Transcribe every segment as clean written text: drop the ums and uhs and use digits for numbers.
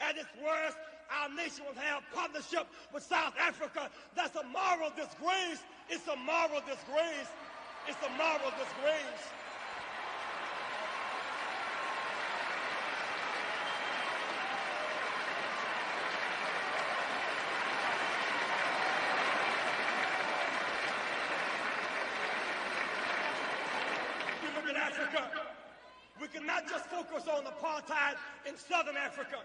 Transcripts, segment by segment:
At its worst, our nation will have partnership with South Africa. That's a moral disgrace. It's a moral disgrace. It's a moral disgrace. You look at Africa, we cannot just focus on apartheid in southern Africa.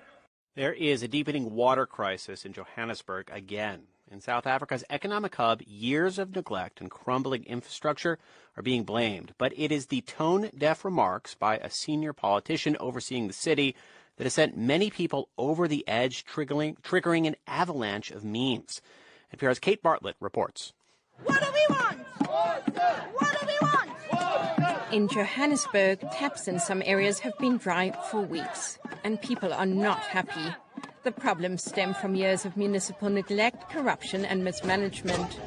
There is a deepening water crisis in Johannesburg again. In South Africa's economic hub, years of neglect and crumbling infrastructure are being blamed. But it is the tone-deaf remarks by a senior politician overseeing the city that has sent many people over the edge, triggering an avalanche of memes. NPR's Kate Bartlett reports. What do we want? What do we want? In Johannesburg, taps in some areas have been dry for weeks, and people are not happy. The problems stem from years of municipal neglect, corruption and mismanagement.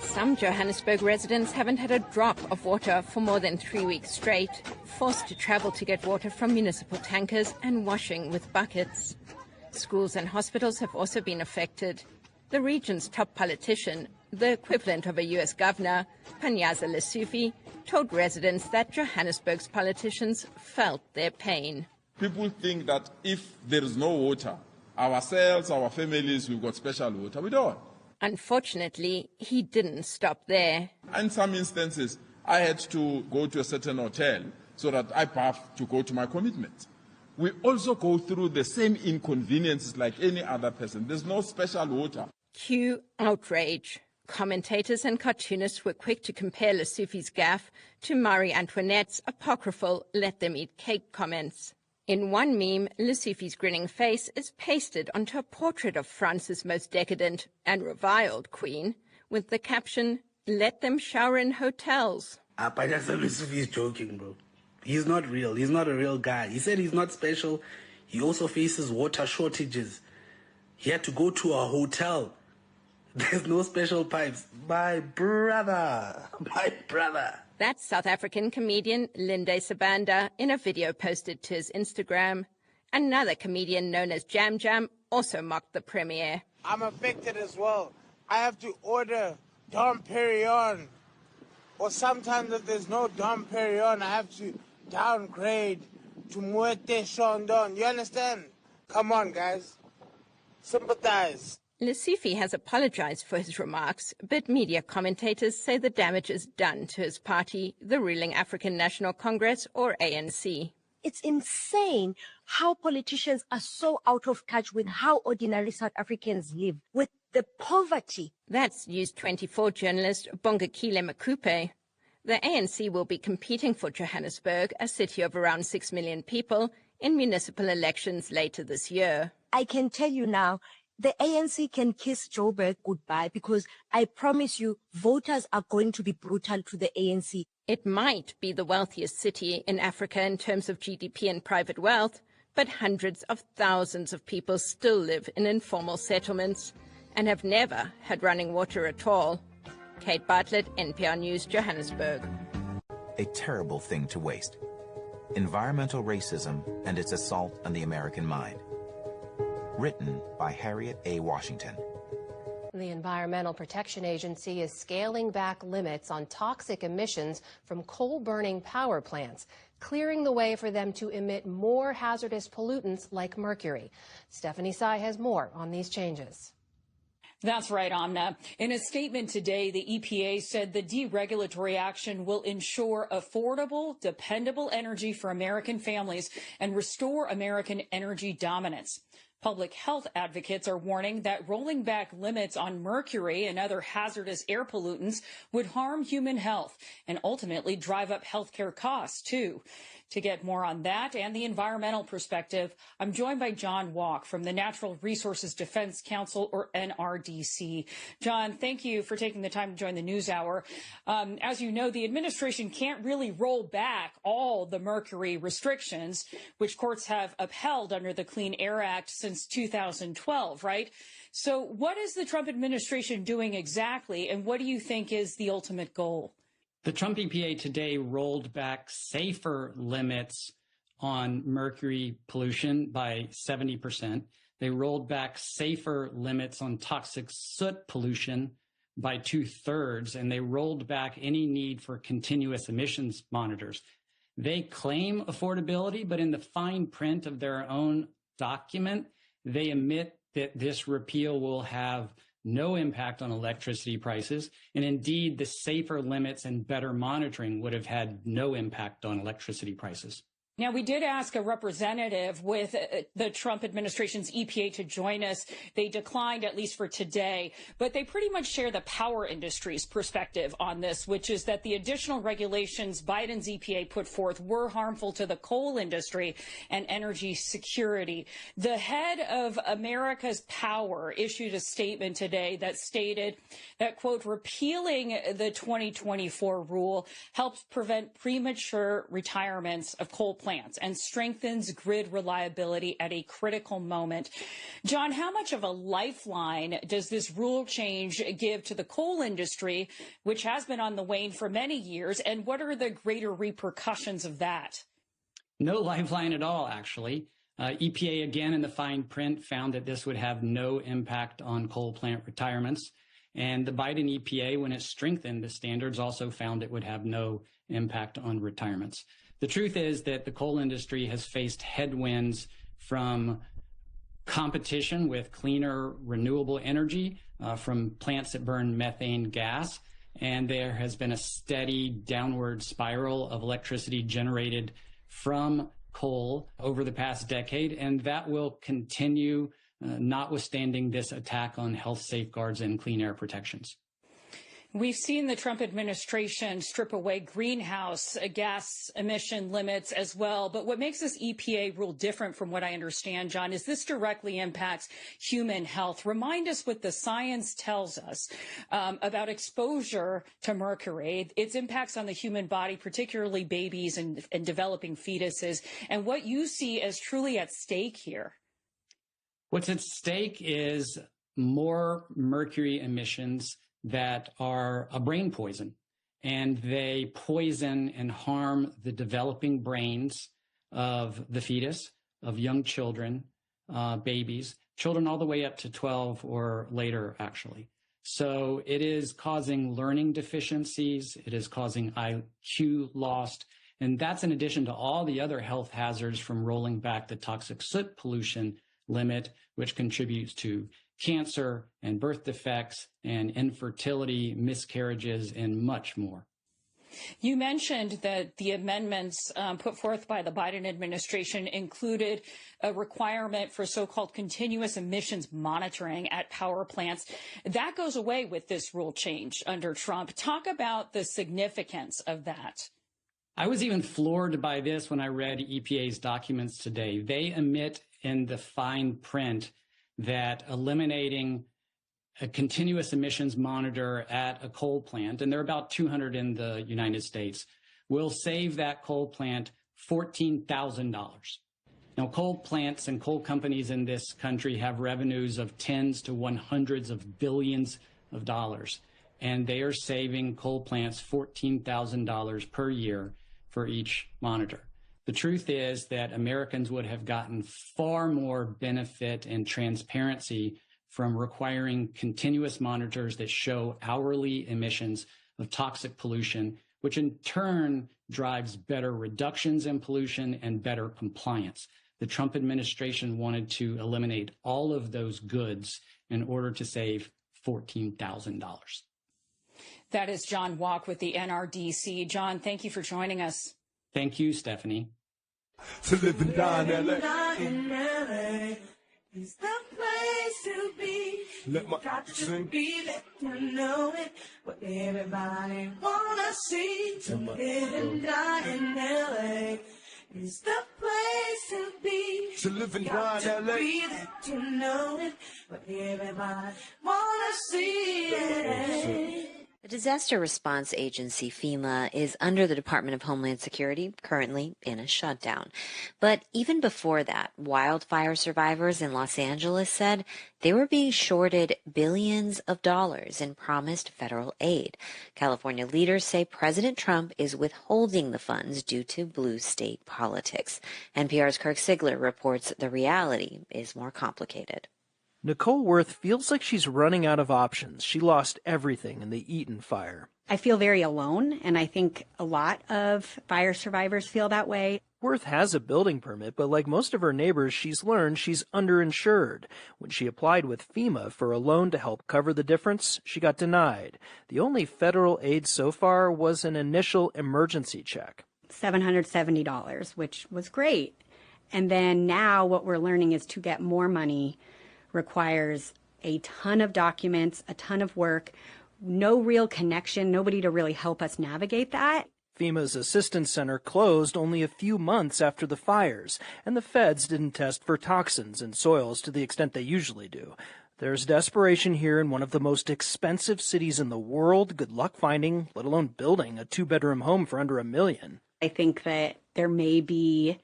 Some Johannesburg residents haven't had a drop of water for more than 3 weeks straight, forced to travel to get water from municipal tankers and washing with buckets. Schools and hospitals have also been affected. The region's top politician, the equivalent of a U.S. governor, Panyaza Lesufi, told residents that Johannesburg's politicians felt their pain. People think that if there is no water, ourselves, our families, we've got special water. We don't. Unfortunately, he didn't stop there. In some instances, I had to go to a certain hotel so that I have to go to my commitment. We also go through the same inconveniences like any other person. There's no special water. Cue outrage. Commentators and cartoonists were quick to compare Lesufi's gaffe to Marie Antoinette's apocryphal let them eat cake comments. In one meme, Lesufi's grinning face is pasted onto a portrait of France's most decadent and reviled queen with the caption, "Let them shower in hotels." Panyaza Lesufi is joking, bro. He's not real. He's not a real guy. He said he's not special. He also faces water shortages. He had to go to a hotel. There's no special pipes. My brother. My brother. That's South African comedian Linde Sabanda in a video posted to his Instagram. Another comedian known as Jam Jam also mocked the premiere. I'm affected as well. I have to order Dom Perignon. Or sometimes if there's no Dom Perignon, I have to downgrade to Muerte Chandon. You understand? Come on, guys. Sympathize. Lesufi has apologized for his remarks, but media commentators say the damage is done to his party, the ruling African National Congress, or ANC. It's insane how politicians are so out of touch with how ordinary South Africans live, with the poverty. That's News 24 journalist Bongakile Makupe. The ANC will be competing for Johannesburg, a city of around 6 million people, in municipal elections later this year. I can tell you now, the ANC can kiss Joburg goodbye because I promise you, voters are going to be brutal to the ANC. It might be the wealthiest city in Africa in terms of GDP and private wealth, but hundreds of thousands of people still live in informal settlements and have never had running water at all. Kate Bartlett, NPR News, Johannesburg. A terrible thing to waste. Environmental racism and its assault on the American mind. Written by Harriet A. Washington. The Environmental Protection Agency is scaling back limits on toxic emissions from coal-burning power plants, clearing the way for them to emit more hazardous pollutants like mercury. Stephanie Tsai has more on these changes. That's right, Amna. In a statement today, the EPA said the deregulatory action will ensure affordable, dependable energy for American families and restore American energy dominance. Public health advocates are warning that rolling back limits on mercury and other hazardous air pollutants would harm human health and ultimately drive up healthcare costs, too. To get more on that and the environmental perspective, I'm joined by John Walk from the Natural Resources Defense Council, or NRDC. John, thank you for taking the time to join the NewsHour. As you know, the administration can't really roll back all the mercury restrictions, which courts have upheld under the Clean Air Act since 2012, right? So what is the Trump administration doing exactly, and what do you think is the ultimate goal? The Trump EPA today rolled back safer limits on mercury pollution by 70%. They rolled back safer limits on toxic soot pollution by 2/3, and they rolled back any need for continuous emissions monitors. They claim affordability, but in the fine print of their own document, they admit that this repeal will have no impact on electricity prices. And indeed, the safer limits and better monitoring would have had no impact on electricity prices. Now, we did ask a representative with the Trump administration's EPA to join us. They declined, at least for today, but they pretty much share the power industry's perspective on this, which is that the additional regulations Biden's EPA put forth were harmful to the coal industry and energy security. The head of America's Power issued a statement today that stated that, quote, repealing the 2024 rule helps prevent premature retirements of coal plants and strengthens grid reliability at a critical moment. John, how much of a lifeline does this rule change give to the coal industry, which has been on the wane for many years, and what are the greater repercussions of that? No lifeline at all, actually. EPA, again, in the fine print, found that this would have no impact on coal plant retirements. And the Biden EPA, when it strengthened the standards, also found it would have no impact on retirements. The truth is that the coal industry has faced headwinds from competition with cleaner renewable energy from plants that burn methane gas. And there has been a steady downward spiral of electricity generated from coal over the past decade. And that will continue, notwithstanding this attack on health safeguards and clean air protections. We've seen the Trump administration strip away greenhouse gas emission limits as well. But what makes this EPA rule different from what I understand, John, is this directly impacts human health. Remind us what the science tells us about exposure to mercury, its impacts on the human body, particularly babies and developing fetuses, and what you see as truly at stake here. What's at stake is more mercury emissions that are a brain poison, and they poison and harm the developing brains of the fetus, of young children, babies, children all the way up to 12 or later, actually. So it is causing learning deficiencies. It is causing IQ loss. And that's in addition to all the other health hazards from rolling back the toxic soot pollution limit, which contributes to cancer and birth defects and infertility, miscarriages, and much more. You mentioned that the amendments put forth by the Biden administration included a requirement for so-called continuous emissions monitoring at power plants. That goes away with this rule change under Trump. Talk about the significance of that. I was even floored by this when I read EPA's documents today. They admit in the fine print that eliminating a continuous emissions monitor at a coal plant, and there are about 200 in the United States, will save that coal plant $14,000. Now, coal plants and coal companies in this country have revenues of tens to hundreds of billions of dollars, and they are saving coal plants $14,000 per year for each monitor. The truth is that Americans would have gotten far more benefit and transparency from requiring continuous monitors that show hourly emissions of toxic pollution, which in turn drives better reductions in pollution and better compliance. The Trump administration wanted to eliminate all of those goods in order to save $14,000. That is John Walk with the NRDC. John, thank you for joining us. Thank you, Stephanie. To live and die in LA is the place to be. Let my got to sing. Be let you know it. What everybody wanna see. To live and die in LA is the place to be. To live and die in LA. Be let you know it. What everybody wanna see. The disaster response agency, FEMA, is under the Department of Homeland Security, currently in a shutdown. But even before that, wildfire survivors in Los Angeles said they were being shorted billions of dollars in promised federal aid. California leaders say President Trump is withholding the funds due to blue state politics. NPR's Kirk Sigler reports the reality is more complicated. Nicole Worth feels like she's running out of options. She lost everything in the Eaton fire. I feel very alone, and I think a lot of fire survivors feel that way. Worth has a building permit, but like most of her neighbors, she's learned she's underinsured. When she applied with FEMA for a loan to help cover the difference, she got denied. The only federal aid so far was an initial emergency check. $770, which was great. And then now what we're learning is to get more money requires a ton of documents, a ton of work, no real connection, nobody to really help us navigate that. FEMA's assistance center closed only a few months after the fires, and the feds didn't test for toxins in soils to the extent they usually do. There's desperation here in one of the most expensive cities in the world. Good luck finding, let alone building, a two-bedroom home for under $1 million. I think that there may be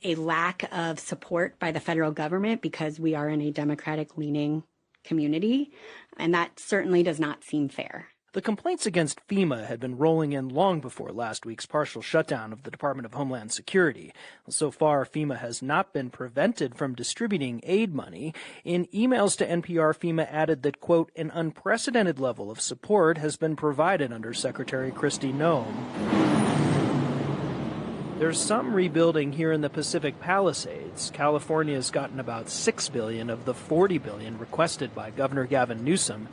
a lack of support by the federal government because we are in a Democratic-leaning community, and that certainly does not seem fair. The complaints against FEMA had been rolling in long before last week's partial shutdown of the Department of Homeland Security. So far, FEMA has not been prevented from distributing aid money. In emails to NPR, FEMA added that, quote, an unprecedented level of support has been provided under Secretary Kristi Noem. There's some rebuilding here in the Pacific Palisades. California's gotten about $6 billion of the $40 billion requested by Governor Gavin Newsom.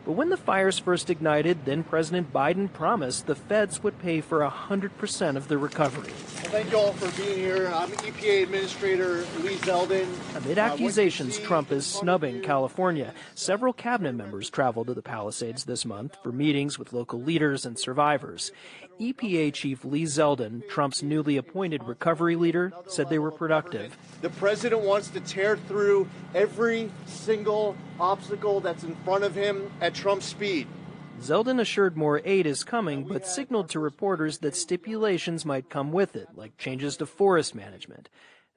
But when the fires first ignited, then President Biden promised the feds would pay for 100% of the recovery. Well, thank you all for being here. I'm EPA Administrator Lee Zeldin. Amid accusations Trump is snubbing California, several cabinet members traveled to the Palisades this month for meetings with local leaders and survivors. EPA Chief Lee Zeldin, Trump's newly appointed recovery leader, said they were productive. The president wants to tear through every single obstacle that's in front of him at Trump's speed. Zeldin assured more aid is coming, but signaled to reporters that stipulations might come with it, like changes to forest management.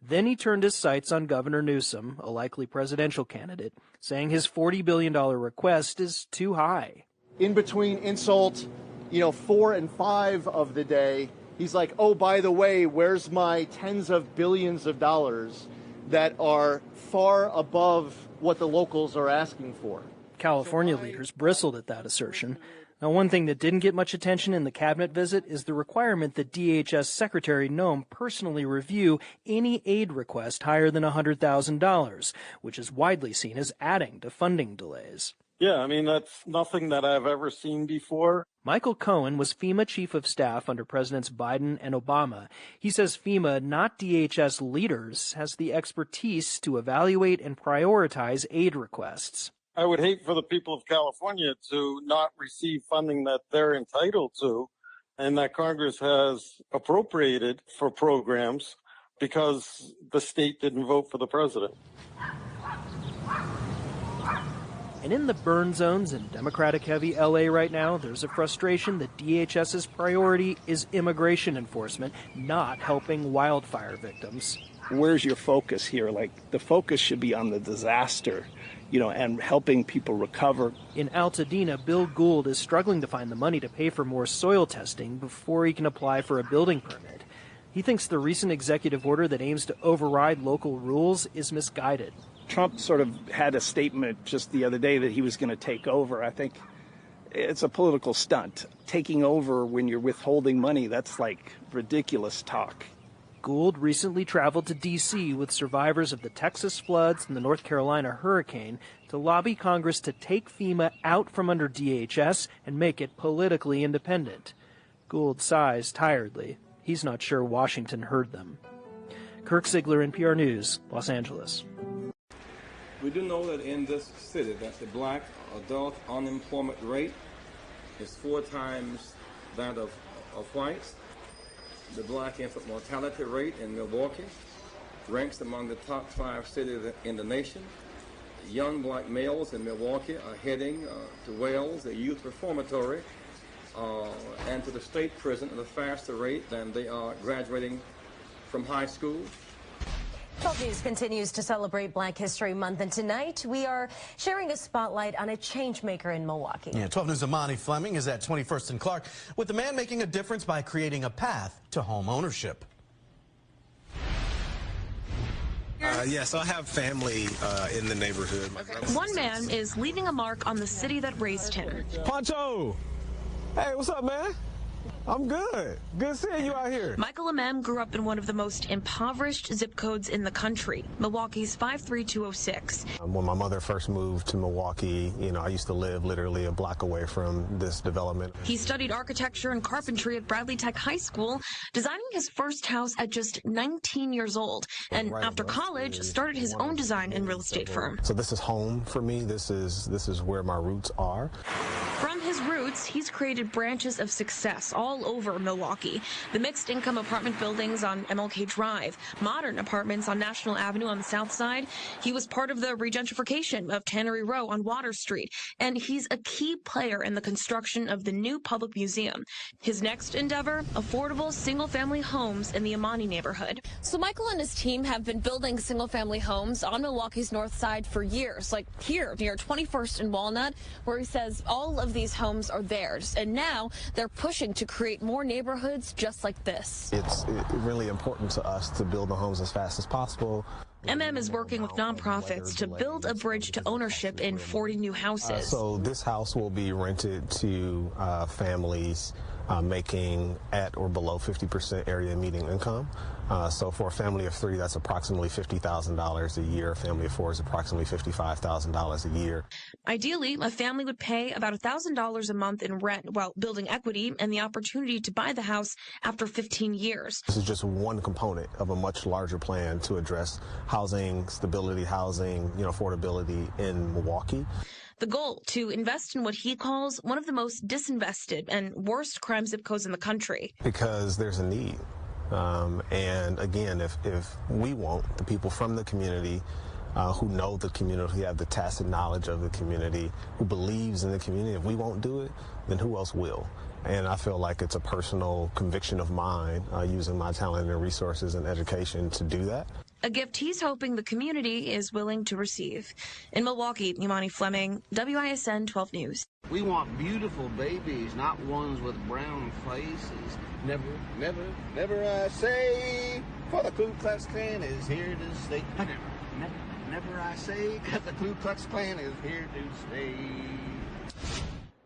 Then he turned his sights on Governor Newsom, a likely presidential candidate, saying his $40 billion request is too high. In between insult, 4 and 5 of the day, he's like, oh, by the way, where's my tens of billions of dollars that are far above what the locals are asking for? California leaders bristled at that assertion. Now, one thing that didn't get much attention in the cabinet visit is the requirement that DHS Secretary Noem personally review any aid request higher than $100,000, which is widely seen as adding to funding delays. Yeah, that's nothing that I've ever seen before. Michael Cohen was FEMA chief of staff under Presidents Biden and Obama. He says FEMA, not DHS leaders, has the expertise to evaluate and prioritize aid requests. I would hate for the people of California to not receive funding that they're entitled to and that Congress has appropriated for programs because the state didn't vote for the president. And in the burn zones in Democratic-heavy L.A. right now, there's a frustration that DHS's priority is immigration enforcement, not helping wildfire victims. Where's your focus here? The focus should be on the disaster, and helping people recover. In Altadena, Bill Gould is struggling to find the money to pay for more soil testing before he can apply for a building permit. He thinks the recent executive order that aims to override local rules is misguided. Trump sort of had a statement just the other day that he was going to take over. I think it's a political stunt. Taking over when you're withholding money, that's like ridiculous talk. Gould recently traveled to D.C. with survivors of the Texas floods and the North Carolina hurricane to lobby Congress to take FEMA out from under DHS and make it politically independent. Gould sighs tiredly. He's not sure Washington heard them. Kirk Sigler, NPR News, Los Angeles. We do know that in this city that the black adult unemployment rate is 4 times that of whites. The black infant mortality rate in Milwaukee ranks among the top 5 cities in the nation. Young black males in Milwaukee are heading to Wales, a youth reformatory, enter the state prison at a faster rate than they are graduating from high school. 12 News continues to celebrate Black History Month, and tonight we are sharing a spotlight on a change maker in Milwaukee. Yeah, 12 News' Amani Fleming is at 21st and Clark with the man making a difference by creating a path to home ownership. Yes, I have family in the neighborhood. One man is leaving a mark on the city that raised him. Poncho! Hey, what's up, man? I'm good. Good seeing you out here. Michael Amem grew up in one of the most impoverished zip codes in the country, Milwaukee's 53206. When my mother first moved to Milwaukee, I used to live literally a block away from this development. He studied architecture and carpentry at Bradley Tech High School, designing his first house at just 19 years old, and after college started his own design and real estate firm. So this is home for me. This is where my roots are. From his roots, he's created branches of success all over Milwaukee. The mixed income apartment buildings on MLK Drive, modern apartments on National Avenue on the south side. He was part of the regentrification of Tannery Row on Water Street, and he's a key player in the construction of the new public museum. His next endeavor, affordable single-family homes in the Amani neighborhood. So Michael and his team have been building single-family homes on Milwaukee's north side for years, like here near 21st and Walnut, where he says all of these homes are theirs, and now they're pushing to create more neighborhoods just like this. It's really important to us to build the homes as fast as possible. MM is working with nonprofits to build a bridge to ownership in 40 new houses. So this house will be rented to families making at or below 50% area median income. So for a family of three, that's approximately $50,000 a year. A family of four is approximately $55,000 a year. Ideally, a family would pay about $1,000 a month in rent while building equity and the opportunity to buy the house after 15 years. This is just one component of a much larger plan to address housing, stability, housing, affordability in Milwaukee. The goal, to invest in what he calls one of the most disinvested and worst crime zip codes in the country. Because there's a need. And again, if we won't, the people from the community who know the community, who have the tacit knowledge of the community, who believes in the community, if we won't do it, then who else will? And I feel like it's a personal conviction of mine, using my talent and resources and education to do that. A gift he's hoping the community is willing to receive. In Milwaukee, Imani Fleming, WISN 12 News. We want beautiful babies, not ones with brown faces. Never, never, never I say, for the Ku Klux Klan is here to stay. Never, never, never I say, because the Ku Klux Klan is here to stay.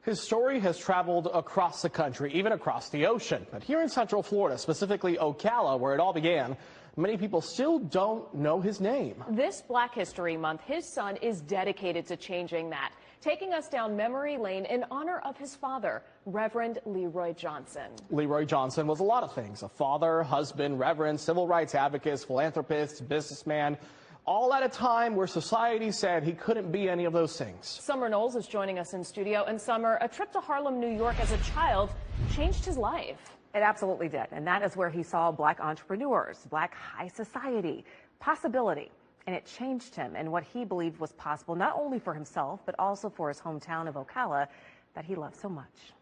His story has traveled across the country, even across the ocean. But here in Central Florida, specifically Ocala, where it all began, many people still don't know his name. This Black History Month, his son is dedicated to changing that, taking us down memory lane in honor of his father, Reverend Leroy Johnson. Leroy Johnson was a lot of things: a father, husband, reverend, civil rights advocate, philanthropist, businessman, all at a time where society said he couldn't be any of those things. Summer Knowles is joining us in studio. And Summer, a trip to Harlem, New York as a child changed his life. It absolutely did. And that is where he saw Black entrepreneurs, Black high society, possibility. And it changed him and what he believed was possible, not only for himself, but also for his hometown of Ocala that he loved so much.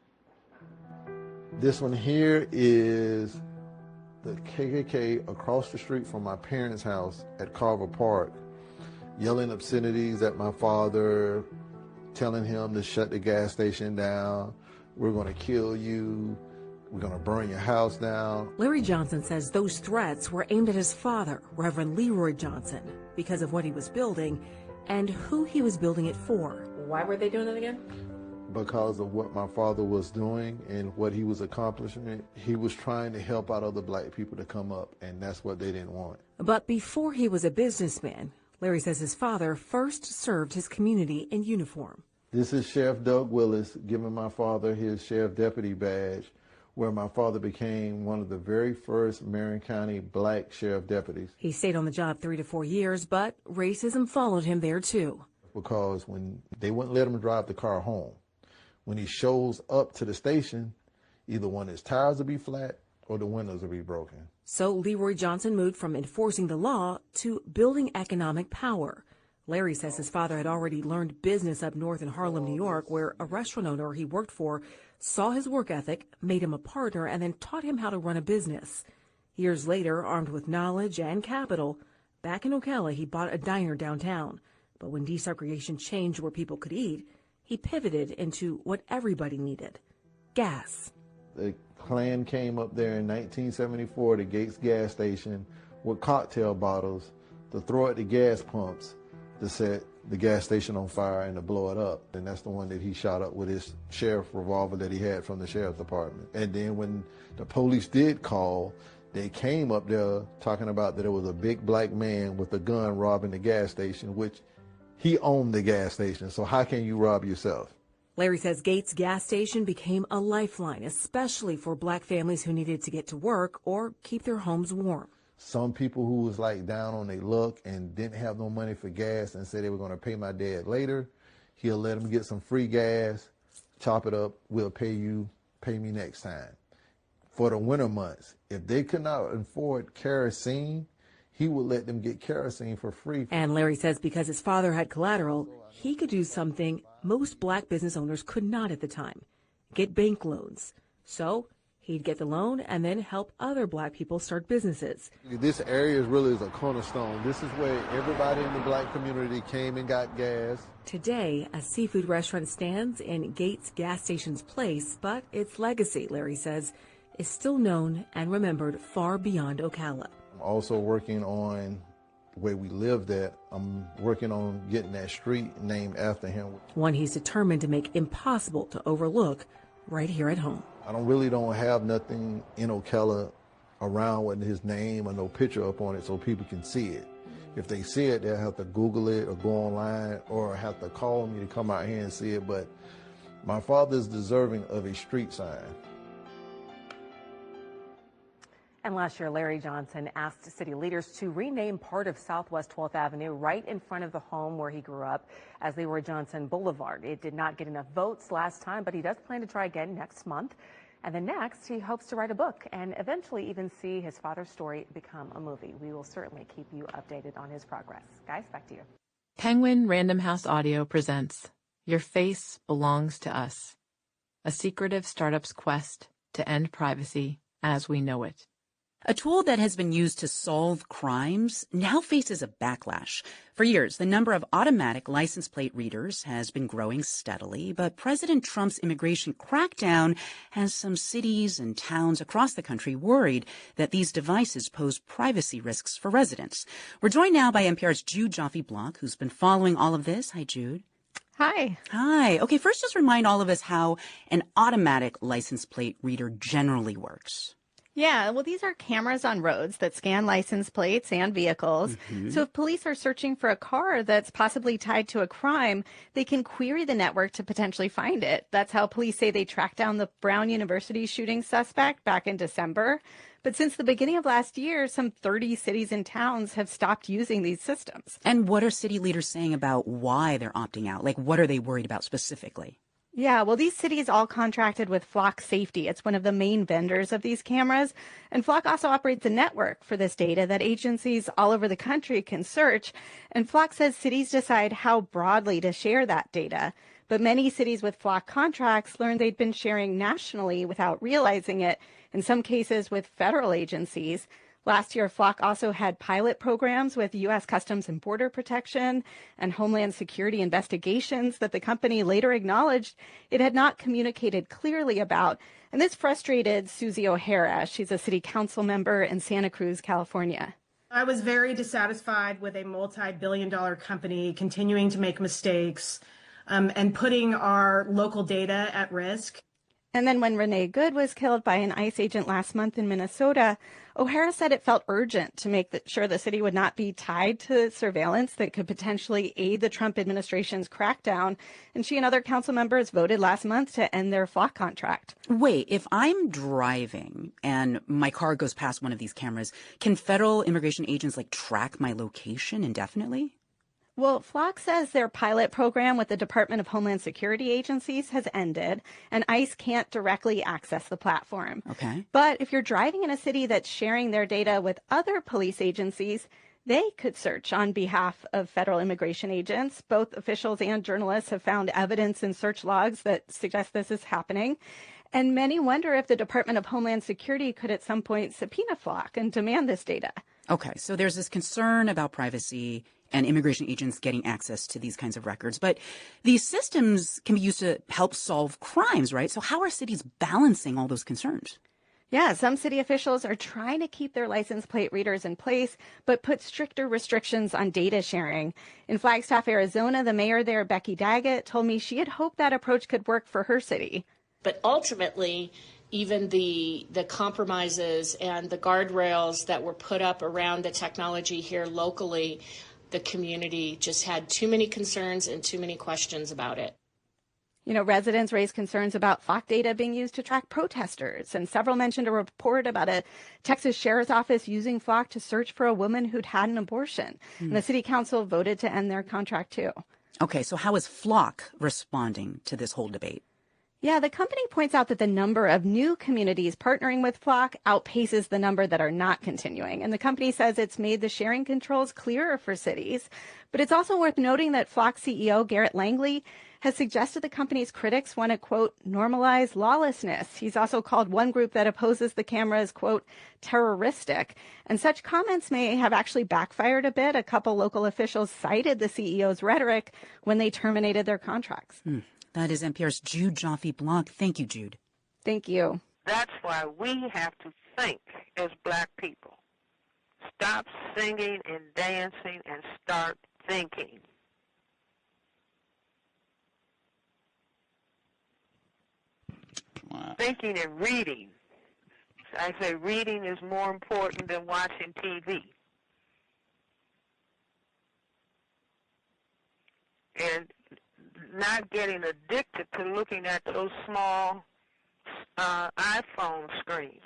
This one here is the KKK across the street from my parents' house at Carver Park, yelling obscenities at my father, telling him to shut the gas station down, we're going to kill you, we're going to burn your house down. Larry Johnson says those threats were aimed at his father, Reverend Leroy Johnson, because of what he was building and who he was building it for. Why were they doing it again? Because of what my father was doing and what he was accomplishing. He was trying to help out other Black people to come up, and that's what they didn't want. But before he was a businessman, Larry says his father first served his community in uniform. This is Sheriff Doug Willis giving my father his Sheriff Deputy badge, where my father became one of the very first Marion County Black Sheriff deputies. He stayed on the job 3 to 4 years, but racism followed him there too. Because when they wouldn't let him drive the car home, when he shows up to the station, either one of his tires will be flat or the windows will be broken. So Leroy Johnson moved from enforcing the law to building economic power. Larry says his father had already learned business up north in Harlem, New York, where a restaurant owner he worked for saw his work ethic, made him a partner, and then taught him how to run a business. Years later, armed with knowledge and capital, back in Ocala, he bought a diner downtown. But when desegregation changed where people could eat, he pivoted into what everybody needed: gas. The Klan came up there in 1974 to Gates gas station with cocktail bottles to throw at the gas pumps to set the gas station on fire and to blow it up. And that's the one that he shot up with his sheriff revolver that he had from the sheriff's department. And then when the police did call, they came up there talking about that it was a big black man with a gun robbing the gas station, which he owned the gas station. So how can you rob yourself? Larry says Gates gas station became a lifeline, especially for black families who needed to get to work or keep their homes warm. Some people who was like down on their luck and didn't have no money for gas and said they were going to pay my dad later, he'll let them get some free gas, chop it up, we'll pay me next time. For the winter months, if they could not afford kerosene, he would let them get kerosene for free. And Larry says because his father had collateral, he could do something most black business owners could not at the time: get bank loans. So he'd get the loan and then help other black people start businesses. This area really is a cornerstone. This is where everybody in the black community came and got gas. Today, a seafood restaurant stands in Gates gas station's place, but its legacy, Larry says, is still known and remembered far beyond Ocala. I'm also working on where we lived at. I'm working on getting that street named after him. One he's determined to make impossible to overlook right here at home. I don't have nothing in Ocala around with his name or no picture up on it so people can see it. If they see it, they'll have to Google it or go online or have to call me to come out here and see it. But my father is deserving of a street sign. And last year, Larry Johnson asked city leaders to rename part of Southwest 12th Avenue right in front of the home where he grew up as Leroy Johnson Boulevard. It did not get enough votes last time, but he does plan to try again next month. And then next, he hopes to write a book and eventually even see his father's story become a movie. We will certainly keep you updated on his progress. Guys, back to you. Penguin Random House Audio presents Your Face Belongs to Us, a secretive startup's quest to end privacy as we know it. A tool that has been used to solve crimes now faces a backlash. For years, the number of automatic license plate readers has been growing steadily, but President Trump's immigration crackdown has some cities and towns across the country worried that these devices pose privacy risks for residents. We're joined now by NPR's Jude Joffe-Block, who's been following all of this. Hi, Jude. Hi. Hi. Okay, first just remind all of us how an automatic license plate reader generally works. Yeah, well, these are cameras on roads that scan license plates and vehicles. So if police are searching for a car that's possibly tied to a crime, they can query the network to potentially find it. That's how police say they tracked down the Brown University shooting suspect back in December. But since the beginning of last year, some 30 cities and towns have stopped using these systems. And what are city leaders saying about why they're opting out? Like, what are they worried about specifically? Yeah, well, these cities all contracted with Flock Safety. It's one of the main vendors of these cameras. And Flock also operates a network for this data that agencies all over the country can search. And Flock says cities decide how broadly to share that data. But many cities with Flock contracts learned they'd been sharing nationally without realizing it, in some cases with federal agencies. Last year, Flock also had pilot programs with U.S. Customs and Border Protection and Homeland Security investigations that the company later acknowledged it had not communicated clearly about. And this frustrated Susie O'Hara. She's a city council member in Santa Cruz, California. I was very dissatisfied with a multi-billion-dollar company continuing to make mistakes and putting our local data at risk. And then when Renee Good was killed by an ICE agent last month in Minnesota, O'Hara said it felt urgent to make sure the city would not be tied to surveillance that could potentially aid the Trump administration's crackdown. And she and other council members voted last month to end their Flock contract. Wait, if I'm driving and my car goes past one of these cameras, can federal immigration agents track my location indefinitely? Well, Flock says their pilot program with the Department of Homeland Security agencies has ended, and ICE can't directly access the platform. Okay. But if you're driving in a city that's sharing their data with other police agencies, they could search on behalf of federal immigration agents. Both officials and journalists have found evidence in search logs that suggest this is happening. And many wonder if the Department of Homeland Security could at some point subpoena Flock and demand this data. Okay, so there's this concern about privacy and immigration agents getting access to these kinds of records. But these systems can be used to help solve crimes, right? So how are cities balancing all those concerns? Yeah, some city officials are trying to keep their license plate readers in place, but put stricter restrictions on data sharing. In Flagstaff, Arizona, the mayor there, Becky Daggett, told me she had hoped that approach could work for her city. But ultimately, even the compromises and the guardrails that were put up around the technology here locally, the community just had too many concerns and too many questions about it. You know, residents raised concerns about Flock data being used to track protesters, and several mentioned a report about a Texas sheriff's office using Flock to search for a woman who'd had an abortion. And the city council voted to end their contract, too. Okay, so how is Flock responding to this whole debate? Yeah, the company points out that the number of new communities partnering with Flock outpaces the number that are not continuing. And the company says it's made the sharing controls clearer for cities. But it's also worth noting that Flock CEO Garrett Langley has suggested the company's critics want to, quote, normalize lawlessness. He's also called one group that opposes the cameras, quote, terroristic. And such comments may have actually backfired a bit. A couple local officials cited the CEO's rhetoric when they terminated their contracts. That is NPR's Jude Joffe-Blanc. Thank you, Jude. Thank you. That's why we have to think as Black people. Stop singing and dancing and start thinking. Wow. Thinking and reading. I say reading is more important than watching TV. And not getting addicted to looking at those small iPhone screens.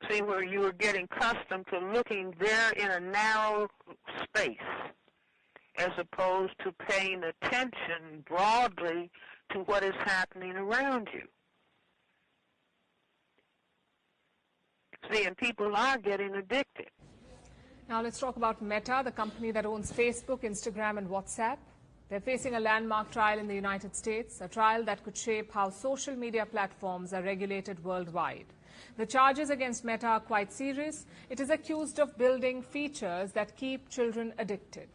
See, where you were getting accustomed to looking there in a narrow space as opposed to paying attention broadly to what is happening around you. See, and people are getting addicted. Now let's talk about Meta, the company that owns Facebook, Instagram, and WhatsApp. They're facing a landmark trial in the United States, a trial that could shape how social media platforms are regulated worldwide. The charges against Meta are quite serious. It is accused of building features that keep children addicted.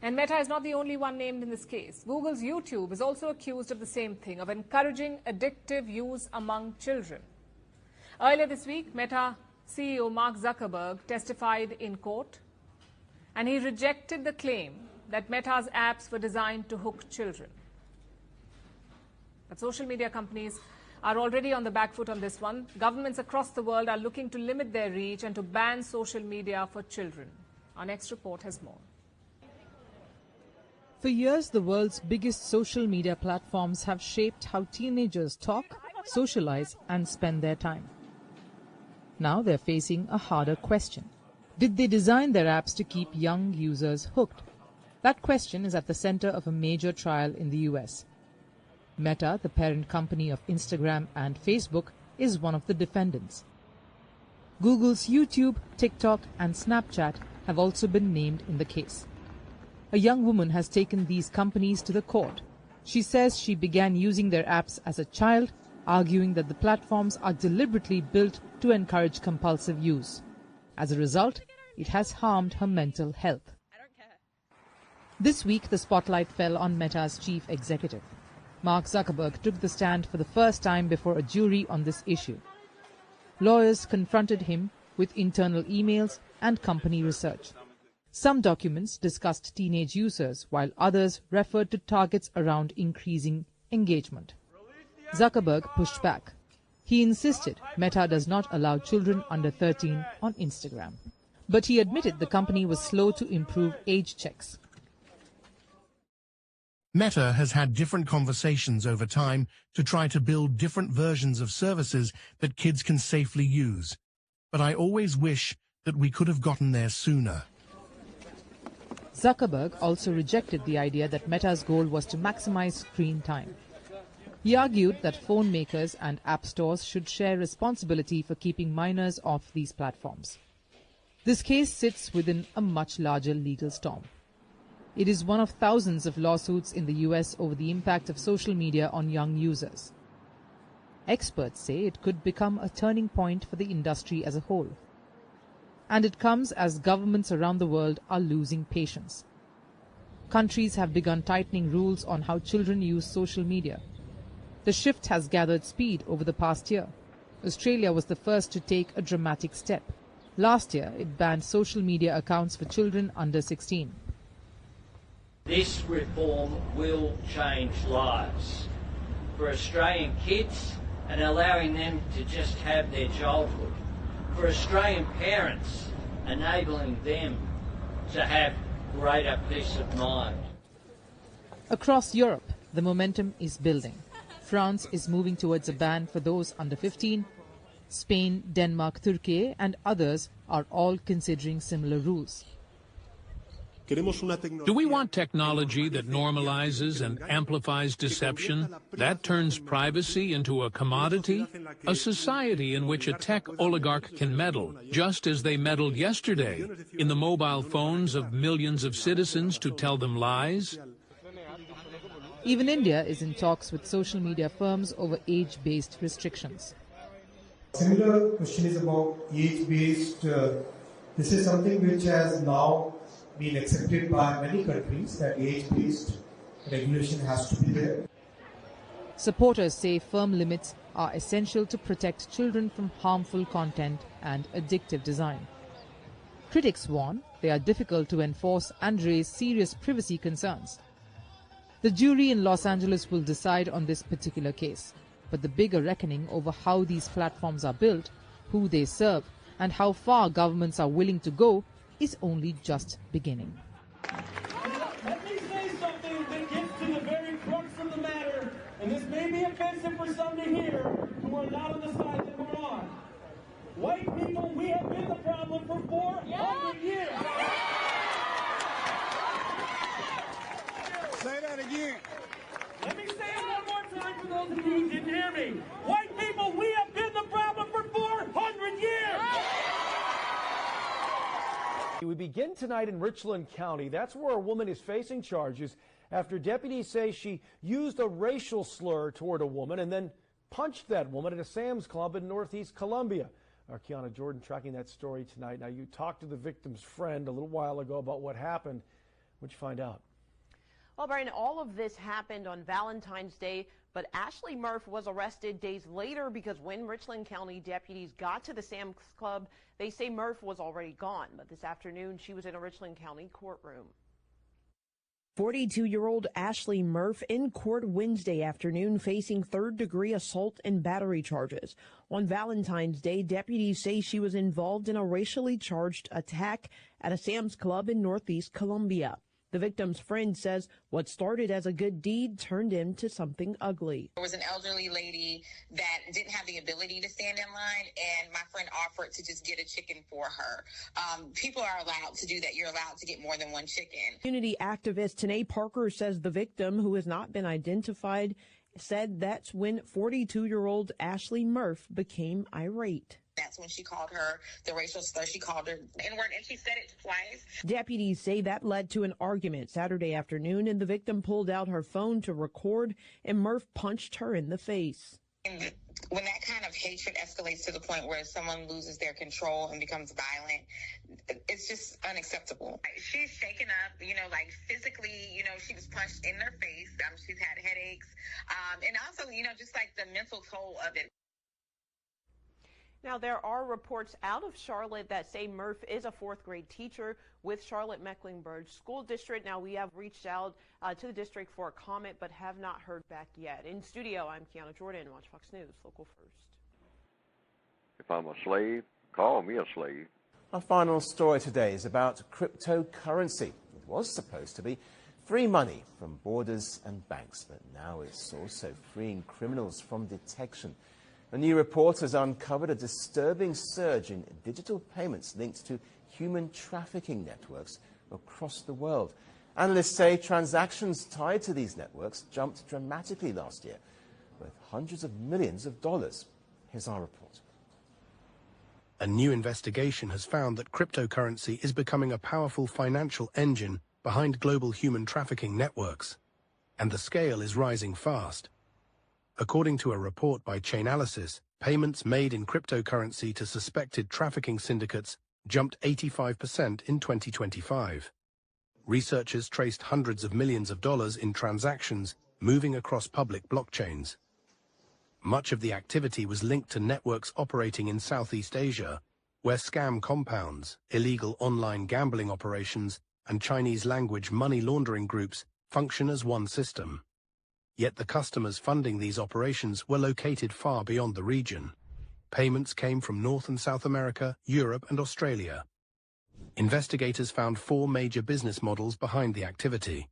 And Meta is not the only one named in this case. Google's YouTube is also accused of the same thing, of encouraging addictive use among children. Earlier this week, Meta CEO Mark Zuckerberg testified in court, and he rejected the claim that Meta's apps were designed to hook children. But social media companies are already on the back foot on this one. Governments across the world are looking to limit their reach and to ban social media for children. Our next report has more. For years, the world's biggest social media platforms have shaped how teenagers talk, socialize, and spend their time. Now they're facing a harder question. Did they design their apps to keep young users hooked? That question is at the center of a major trial in the U.S. Meta, the parent company of Instagram and Facebook, is one of the defendants. Google's YouTube, TikTok, and Snapchat have also been named in the case. A young woman has taken these companies to the court. She says she began using their apps as a child, arguing that the platforms are deliberately built to encourage compulsive use. As a result, it has harmed her mental health. This week, the spotlight fell on Meta's chief executive. Mark Zuckerberg took the stand for the first time before a jury on this issue. Lawyers confronted him with internal emails and company research. Some documents discussed teenage users, while others referred to targets around increasing engagement. Zuckerberg pushed back. He insisted Meta does not allow children under 13 on Instagram. But he admitted the company was slow to improve age checks. Meta has had different conversations over time to try to build different versions of services that kids can safely use. But I always wish that we could have gotten there sooner. Zuckerberg also rejected the idea that Meta's goal was to maximize screen time. He argued that phone makers and app stores should share responsibility for keeping minors off these platforms. This case sits within a much larger legal storm. It is one of thousands of lawsuits in the US over the impact of social media on young users. Experts say it could become a turning point for the industry as a whole. And it comes as governments around the world are losing patience. Countries have begun tightening rules on how children use social media. The shift has gathered speed over the past year. Australia was the first to take a dramatic step. Last year, it banned social media accounts for children under 16. This reform will change lives for Australian kids and allowing them to just have their childhood. For Australian parents, enabling them to have greater peace of mind. Across Europe, the momentum is building. France is moving towards a ban for those under 15. Spain, Denmark, Turkey and others are all considering similar rules. Do we want technology that normalizes and amplifies deception? That turns privacy into a commodity? A society in which a tech oligarch can meddle, just as they meddled yesterday, in the mobile phones of millions of citizens to tell them lies? Even India is in talks with social media firms over age-based restrictions. Similar question is about age-based. This is something which has now been accepted by many countries, that age-based regulation has to be there. Supporters say firm limits are essential to protect children from harmful content and addictive design. Critics warn they are difficult to enforce and raise serious privacy concerns. The jury in Los Angeles will decide on this particular case, but the bigger reckoning over how these platforms are built, who they serve, and how far governments are willing to go is only just beginning. Let me say something that gets to the very crux of the matter, and this may be offensive for some to hear who are not on the side that we're on. White people, we have been the problem for 400 years. Say that again. Let me say it one more time for those of you who didn't hear me. White people, we have been the problem for 400 years. We begin tonight in Richland County. That's where a woman is facing charges after deputies say she used a racial slur toward a woman and then punched that woman at a Sam's Club in Northeast Columbia. Our Kiana Jordan tracking that story tonight. Now, you talked to the victim's friend a little while ago about what happened. What'd you find out? Well, Brian, all of this happened on Valentine's Day, but Ashley Murph was arrested days later because when Richland County deputies got to the Sam's Club, they say Murph was already gone. But this afternoon, she was in a Richland County courtroom. 42-year-old Ashley Murph in court Wednesday afternoon facing third-degree assault and battery charges. On Valentine's Day, deputies say she was involved in a racially charged attack at a Sam's Club in Northeast Columbia. The victim's friend says what started as a good deed turned into something ugly. There was an elderly lady that didn't have the ability to stand in line, and my friend offered to just get a chicken for her. People are allowed to do that. You're allowed to get more than one chicken. Community activist Tanae Parker says the victim, who has not been identified, said that's when 42-year-old Ashley Murph became irate. That's when she called her the racial slur. She called her N-word, and she said it twice. Deputies say that led to an argument Saturday afternoon, and the victim pulled out her phone to record, and Murph punched her in the face. And when that kind of hatred escalates to the point where someone loses their control and becomes violent, it's just unacceptable. She's shaken up, like physically, she was punched in her face. She's had headaches. And also, just like the mental toll of it. Now, there are reports out of Charlotte that say Murph is a fourth-grade teacher with Charlotte-Mecklenburg School District. Now, we have reached out to the district for a comment, but have not heard back yet. In studio, I'm Kiana Jordan. Watch Fox News, Local First. If I'm a slave, call me a slave. Our final story today is about cryptocurrency. It was supposed to be free money from borders and banks, but now it's also freeing criminals from detection. A new report has uncovered a disturbing surge in digital payments linked to human trafficking networks across the world. Analysts say transactions tied to these networks jumped dramatically last year, worth hundreds of millions of dollars. Here's our report. A new investigation has found that cryptocurrency is becoming a powerful financial engine behind global human trafficking networks, and the scale is rising fast. According to a report by Chainalysis, payments made in cryptocurrency to suspected trafficking syndicates jumped 85% in 2025. Researchers traced hundreds of millions of dollars in transactions moving across public blockchains. Much of the activity was linked to networks operating in Southeast Asia, where scam compounds, illegal online gambling operations, and Chinese-language money laundering groups function as one system. Yet the customers funding these operations were located far beyond the region. Payments came from North and South America, Europe, and Australia. Investigators found 4 major business models behind the activity: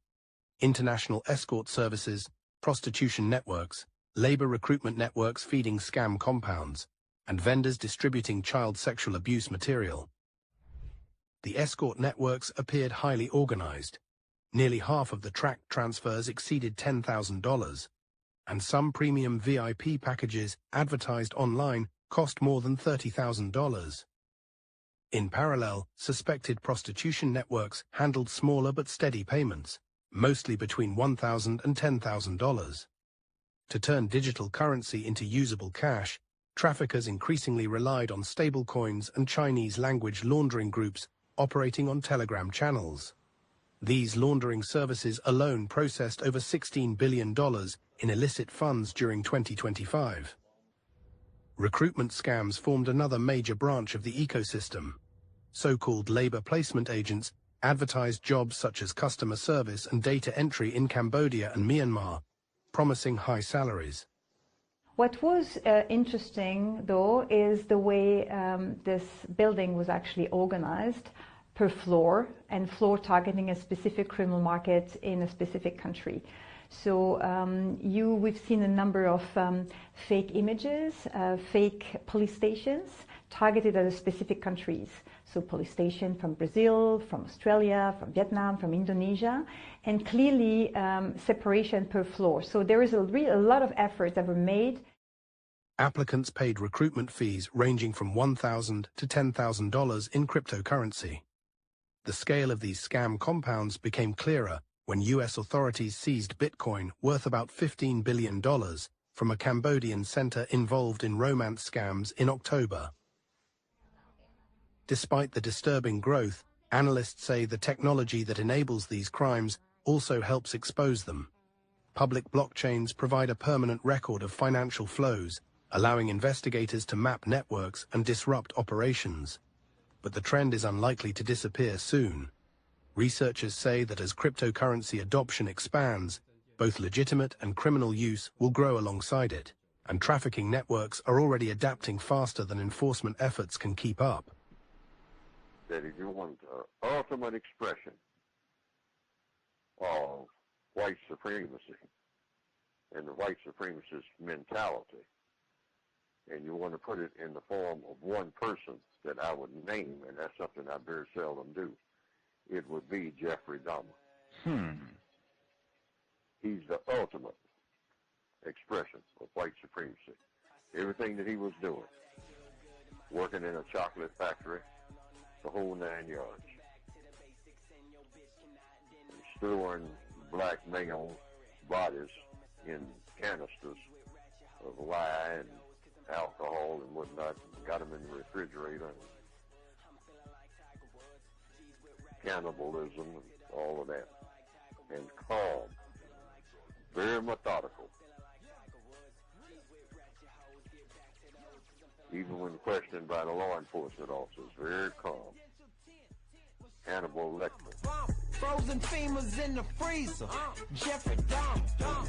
international escort services, prostitution networks, labor recruitment networks feeding scam compounds, and vendors distributing child sexual abuse material. The escort networks appeared highly organized. Nearly half of the tracked transfers exceeded $10,000, and some premium VIP packages advertised online cost more than $30,000. In parallel, suspected prostitution networks handled smaller but steady payments, mostly between $1,000 and $10,000. To turn digital currency into usable cash, traffickers increasingly relied on stablecoins and Chinese-language laundering groups operating on Telegram channels. These laundering services alone processed over $16 billion in illicit funds during 2025. Recruitment scams formed another major branch of the ecosystem. So-called labor placement agents advertised jobs such as customer service and data entry in Cambodia and Myanmar, promising high salaries. What was interesting, though, is the way this building was actually organized per floor, and floor targeting a specific criminal market in a specific country. So we've seen a number of fake images, fake police stations targeted at specific countries. So police station from Brazil, from Australia, from Vietnam, from Indonesia, and clearly separation per floor. So there is a lot of efforts that were made. Applicants paid recruitment fees ranging from $1,000 to $10,000 in cryptocurrency. The scale of these scam compounds became clearer when U.S. authorities seized Bitcoin worth about $15 billion from a Cambodian center involved in romance scams in October. Despite the disturbing growth, analysts say the technology that enables these crimes also helps expose them. Public blockchains provide a permanent record of financial flows, allowing investigators to map networks and disrupt operations. But the trend is unlikely to disappear soon. Researchers say that as cryptocurrency adoption expands, both legitimate and criminal use will grow alongside it, and trafficking networks are already adapting faster than enforcement efforts can keep up. That if you want ultimate expression of white supremacy and the white supremacist mentality, and you want to put it in the form of one person that I would name, and that's something I very seldom do, it would be Jeffrey Dahmer. He's the ultimate expression of white supremacy. Everything that he was doing, working in a chocolate factory, the whole 9 yards, storing black male bodies in canisters of lye and alcohol and whatnot, got them in the refrigerator, and cannibalism and all of that, and calm, very methodical, even when questioned by the law enforcement officers, very calm. Hannibal Lecter. Frozen femurs in the freezer. Jeffrey Dahmer.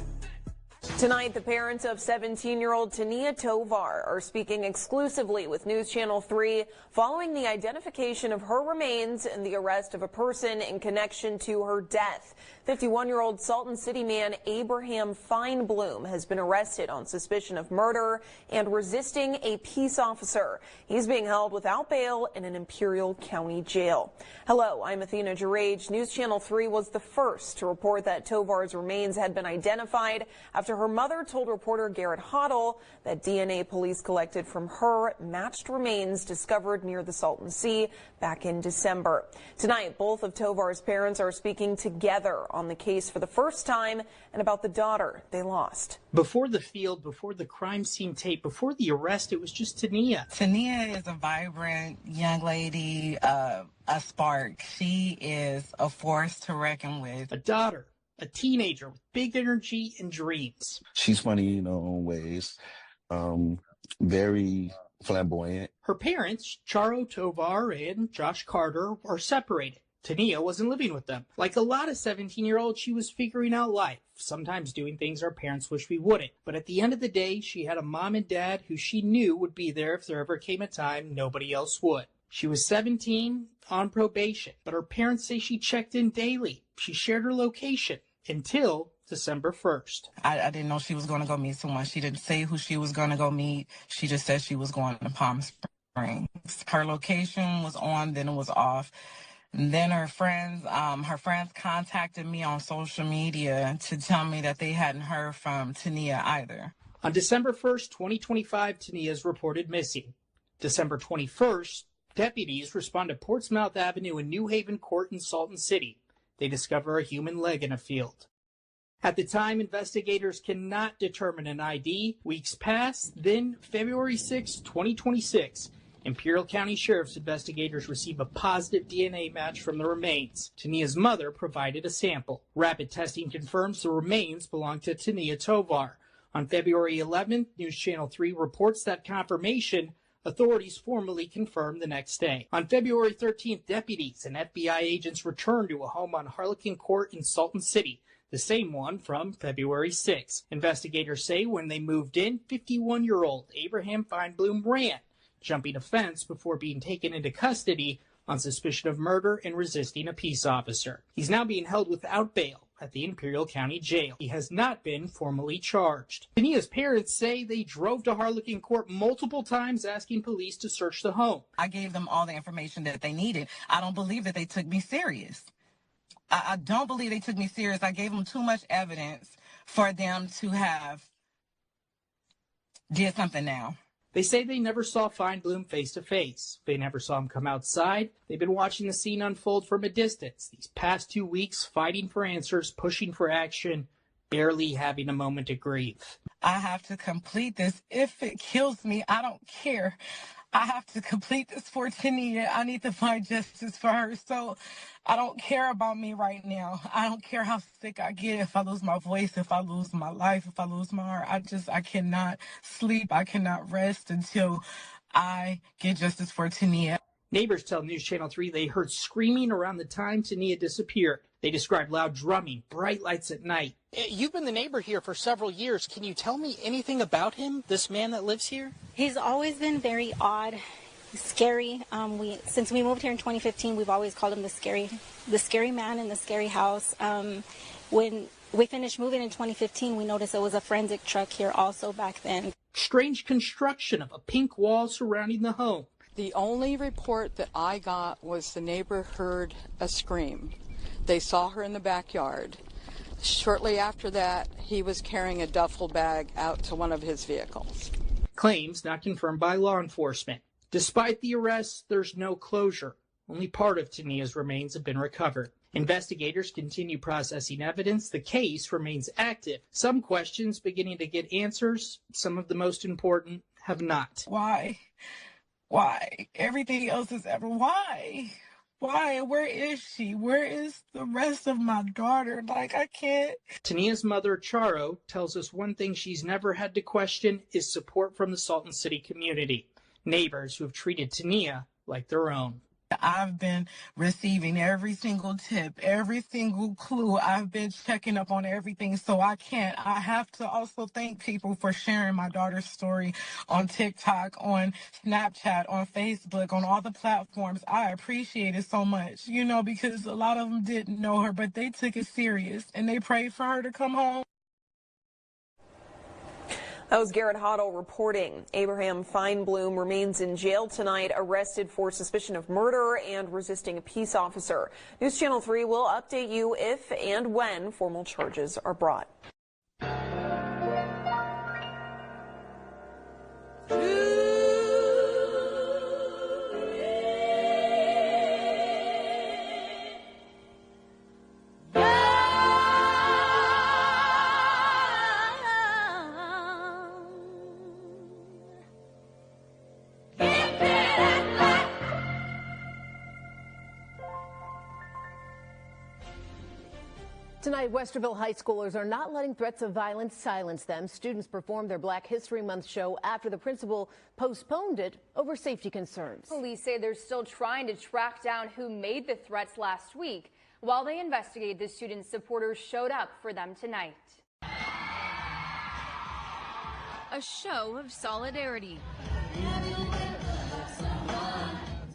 Tonight, the parents of 17-year-old Tania Tovar are speaking exclusively with News Channel 3 following the identification of her remains and the arrest of a person in connection to her death. 51-year-old Salton City man Abraham Feinblum has been arrested on suspicion of murder and resisting a peace officer. He's being held without bail in an Imperial County jail. Hello, I'm Athena Gerage. News Channel 3 was the first to report that Tovar's remains had been identified after Her mother told reporter Garrett Hoddle that DNA police collected from her matched remains discovered near the Salton Sea back in December. Tonight, both of Tovar's parents are speaking together on the case for the first time and about the daughter they lost. Before the field, before the crime scene tape, before the arrest, it was just Tania. Tania is a vibrant young lady, a spark. She is a force to reckon with. A daughter, a teenager with big energy and dreams. She's funny in her own ways, very flamboyant. Her parents, Charo Tovar and Josh Carter, are separated. Tania wasn't living with them. Like a lot of 17-year-olds, she was figuring out life, sometimes doing things our parents wish we wouldn't. But at the end of the day, she had a mom and dad who she knew would be there if there ever came a time nobody else would. She was 17, on probation, but her parents say she checked in daily. She shared her location until December 1st. I didn't know she was going to go meet someone. She didn't say who she was going to go meet. She just said she was going to Palm Springs. Her location was on, then it was off. And then her friends contacted me on social media to tell me that they hadn't heard from Tania either. On December 1st, 2025, Tania is reported missing. December 21st, deputies respond to Portsmouth Avenue and New Haven Court in Salton City. They discover a human leg in a field. At the time, investigators cannot determine an ID. Weeks pass, then February 6, 2026, Imperial County Sheriff's investigators receive a positive DNA match from the remains. Tania's mother provided a sample. Rapid testing confirms the remains belong to Tania Tovar. On February 11th, News Channel 3 reports that confirmation. Authorities formally confirmed the next day. On February 13th, deputies and FBI agents returned to a home on Harlequin Court in Salton City, the same one from February 6th. Investigators say when they moved in, 51-year-old Abraham Feinblum ran, jumping a fence before being taken into custody on suspicion of murder and resisting a peace officer. He's now being held without bail at the Imperial County Jail. He has not been formally charged. Tania's parents say they drove to Harlequin Court multiple times asking police to search the home. I gave them all the information that they needed. I don't believe that they took me serious. I don't believe they took me serious. I gave them too much evidence for them to have did something now. They say they never saw Feinblum face to face. They never saw him come outside. They've been watching the scene unfold from a distance. These past 2 weeks, fighting for answers, pushing for action, barely having a moment to grieve. I have to complete this. If it kills me, I don't care. I have to complete this for Tania. I need to find justice for her. So I don't care about me right now. I don't care how sick I get, if I lose my voice, if I lose my life, if I lose my heart. I cannot sleep. I cannot rest until I get justice for Tania. Neighbors tell News Channel 3 they heard screaming around the time Tania disappeared. They described loud drumming, bright lights at night. You've been the neighbor here for several years. Can you tell me anything about him, this man that lives here? He's always been very odd, scary. Since we moved here in 2015, we've always called him the scary man in the scary house. When we finished moving in 2015, we noticed there was a forensic truck here also back then. Strange construction of a pink wall surrounding the home. The only report that I got was the neighbor heard a scream. They saw her in the backyard. Shortly after that, he was carrying a duffel bag out to one of his vehicles. Claims not confirmed by law enforcement. Despite the arrest, there's no closure. Only part of Tania's remains have been recovered. Investigators continue processing evidence. The case remains active. Some questions beginning to get answers. Some of the most important have not. Why? Everything else is ever. Why? Where is she? Where is the rest of my daughter? I can't. Tania's mother, Charo, tells us one thing she's never had to question is support from the Salton City community. Neighbors who have treated Tania like their own. I've been receiving every single tip, every single clue. I've been checking up on everything, so I have to also thank people for sharing my daughter's story on TikTok, on Snapchat, on Facebook, on all the platforms. I appreciate it so much, because a lot of them didn't know her, but they took it serious, and they prayed for her to come home. That was Garrett Hoddle reporting. Abraham Feinblum remains in jail tonight, arrested for suspicion of murder and resisting a peace officer. News Channel 3 will update you if and when formal charges are brought. Tonight, Westerville high schoolers are not letting threats of violence silence them. Students performed their Black History Month show after the principal postponed it over safety concerns. Police say they're still trying to track down who made the threats last week. While they investigate, the students' supporters showed up for them tonight. A show of solidarity.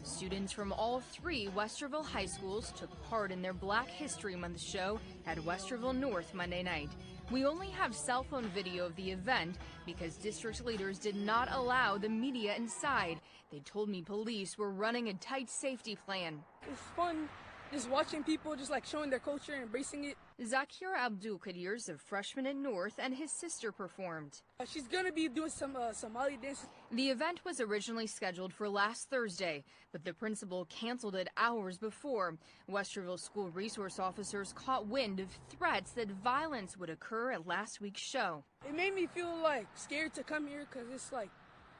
Students from all three Westerville high schools took part in their Black History Month show at Westerville North Monday night. We only have cell phone video of the event because district leaders did not allow the media inside. They told me police were running a tight safety plan. It's fun just watching people just like showing their culture and embracing it. Zakir Abdul Qadir's a freshman at North and his sister performed. She's going to be doing some Somali dances. The event was originally scheduled for last Thursday, but the principal canceled it hours before. Westerville school resource officers caught wind of threats that violence would occur at last week's show. It made me feel like scared to come here because it's like,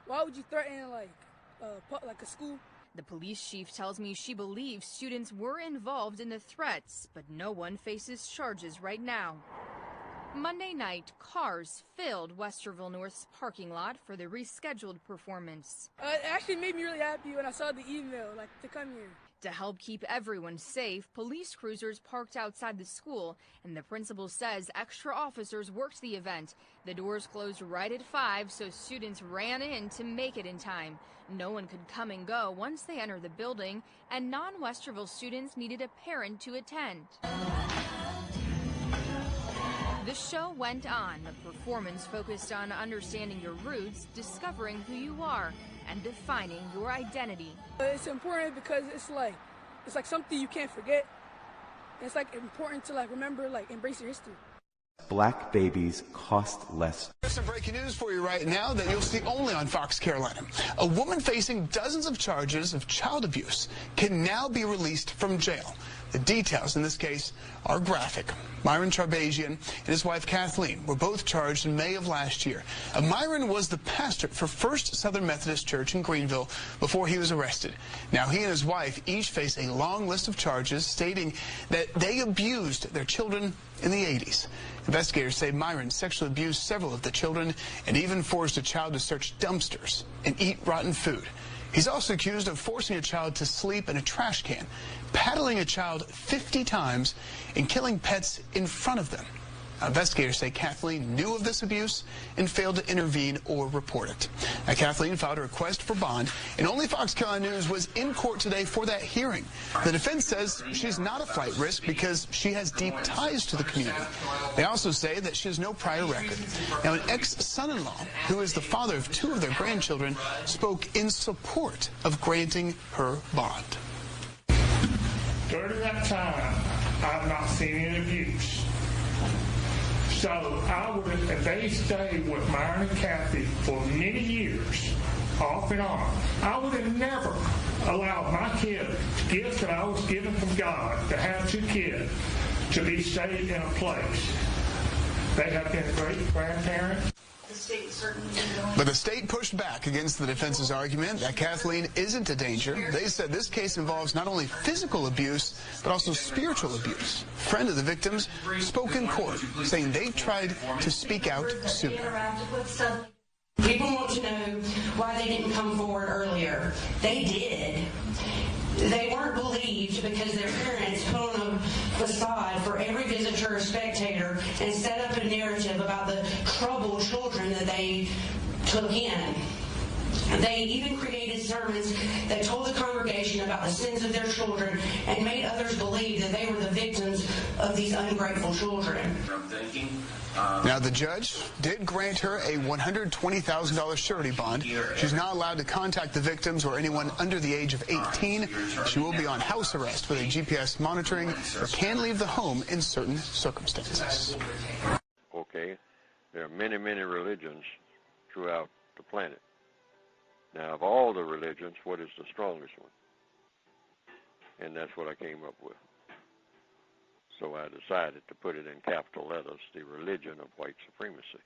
why would you threaten like a school? The police chief tells me she believes students were involved in the threats, but no one faces charges right now. Monday night, cars filled Westerville North's parking lot for the rescheduled performance. It actually made me really happy when I saw the email, to come here. To help keep everyone safe, police cruisers parked outside the school, and the principal says extra officers worked the event. The doors closed right at 5, so students ran in to make it in time. No one could come and go once they entered the building, and non-Westerville students needed a parent to attend. The show went on. The performance focused on understanding your roots, discovering who you are, and defining your identity. It's important because it's like something you can't forget. It's important to remember, embrace your history. Black babies cost less. There's some breaking news for you right now that you'll see only on Fox Carolina. A woman facing dozens of charges of child abuse can now be released from jail. The details in this case are graphic. Myron Charbazian and his wife Kathleen were both charged in May of last year. Myron was the pastor for First Southern Methodist Church in Greenville before he was arrested. Now he and his wife each face a long list of charges stating that they abused their children in the 80s. Investigators say Myron sexually abused several of the children and even forced a child to search dumpsters and eat rotten food. He's also accused of forcing a child to sleep in a trash can, paddling a child 50 times, and killing pets in front of them. Investigators say Kathleen knew of this abuse and failed to intervene or report it. Now, Kathleen filed a request for bond, and only Fox Carolina News was in court today for that hearing. The defense says she's not a flight risk because she has deep ties to the community. They also say that she has no prior record. Now, an ex-son-in-law, who is the father of 2 of their grandchildren, spoke in support of granting her bond. During that time, I've not seen any abuse. So I would have, they stayed with Myron and Kathy for many years, off and on. I would have never allowed my kid, gifts that I was given from God, to have 2 kids, to be stayed in a place. They have been great grandparents. But the state pushed back against the defense's argument that Kathleen isn't a danger. They said this case involves not only physical abuse, but also spiritual abuse. A friend of the victims spoke in court, saying they tried to speak out sooner. People want to know why they didn't come forward earlier. They did. They weren't believed because their parents put on a facade for every visitor or spectator and set up a narrative about the troubled children that they took in. They even created sermons that told the congregation about the sins of their children and made others believe that they were the victims of these ungrateful children. Now, the judge did grant her a $120,000 surety bond. She's not allowed to contact the victims or anyone under the age of 18. She will be on house arrest with a GPS monitoring or can leave the home in certain circumstances. Okay, there are many, many religions throughout the planet. Now, of all the religions, what is the strongest one? And that's what I came up with. So I decided to put it in capital letters, the religion of white supremacy.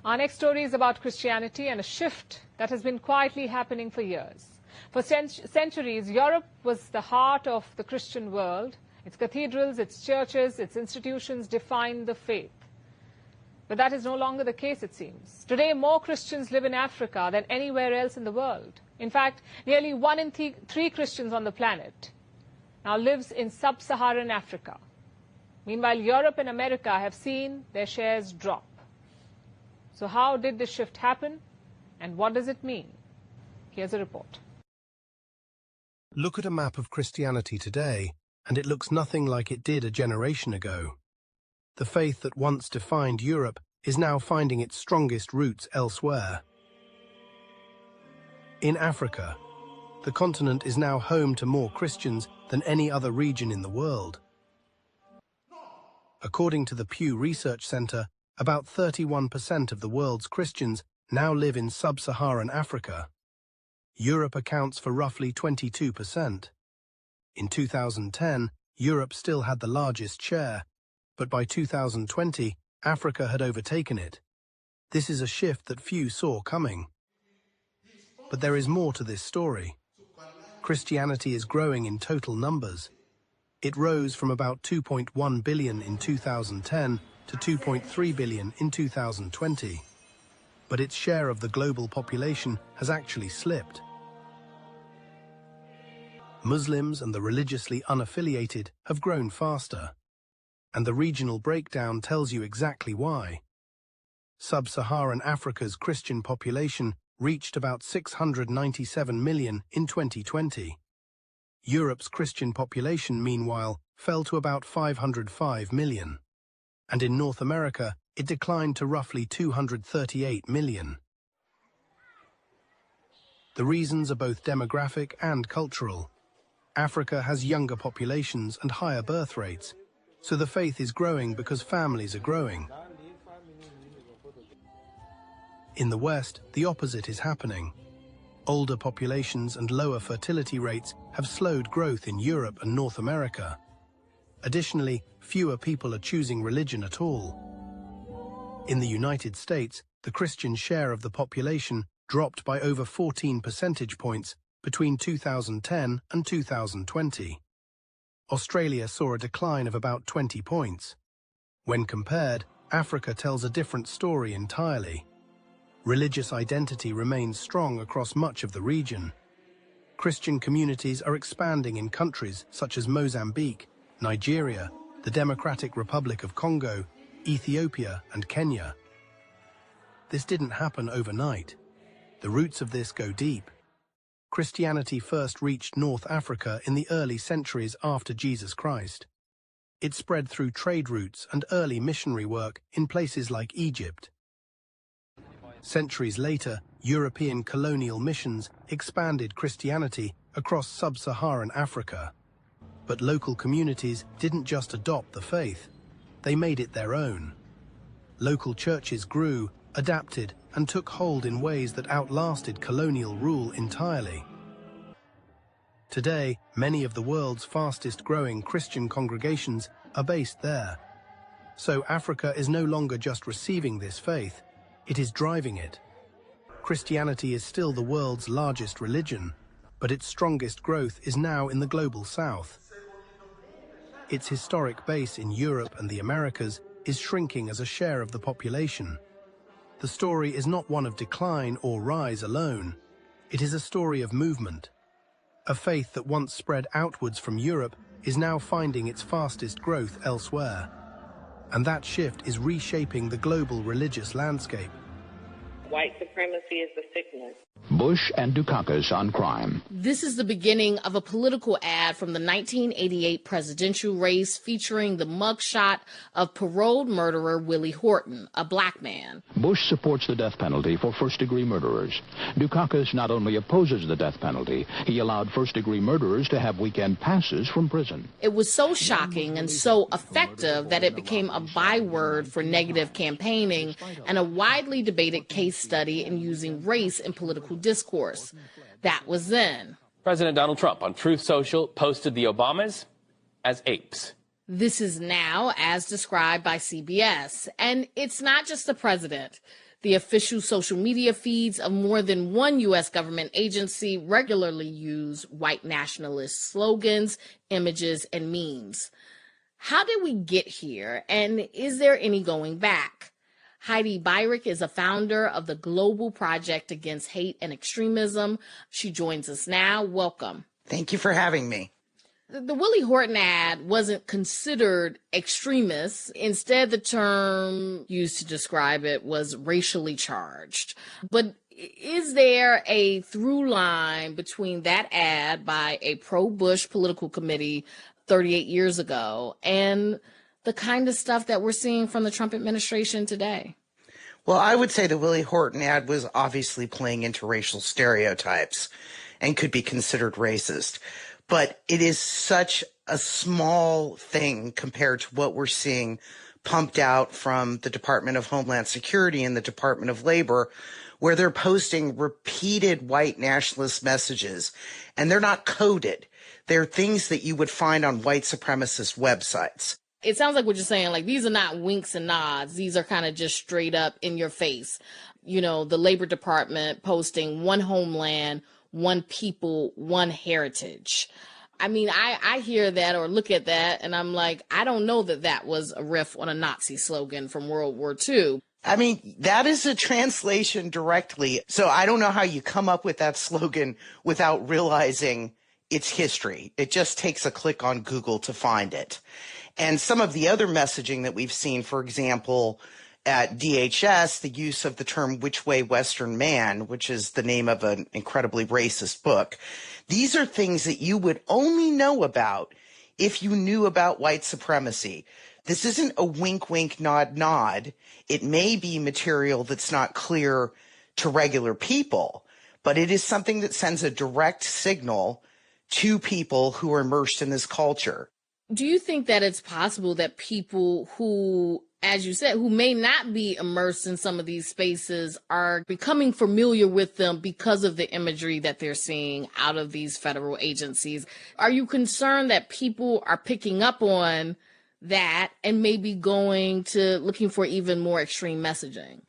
Our next story is about Christianity and a shift that has been quietly happening for years. For centuries, Europe was the heart of the Christian world. Its cathedrals, its churches, its institutions define the faith. But that is no longer the case, it seems. Today, more Christians live in Africa than anywhere else in the world. In fact, nearly 1 in 3 Christians on the planet now lives in sub-Saharan Africa. Meanwhile, Europe and America have seen their shares drop. So how did this shift happen, and what does it mean? Here's a report. Look at a map of Christianity today, and it looks nothing like it did a generation ago. The faith that once defined Europe is now finding its strongest roots elsewhere. In Africa, the continent is now home to more Christians than any other region in the world. According to the Pew Research Center, about 31% of the world's Christians now live in sub-Saharan Africa. Europe accounts for roughly 22%. In 2010, Europe still had the largest share, but by 2020, Africa had overtaken it. This is a shift that few saw coming. But there is more to this story. Christianity is growing in total numbers. It rose from about 2.1 billion in 2010 to 2.3 billion in 2020. But its share of the global population has actually slipped. Muslims and the religiously unaffiliated have grown faster. And the regional breakdown tells you exactly why. Sub-Saharan Africa's Christian population reached about 697 million in 2020. Europe's Christian population, meanwhile, fell to about 505 million. And in North America, it declined to roughly 238 million. The reasons are both demographic and cultural. Africa has younger populations and higher birth rates, so the faith is growing because families are growing. In the West, the opposite is happening. Older populations and lower fertility rates have slowed growth in Europe and North America. Additionally, fewer people are choosing religion at all. In the United States, the Christian share of the population dropped by over 14 percentage points between 2010 and 2020. Australia saw a decline of about 20 points. When compared, Africa tells a different story entirely. Religious identity remains strong across much of the region. Christian communities are expanding in countries such as Mozambique, Nigeria, the Democratic Republic of Congo, Ethiopia, and Kenya. This didn't happen overnight. The roots of this go deep. Christianity first reached North Africa in the early centuries after Jesus Christ. It spread through trade routes and early missionary work in places like Egypt. Centuries later, European colonial missions expanded Christianity across sub-Saharan Africa. But local communities didn't just adopt the faith, they made it their own. Local churches grew, adapted, and took hold in ways that outlasted colonial rule entirely. Today, many of the world's fastest-growing Christian congregations are based there. So Africa is no longer just receiving this faith, it is driving it. Christianity is still the world's largest religion, but its strongest growth is now in the global south. Its historic base in Europe and the Americas is shrinking as a share of the population. The story is not one of decline or rise alone. It is a story of movement. A faith that once spread outwards from Europe is now finding its fastest growth elsewhere. And that shift is reshaping the global religious landscape. White supremacy is a sickness. Bush and Dukakis on crime. This is the beginning of a political ad from the 1988 presidential race featuring the mugshot of paroled murderer Willie Horton, a black man. Bush supports the death penalty for first-degree murderers. Dukakis not only opposes the death penalty, he allowed first-degree murderers to have weekend passes from prison. It was so shocking and so effective that it became a byword for negative campaigning and a widely debated case study in using race in political discourse. That was then. President Donald Trump on Truth Social posted the Obamas as apes. This is now as described by CBS. And it's not just the president. The official social media feeds of more than one U.S. government agency regularly use white nationalist slogans, images, and memes. How did we get here, and is there any going back? Heidi Byrick is a founder of the Global Project Against Hate and Extremism. She joins us now. Welcome. Thank you for having me. The Willie Horton ad wasn't considered extremist. Instead, the term used to describe it was racially charged. But is there a through line between that ad by a pro-Bush political committee 38 years ago and the kind of stuff that we're seeing from the Trump administration today? Well, I would say the Willie Horton ad was obviously playing into racial stereotypes and could be considered racist. But it is such a small thing compared to what we're seeing pumped out from the Department of Homeland Security and the Department of Labor, where they're posting repeated white nationalist messages, and they're not coded. They're things that you would find on white supremacist websites. It sounds like what you're saying, like these are not winks and nods. These are kind of just straight up in your face. You know, the Labor Department posting one homeland, one people, one heritage. I mean, I hear that or look at that and I'm like, I don't know that that was a riff on a Nazi slogan from World War II. I mean, that is a translation directly. So I don't know how you come up with that slogan without realizing its history. It just takes a click on Google to find it. And some of the other messaging that we've seen, for example, at DHS, the use of the term "which way Western man," which is the name of an incredibly racist book. These are things that you would only know about if you knew about white supremacy. This isn't a wink, wink, nod, nod. It may be material that's not clear to regular people, but it is something that sends a direct signal to people who are immersed in this culture. Do you think that it's possible that people who, as you said, who may not be immersed in some of these spaces are becoming familiar with them because of the imagery that they're seeing out of these federal agencies? Are you concerned that people are picking up on that and maybe going to looking for even more extreme messaging?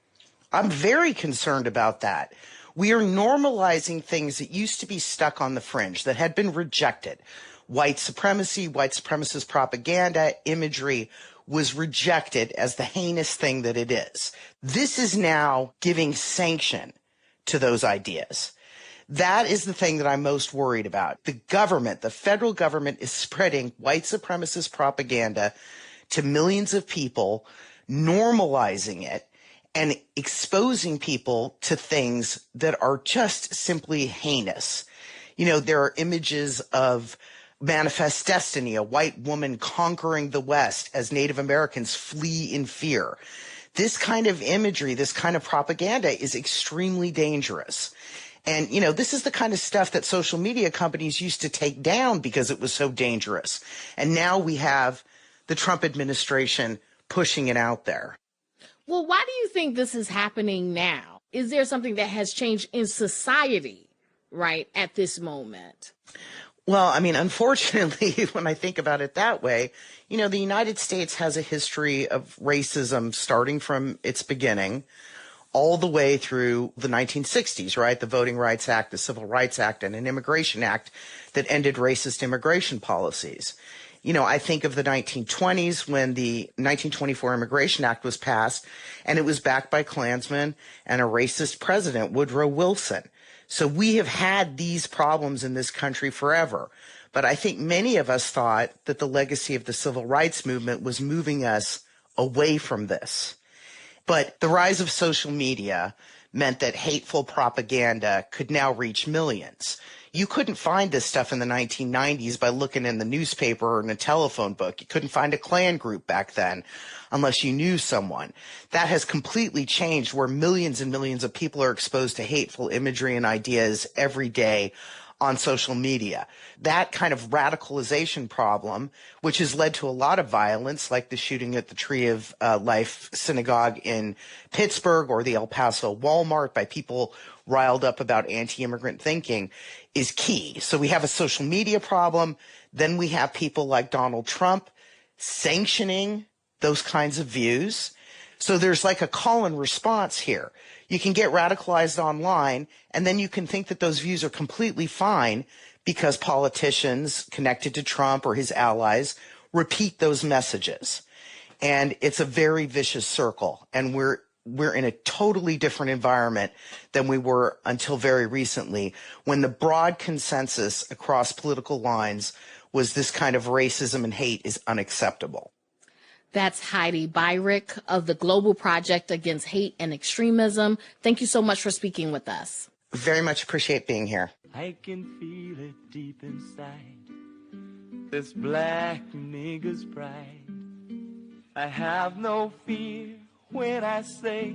I'm very concerned about that. We are normalizing things that used to be stuck on the fringe, that had been rejected. White supremacy, white supremacist propaganda, imagery was rejected as the heinous thing that it is. This is now giving sanction to those ideas. That is the thing that I'm most worried about. The government, the federal government, is spreading white supremacist propaganda to millions of people, normalizing it, and exposing people to things that are just simply heinous. You know, there are images of Manifest Destiny, a white woman conquering the West as Native Americans flee in fear. This kind of imagery, this kind of propaganda is extremely dangerous. And, you know, this is the kind of stuff that social media companies used to take down because it was so dangerous. And now we have the Trump administration pushing it out there. Well, why do you think this is happening now? Is there something that has changed in society, right, at this moment? Well, I mean, unfortunately, when I think about it that way, you know, the United States has a history of racism starting from its beginning all the way through the 1960s, right? The Voting Rights Act, the Civil Rights Act, and an Immigration Act that ended racist immigration policies. You know, I think of the 1920s when the 1924 Immigration Act was passed, and it was backed by Klansmen and a racist president, Woodrow Wilson. So we have had these problems in this country forever. But I think many of us thought that the legacy of the civil rights movement was moving us away from this. But the rise of social media meant that hateful propaganda could now reach millions. You couldn't find this stuff in the 1990s by looking in the newspaper or in a telephone book. You couldn't find a Klan group back then unless you knew someone. That has completely changed, where millions and millions of people are exposed to hateful imagery and ideas every day on social media. That kind of radicalization problem, which has led to a lot of violence, like the shooting at the Tree of Life Synagogue in Pittsburgh or the El Paso Walmart by people riled up about anti-immigrant thinking, is key. So we have a social media problem. Then we have people like Donald Trump sanctioning those kinds of views. So there's like a call and response here. You can get radicalized online, and then you can think that those views are completely fine because politicians connected to Trump or his allies repeat those messages. And it's a very vicious circle. And we're in a totally different environment than we were until very recently, when the broad consensus across political lines was this kind of racism and hate is unacceptable. That's Heidi Byrick of the Global Project Against Hate and Extremism. Thank you so much for speaking with us. Very much appreciate being here. I can feel it deep inside, this black nigger's pride. I have no fear when I say,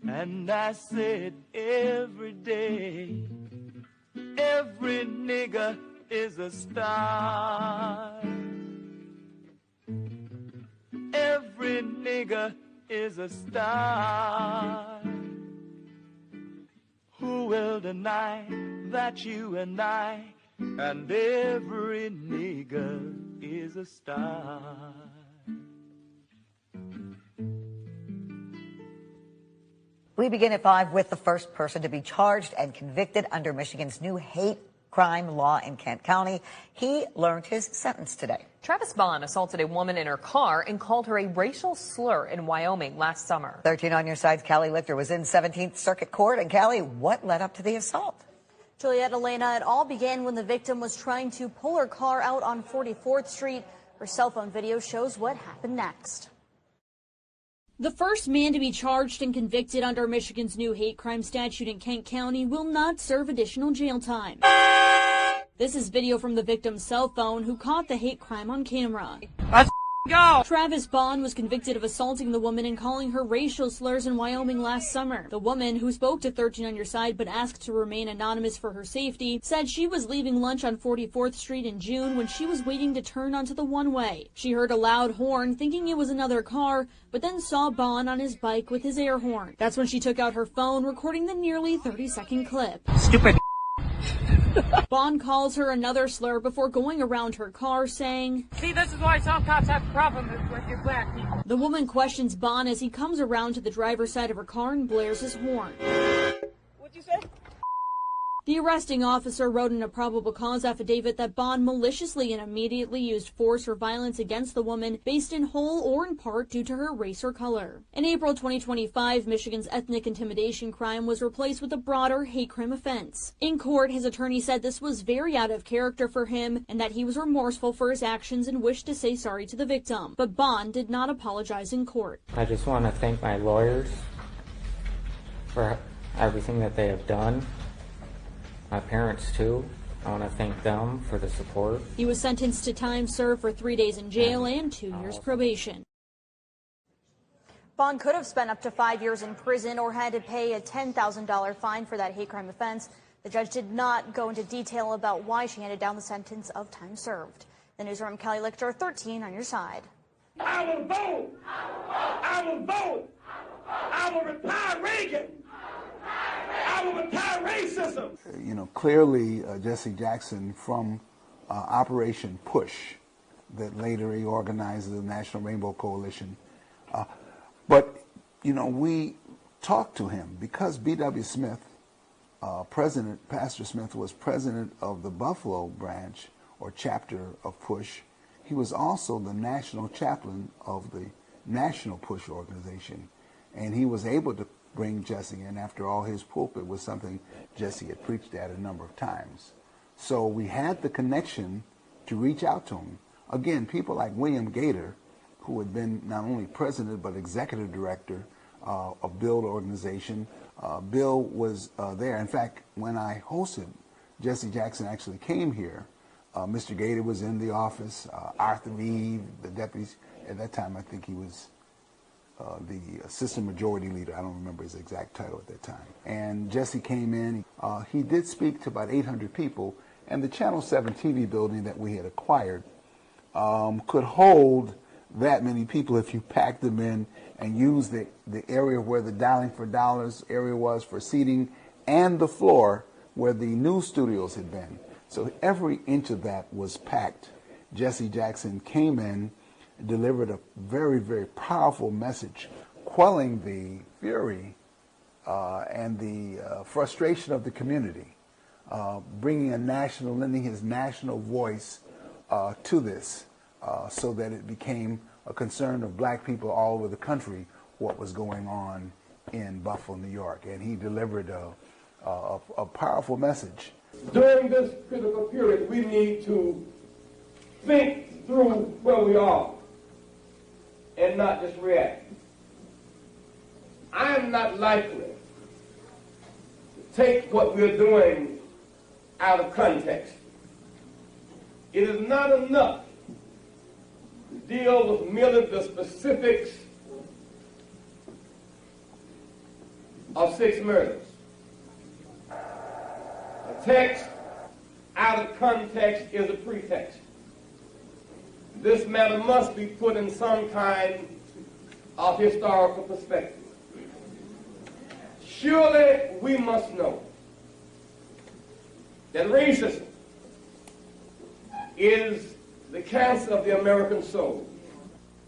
and I say it every day, every nigger is a star. Every nigger is a star. Who will deny that you and I and every nigger is a star? We begin at 5 with the first person to be charged and convicted under Michigan's new hate crime law in Kent County. He learned his sentence today. Travis Bond assaulted a woman in her car and called her a racial slur in Wyoming last summer. 13 on your side's Callie Lichter was in 17th Circuit Court. And Callie, what led up to the assault? Juliet, Elena, it all began when the victim was trying to pull her car out on 44th Street. Her cell phone video shows what happened next. The first man to be charged and convicted under Michigan's new hate crime statute in Kent County will not serve additional jail time. This is video from the victim's cell phone, who caught the hate crime on camera. Let's go! Travis Bond was convicted of assaulting the woman and calling her racial slurs in Wyoming last summer. The woman, who spoke to 13 on your side but asked to remain anonymous for her safety, said she was leaving lunch on 44th Street in June when she was waiting to turn onto the one-way. She heard a loud horn, thinking it was another car, but then saw Bond on his bike with his air horn. That's when she took out her phone, recording the nearly 30-second clip. Stupid. Bond calls her another slur before going around her car, saying, "See, this is why some cops have a problem with your black people." The woman questions Bond as he comes around to the driver's side of her car and blares his horn. What'd you say? The arresting officer wrote in a probable cause affidavit that Bond maliciously and immediately used force or violence against the woman based in whole or in part due to her race or color. In April 2025, Michigan's ethnic intimidation crime was replaced with a broader hate crime offense. In court, his attorney said this was very out of character for him and that he was remorseful for his actions and wished to say sorry to the victim. But Bond did not apologize in court. I just want to thank my lawyers for everything that they have done. My parents, too. I want to thank them for the support. He was sentenced to time served for 3 days in jail and 2 years probation. Bond could have spent up to 5 years in prison or had to pay a $10,000 fine for that hate crime offense. The judge did not go into detail about why she handed down the sentence of time served. The newsroom, Callie Lichter, 13 on your side. I will vote. I will vote. I will retire Reagan. I will retire racism. You know, clearly Jesse Jackson from Operation Push, that later reorganized the National Rainbow Coalition. But, you know, we talked to him because B.W. Smith, Pastor Smith was president of the Buffalo branch or chapter of Push. He was also the national chaplain of the National Push organization. And he was able to bring Jesse in. After all, his pulpit was something Jesse had preached at a number of times. So we had the connection to reach out to him. Again, people like William Gator, who had been not only president but executive director of Build organization. Bill was there. In fact, when I hosted, Jesse Jackson actually came here. Mr. Gator was in the office. Arthur Reed, the deputy, at that time I think he was the assistant majority leader. I don't remember his exact title at that time. And Jesse came in. He did speak to about 800 people, and the Channel 7 TV building that we had acquired could hold that many people if you packed them in and used the area where the Dialing for Dollars area was for seating and the floor where the news studios had been. So every inch of that was packed. Jesse Jackson came in, delivered a very, very powerful message, quelling the fury and the frustration of the community, lending his national voice to this, so that it became a concern of black people all over the country what was going on in Buffalo, New York. And he delivered a powerful message. During this critical period, we need to think through where we are and not just react. I am not likely to take what we're doing out of context. It is not enough to deal with merely the specifics of 6 murders. A text out of context is a pretext. This matter must be put in some kind of historical perspective. Surely we must know that racism is the cancer of the American soul.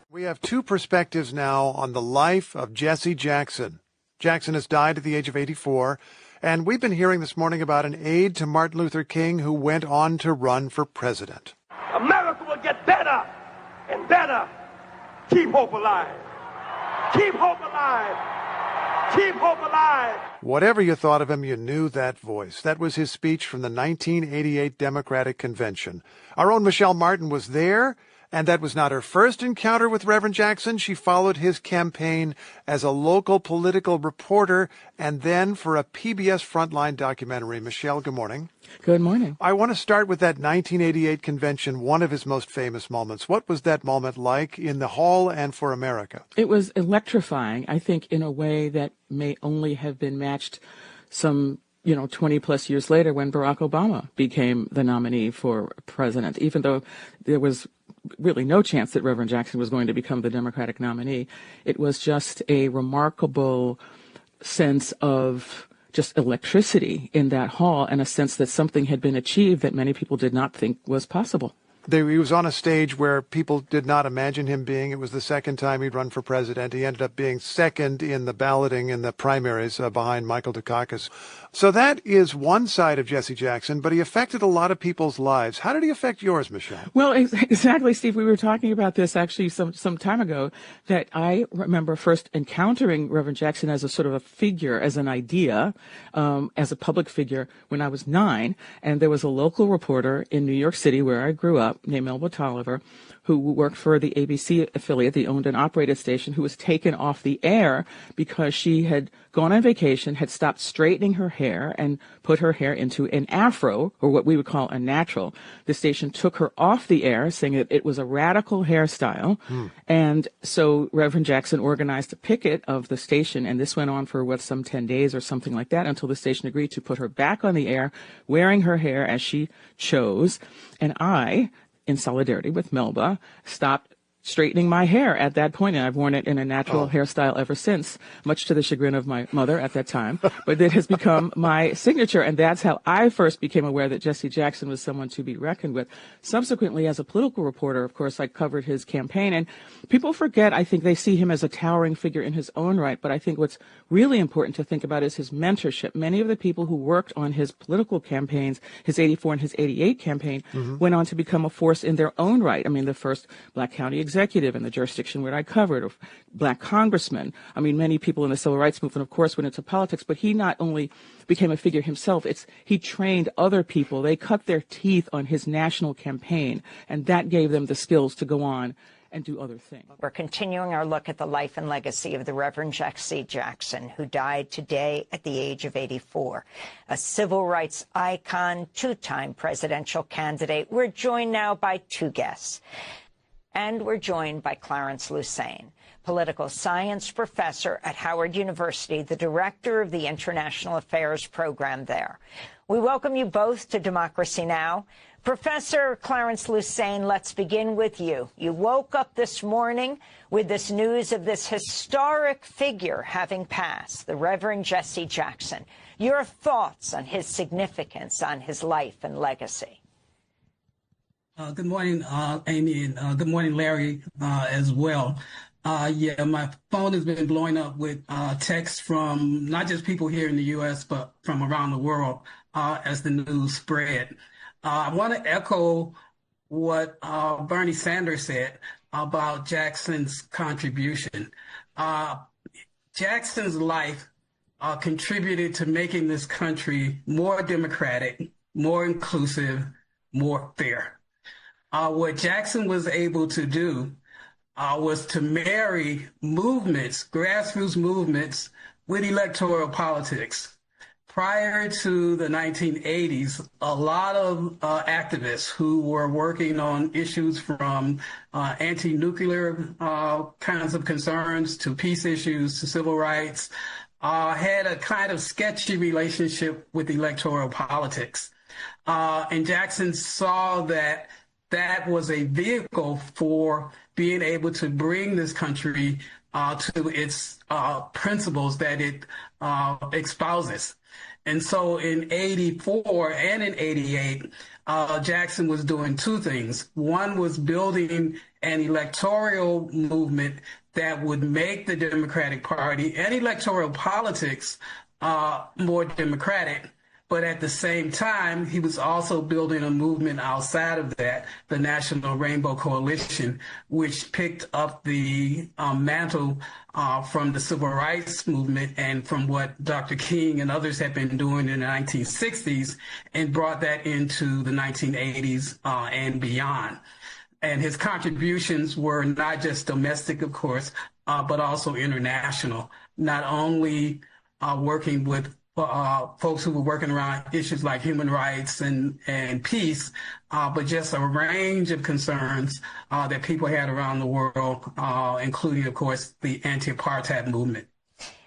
We have 2 perspectives now on the life of Jesse Jackson. Jackson has died at the age of 84, and we've been hearing this morning about an aide to Martin Luther King who went on to run for president. America will get better and better. Keep hope alive. Keep hope alive. Keep hope alive. Whatever you thought of him, you knew that voice. That was his speech from the 1988 Democratic Convention. Our own Michelle Martin was there, and that was not her first encounter with Reverend Jackson. She followed his campaign as a local political reporter and then for a PBS Frontline documentary. Michelle, good morning. Good morning. I want to start with that 1988 convention, one of his most famous moments. What was that moment like in the hall and for America? It was electrifying, I think, in a way that may only have been matched some 20 plus years later when Barack Obama became the nominee for president, even though there was really no chance that Reverend Jackson was going to become the Democratic nominee. It was just a remarkable sense of just electricity in that hall and a sense that something had been achieved that many people did not think was possible. He was on a stage where people did not imagine him being. It was the second time he'd run for president. He ended up being second in the balloting in the primaries behind Michael Dukakis. So that is one side of Jesse Jackson, but he affected a lot of people's lives. How did he affect yours, Michelle? Well, exactly, Steve. We were talking about this actually some time ago, that I remember first encountering Reverend Jackson as a sort of a figure, as an idea, as a public figure when I was 9. And there was a local reporter in New York City where I grew up named Melba Tolliver, who worked for the ABC affiliate, the owned and operated station, who was taken off the air because she had gone on vacation, had stopped straightening her hair and put her hair into an afro, or what we would call a natural. The station took her off the air, saying that it was a radical hairstyle. And so Reverend Jackson organized a picket of the station, and this went on for some 10 days or something like that, until the station agreed to put her back on the air, wearing her hair as she chose. And I, in solidarity with Melba, stopped straightening my hair at that point, and I've worn it in a natural hairstyle ever since, much to the chagrin of my mother at that time. But it has become my signature, and that's how I first became aware that Jesse Jackson was someone to be reckoned with. Subsequently, as a political reporter, of course, I covered his campaign, and people forget, I think they see him as a towering figure in his own right, but I think what's really important to think about is his mentorship. Many of the people who worked on his political campaigns, his 84 and his 88 campaign, went on to become a force in their own right. I mean, the first Black County executive in the jurisdiction where I covered, of Black congressmen. I mean, many people in the civil rights movement, of course, went into politics, but he not only became a figure himself, he trained other people. They cut their teeth on his national campaign, and that gave them the skills to go on and do other things. We're continuing our look at the life and legacy of the Reverend Jesse Jackson, who died today at the age of 84. A civil rights icon, 2-time presidential candidate. We're joined now by 2 guests. And we're joined by Clarence Lusane, political science professor at Howard University, the director of the International Affairs program there. We welcome you both to Democracy Now! Professor Clarence Lusane, let's begin with you. You woke up this morning with this news of this historic figure having passed, the Reverend Jesse Jackson. Your thoughts on his significance, on his life and legacy? Good morning, Amy, and good morning, Larry, as well. Yeah, my phone has been blowing up with texts from not just people here in the U.S., but from around the world as the news spread. I want to echo what Bernie Sanders said about Jackson's contribution. Jackson's life contributed to making this country more democratic, more inclusive, more fair. What Jackson was able to do was to marry movements, grassroots movements, with electoral politics. Prior to the 1980s, a lot of activists who were working on issues from anti-nuclear kinds of concerns to peace issues to civil rights had a kind of sketchy relationship with electoral politics. And Jackson saw that that was a vehicle for being able to bring this country to its principles that it espouses. And so in 84 and in 88, Jackson was doing two things. One was building an electoral movement that would make the Democratic Party and electoral politics more democratic. But at the same time, he was also building a movement outside of that, the National Rainbow Coalition, which picked up the mantle from the Civil Rights Movement and from what Dr. King and others had been doing in the 1960s and brought that into the 1980s and beyond. And his contributions were not just domestic, of course, but also international, not only working with folks who were working around issues like human rights and peace, but just a range of concerns that people had around the world, including, of course, the anti-apartheid movement.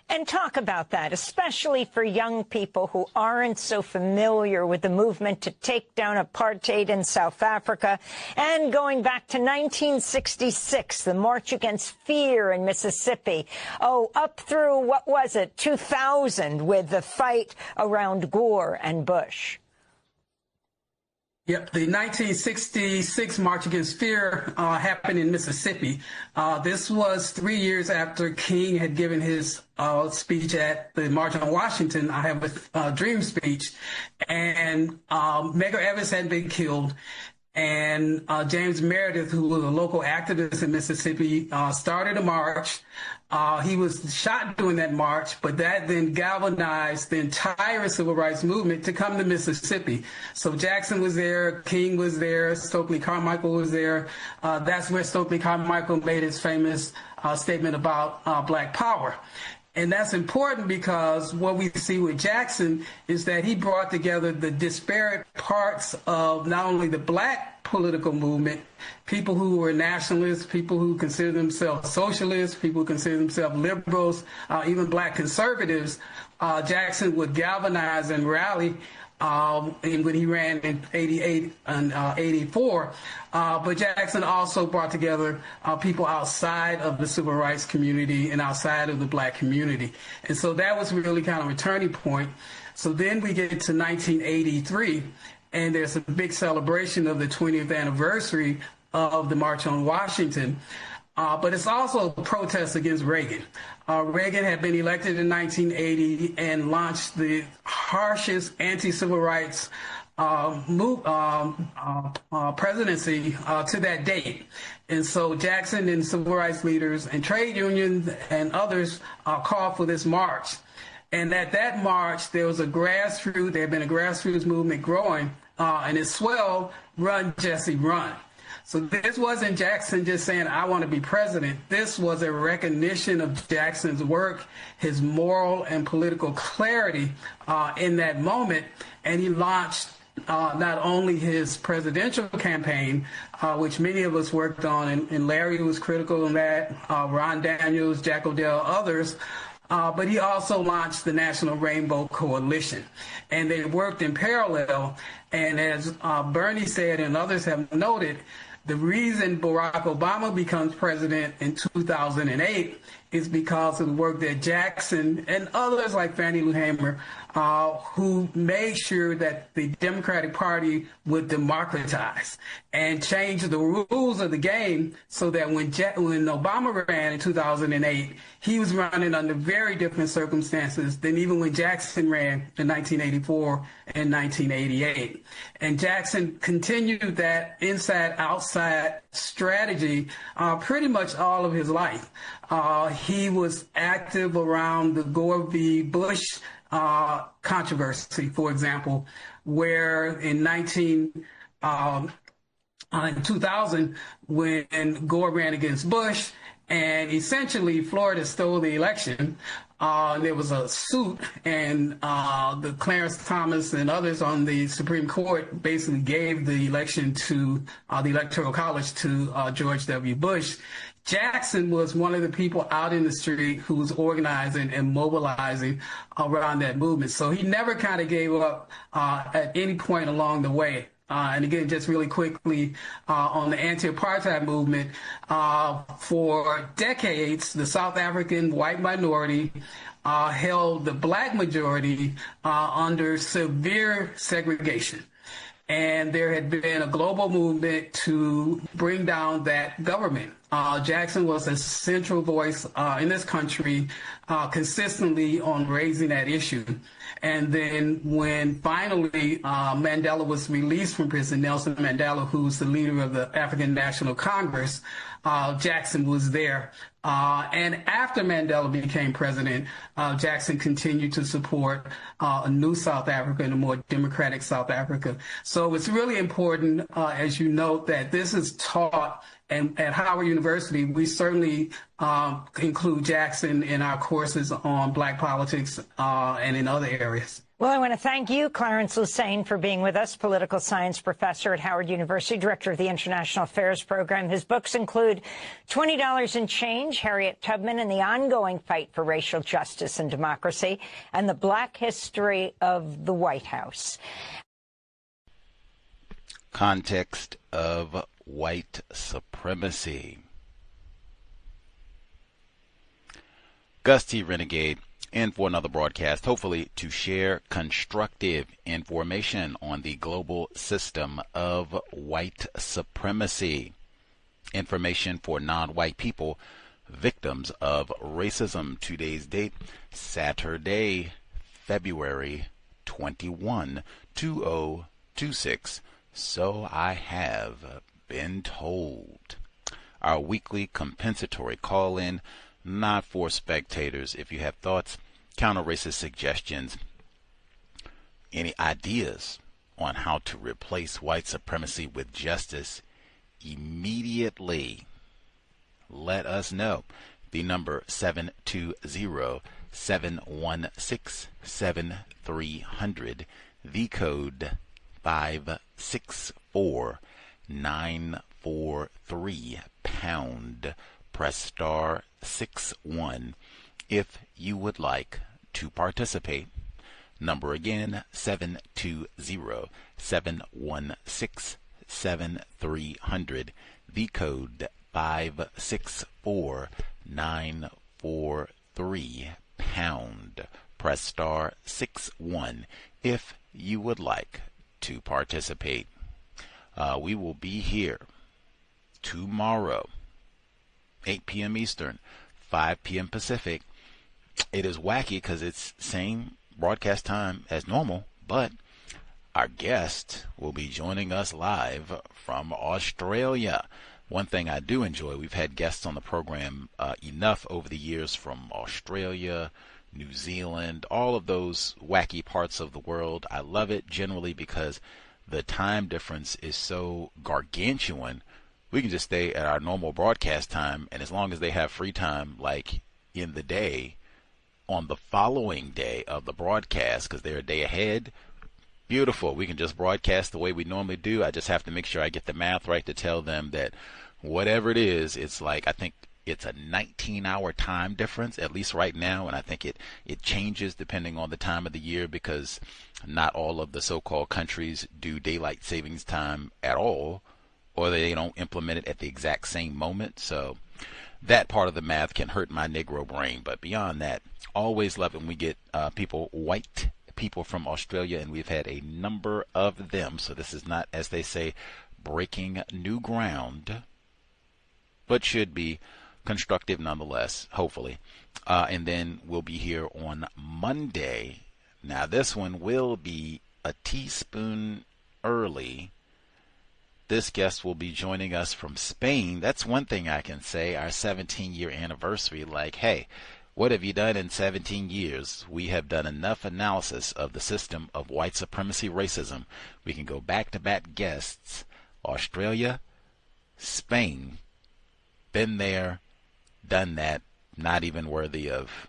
And talk about that, especially for young people who aren't so familiar with the movement to take down apartheid in South Africa. And going back to 1966, the March Against Fear in Mississippi. Oh, up through, what was it, 2000 with the fight around Gore and Bush. Yep, the 1966 March Against Fear happened in Mississippi. This was 3 years after King had given his speech at the March on Washington, I Have a Dream speech, and Medgar Evers had been killed. And James Meredith, who was a local activist in Mississippi, started a march. He was shot during that march, but that then galvanized the entire civil rights movement to come to Mississippi. So Jackson was there, King was there, Stokely Carmichael was there. That's where Stokely Carmichael made his famous statement about Black Power. And that's important because what we see with Jackson is that he brought together the disparate parts of not only the Black political movement, people who were nationalists, people who consider themselves socialists, people who consider themselves liberals, even Black conservatives. Jackson would galvanize and rally when he ran in 88 and 84. But Jackson also brought together people outside of the civil rights community and outside of the Black community. And so that was really kind of a turning point. So then we get to 1983, and there's a big celebration of the 20th anniversary of the March on Washington. But it's also a protest against Reagan. Reagan had been elected in 1980 and launched the harshest anti-civil rights presidency to that date. And so Jackson and civil rights leaders and trade unions and others called for this march. And at that march, there had been a grassroots movement growing, and it swelled, Run, Jesse, Run. So this wasn't Jackson just saying, I want to be president. This was a recognition of Jackson's work, his moral and political clarity in that moment. And he launched not only his presidential campaign, which many of us worked on, and Larry was critical of that, Ron Daniels, Jack O'Dell, others, but he also launched the National Rainbow Coalition. And they worked in parallel. And as Bernie said and others have noted, The reason Barack Obama becomes president in 2008 is because of the work that Jackson and others like Fannie Lou Hamer, who made sure that the Democratic Party would democratize and change the rules of the game so that when Obama ran in 2008, he was running under very different circumstances than even when Jackson ran in 1984 and 1988. And Jackson continued that inside-outside strategy pretty much all of his life. He was active around the Gore v. Bush controversy, for example, where in 2000, when Gore ran against Bush, and essentially Florida stole the election. There was a suit, and the Clarence Thomas and others on the Supreme Court basically gave the election to the Electoral College to George W. Bush. Jackson was one of the people out in the street who was organizing and mobilizing around that movement. So he never kind of gave up at any point along the way. And again, just really quickly on the anti-apartheid movement, for decades, the South African white minority held the black majority under severe segregation. And there had been a global movement to bring down that government. Jackson was a central voice in this country consistently on raising that issue. And then when finally Mandela was released from prison, Nelson Mandela, who's the leader of the African National Congress, Jackson was there. And after Mandela became president, Jackson continued to support a new South Africa and a more democratic South Africa. So it's really important, as you note, that this is taught. And at Howard University, we certainly include Jackson in our courses on black politics and in other areas. Well, I want to thank you, Clarence Lusane, for being with us, political science professor at Howard University, director of the International Affairs Program. His books include $20 and Change, Harriet Tubman and the Ongoing Fight for Racial Justice and Democracy, and The Black History of the White House. Context of white supremacy. Gus T. Renegade in for another broadcast, hopefully to share constructive information on the global system of white supremacy. Information for non-white people, victims of racism. Today's date, Saturday, February 21, 2026. So I have been told. Our weekly compensatory call-in, not for spectators. If you have thoughts, counter-racist suggestions, any ideas on how to replace white supremacy with justice, immediately let us know. The number 720-716-7300. The code 564-943 pound. Press star 61 if you would like to participate. Number again, 720-716-7300. The code 564-943 pound. Press star 61 if you would like to participate. We will be here tomorrow, 8 p.m. Eastern, 5 p.m. Pacific. It is wacky because it's same broadcast time as normal, but our guest will be joining us live from Australia. One thing I do enjoy, we've had guests on the program enough over the years from Australia, New Zealand, all of those wacky parts of the world. I love it generally because the time difference is so gargantuan. We can just stay at our normal broadcast time, and as long as they have free time, like in the day, on the following day of the broadcast, because they're a day ahead, beautiful. We can just broadcast the way we normally do. I just have to make sure I get the math right to tell them that whatever it is, it's like, I think it's a 19-hour time difference, at least right now, and I think it changes depending on the time of the year because not all of the so-called countries do daylight savings time at all. or they don't implement it at the exact same moment. So that part of the math can hurt my Negro brain. But beyond that, always love it when we get white people from Australia, and we've had a number of them. So this is not, as they say, breaking new ground, but should be constructive nonetheless, hopefully. And then we'll be here on Monday. Now this one will be a teaspoon early. This guest will be joining us from Spain. That's one thing I can say, our 17-year anniversary. Like, hey, what have you done in 17 years? We have done enough analysis of the system of white supremacy racism. We can go back-to-back guests. Australia, Spain, been there, done that, not even worthy of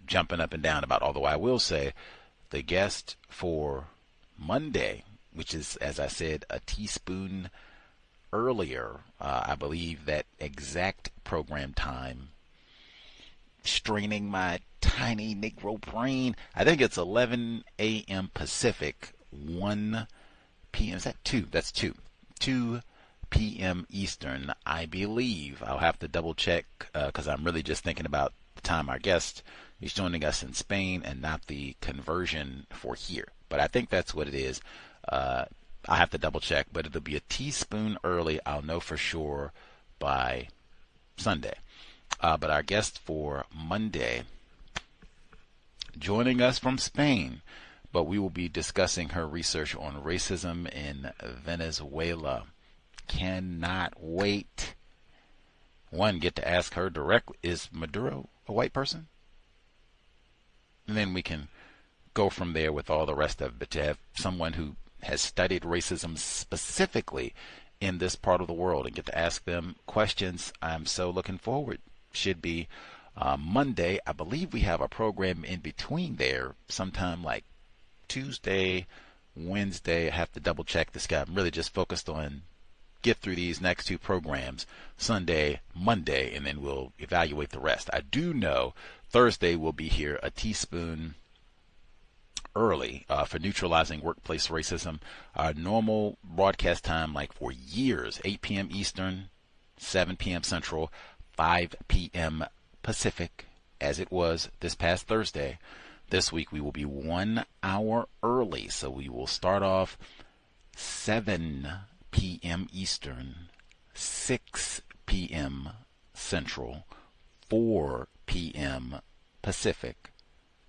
jumping up and down about. Although I will say the guest for Monday, which is, as I said, a teaspoon earlier, I believe that exact program time, straining my tiny Negro brain, I think it's 11 a.m. Pacific, 1 p.m. Is that 2? That's 2. 2 p.m. Eastern, I believe. I'll have to double check because I'm really just thinking about the time our guest is joining us in Spain and not the conversion for here. But I think that's what it is. I'll have to double check, but it'll be a teaspoon early. I'll know for sure by Sunday. But our guest for Monday, joining us from Spain, but we will be discussing her research on racism in Venezuela. Cannot wait. One, get to ask her directly, is Maduro a white person? And then we can go from there with all the rest of it. But to have someone who has studied racism specifically in this part of the world and get to ask them questions, I'm so looking forward. Should be Monday. I believe we have a program in between there sometime like Tuesday, Wednesday. I have to double check this guy. I'm really just focused on get through these next two programs, Sunday, Monday, and then we'll evaluate the rest. I do know Thursday will be here a teaspoon early for neutralizing workplace racism. Our normal broadcast time, like for years, 8 p.m. Eastern, 7 p.m. Central, 5 p.m. Pacific, as it was this past Thursday. This week we will be 1 hour early, so we will start off 7 p.m. Eastern, 6 p.m. Central, 4 p.m. Pacific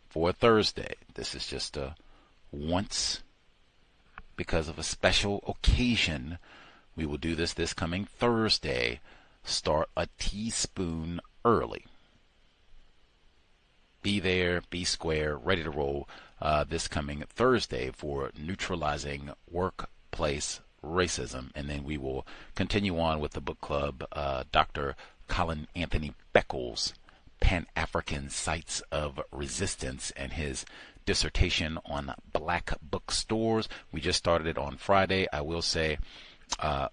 for Thursday. This is just a once because of a special occasion. We will do this coming Thursday. Start a teaspoon early. Be there, be square, ready to roll this coming Thursday for neutralizing workplace racism. And then we will continue on with the book club. Dr. Colin Anthony Beckles, Pan-African Sites of Resistance, and his dissertation on black bookstores. We just started it on Friday. I will say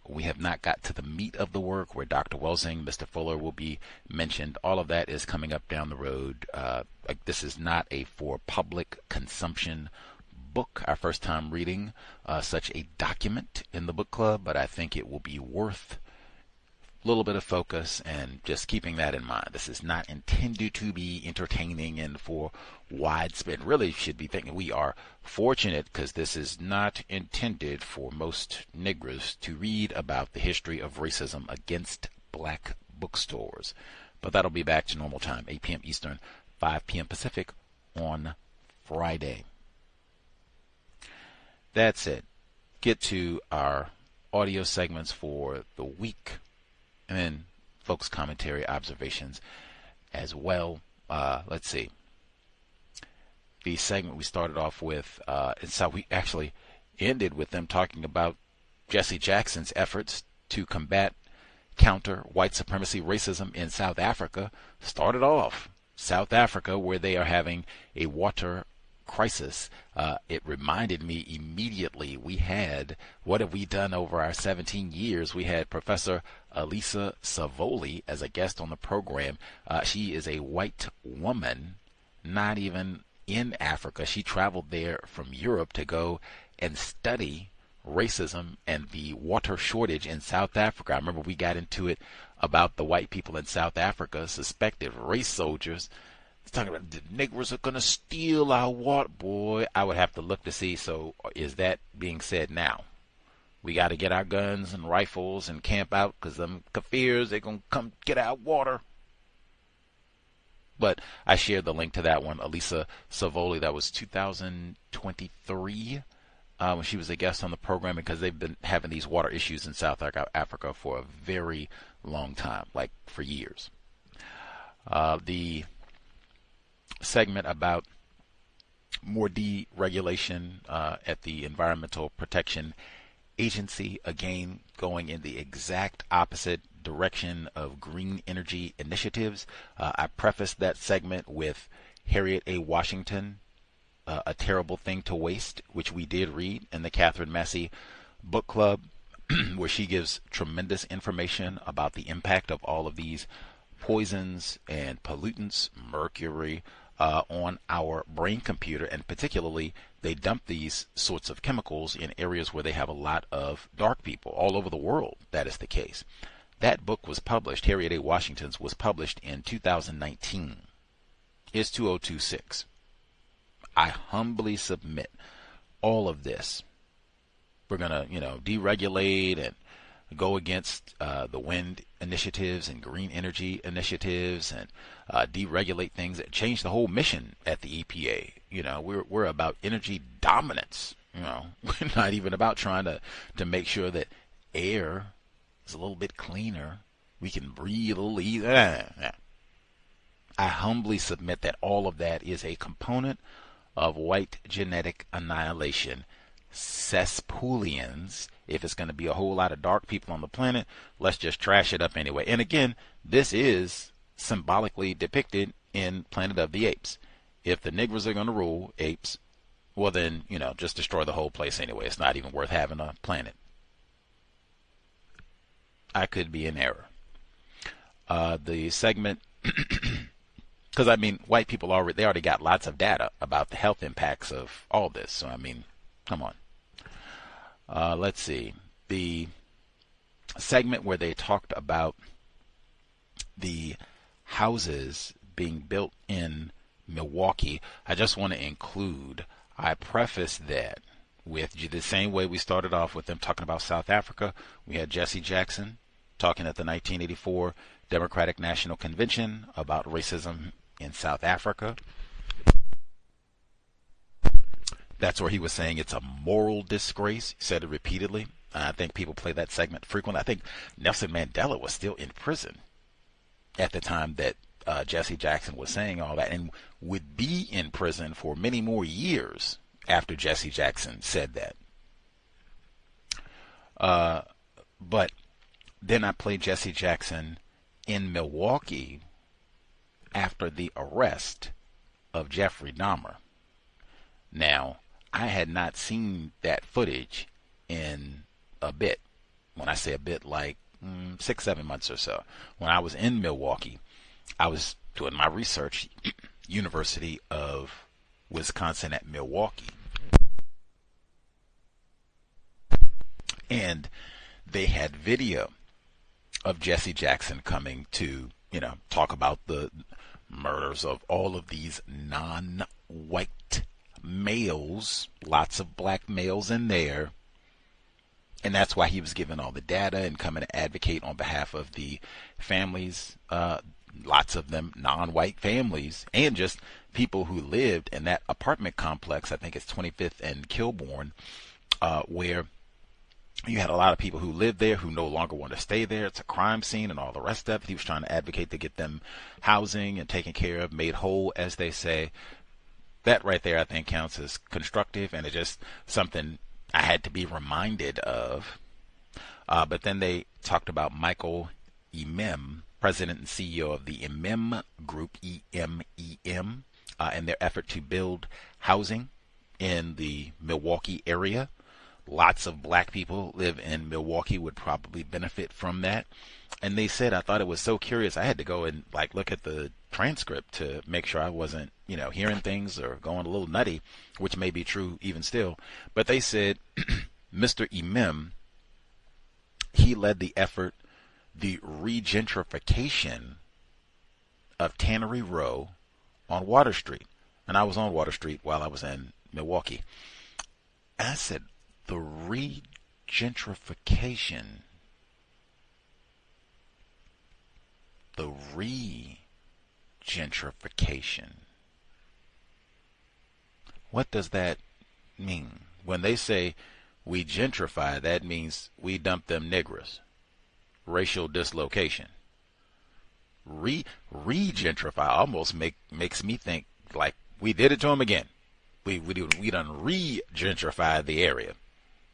we have not got to the meat of the work where Dr. Welsing, Mr. Fuller will be mentioned. All of that is coming up down the road. This is not a for public consumption book, our first time reading such a document in the book club, but I think it will be worth a little bit of focus and just keeping that in mind. This is not intended to be entertaining and for widespread. Really should be thinking we are fortunate because this is not intended for most niggers to read about the history of racism against black bookstores. But that'll be back to normal time, 8 p.m. Eastern, 5 p.m. Pacific on Friday. That's it. Get to our audio segments for the week, and then folks' commentary, observations as well. Let's see. The segment we started off with, it's how we actually ended with them talking about Jesse Jackson's efforts to counter white supremacy racism in South Africa. Started off South Africa, where they are having a water crisis. It reminded me immediately, what have we done over our 17 years? We had Professor Elisa Savoli as a guest on the program. She is a white woman, not even in Africa. She traveled there from Europe to go and study racism and the water shortage in South Africa. I remember we got into it about the white people in South Africa, suspected race soldiers. It's talking about the Negroes are going to steal our water. Boy, I would have to look to see. So is that being said now? We got to get our guns and rifles and camp out because them Kafirs, they're going to come get our water. But I shared the link to that one, Elisa Savoli. That was 2023 when she was a guest on the program, because they've been having these water issues in South Africa for a very long time, like for years. The segment about more deregulation at the Environmental Protection Agency, again going in the exact opposite direction of green energy initiatives. I prefaced that segment with Harriet A. Washington, A Terrible Thing to Waste, which we did read in the Catherine Massey Book Club, where she gives tremendous information about the impact of all of these poisons and pollutants, mercury, on our brain computer, and particularly they dump these sorts of chemicals in areas where they have a lot of dark people all over the world. That is the case. That book was published, Harriet A. Washington's, was published in 2019. It's 2026. I humbly submit all of this. We're going to, deregulate and go against the wind initiatives and green energy initiatives and deregulate things and change the whole mission at the EPA. We're about energy dominance. We're not even about trying to make sure that air is a little bit cleaner. We can breathe a little easier. I humbly submit that all of that is a component of white genetic annihilation. Cesspoolians. If it's going to be a whole lot of dark people on the planet, let's just trash it up anyway. And again, this is symbolically depicted in Planet of the Apes. If the Negroes are going to rule apes, well then, just destroy the whole place anyway. It's not even worth having a planet. I could be in error. The segment, because white people already got lots of data about the health impacts of all this. So come on. Let's see. The segment where they talked about the houses being built in Milwaukee, I just want to include, I prefaced that with the same way we started off with them talking about South Africa. We had Jesse Jackson talking at the 1984 Democratic National Convention about racism in South Africa. That's where he was saying it's a moral disgrace. He said it repeatedly. I think people play that segment frequently. I think Nelson Mandela was still in prison at the time that Jesse Jackson was saying all that, and would be in prison for many more years after Jesse Jackson said that. But then I played Jesse Jackson in Milwaukee after the arrest of Jeffrey Dahmer. Now, I had not seen that footage in a bit. When I say a bit, like 6-7 months or so. When I was in Milwaukee, I was doing my research, University of Wisconsin at Milwaukee. And they had video of Jesse Jackson coming to, talk about the murders of all of these non-white males, lots of black males in there. And that's why he was given all the data and coming to advocate on behalf of the families, lots of them non-white families, and just people who lived in that apartment complex. I think it's 25th and Kilbourne, where you had a lot of people who lived there who no longer want to stay there. It's a crime scene and all the rest of it. He was trying to advocate to get them housing and taken care of, made whole, as they say. That right there, I think, counts as constructive, and it's just something I had to be reminded of. But then they talked about Michael Emem, president and CEO of the Emem Group, EMEM, and their effort to build housing in the Milwaukee area. Lots of black people live in Milwaukee, would probably benefit from that. And they said, I thought it was so curious, I had to go and look at the transcript to make sure I wasn't, hearing things or going a little nutty, which may be true even still. But they said Mr. Imim, he led the effort, the regentrification of Tannery Row on Water Street. And I was on Water Street while I was in Milwaukee. And I said, the regentrification. The regentrification. What does that mean? When they say we gentrify, that means we dump them niggers. Racial dislocation. Regentrify almost makes me think like we did it to them again. We done regentrified the area.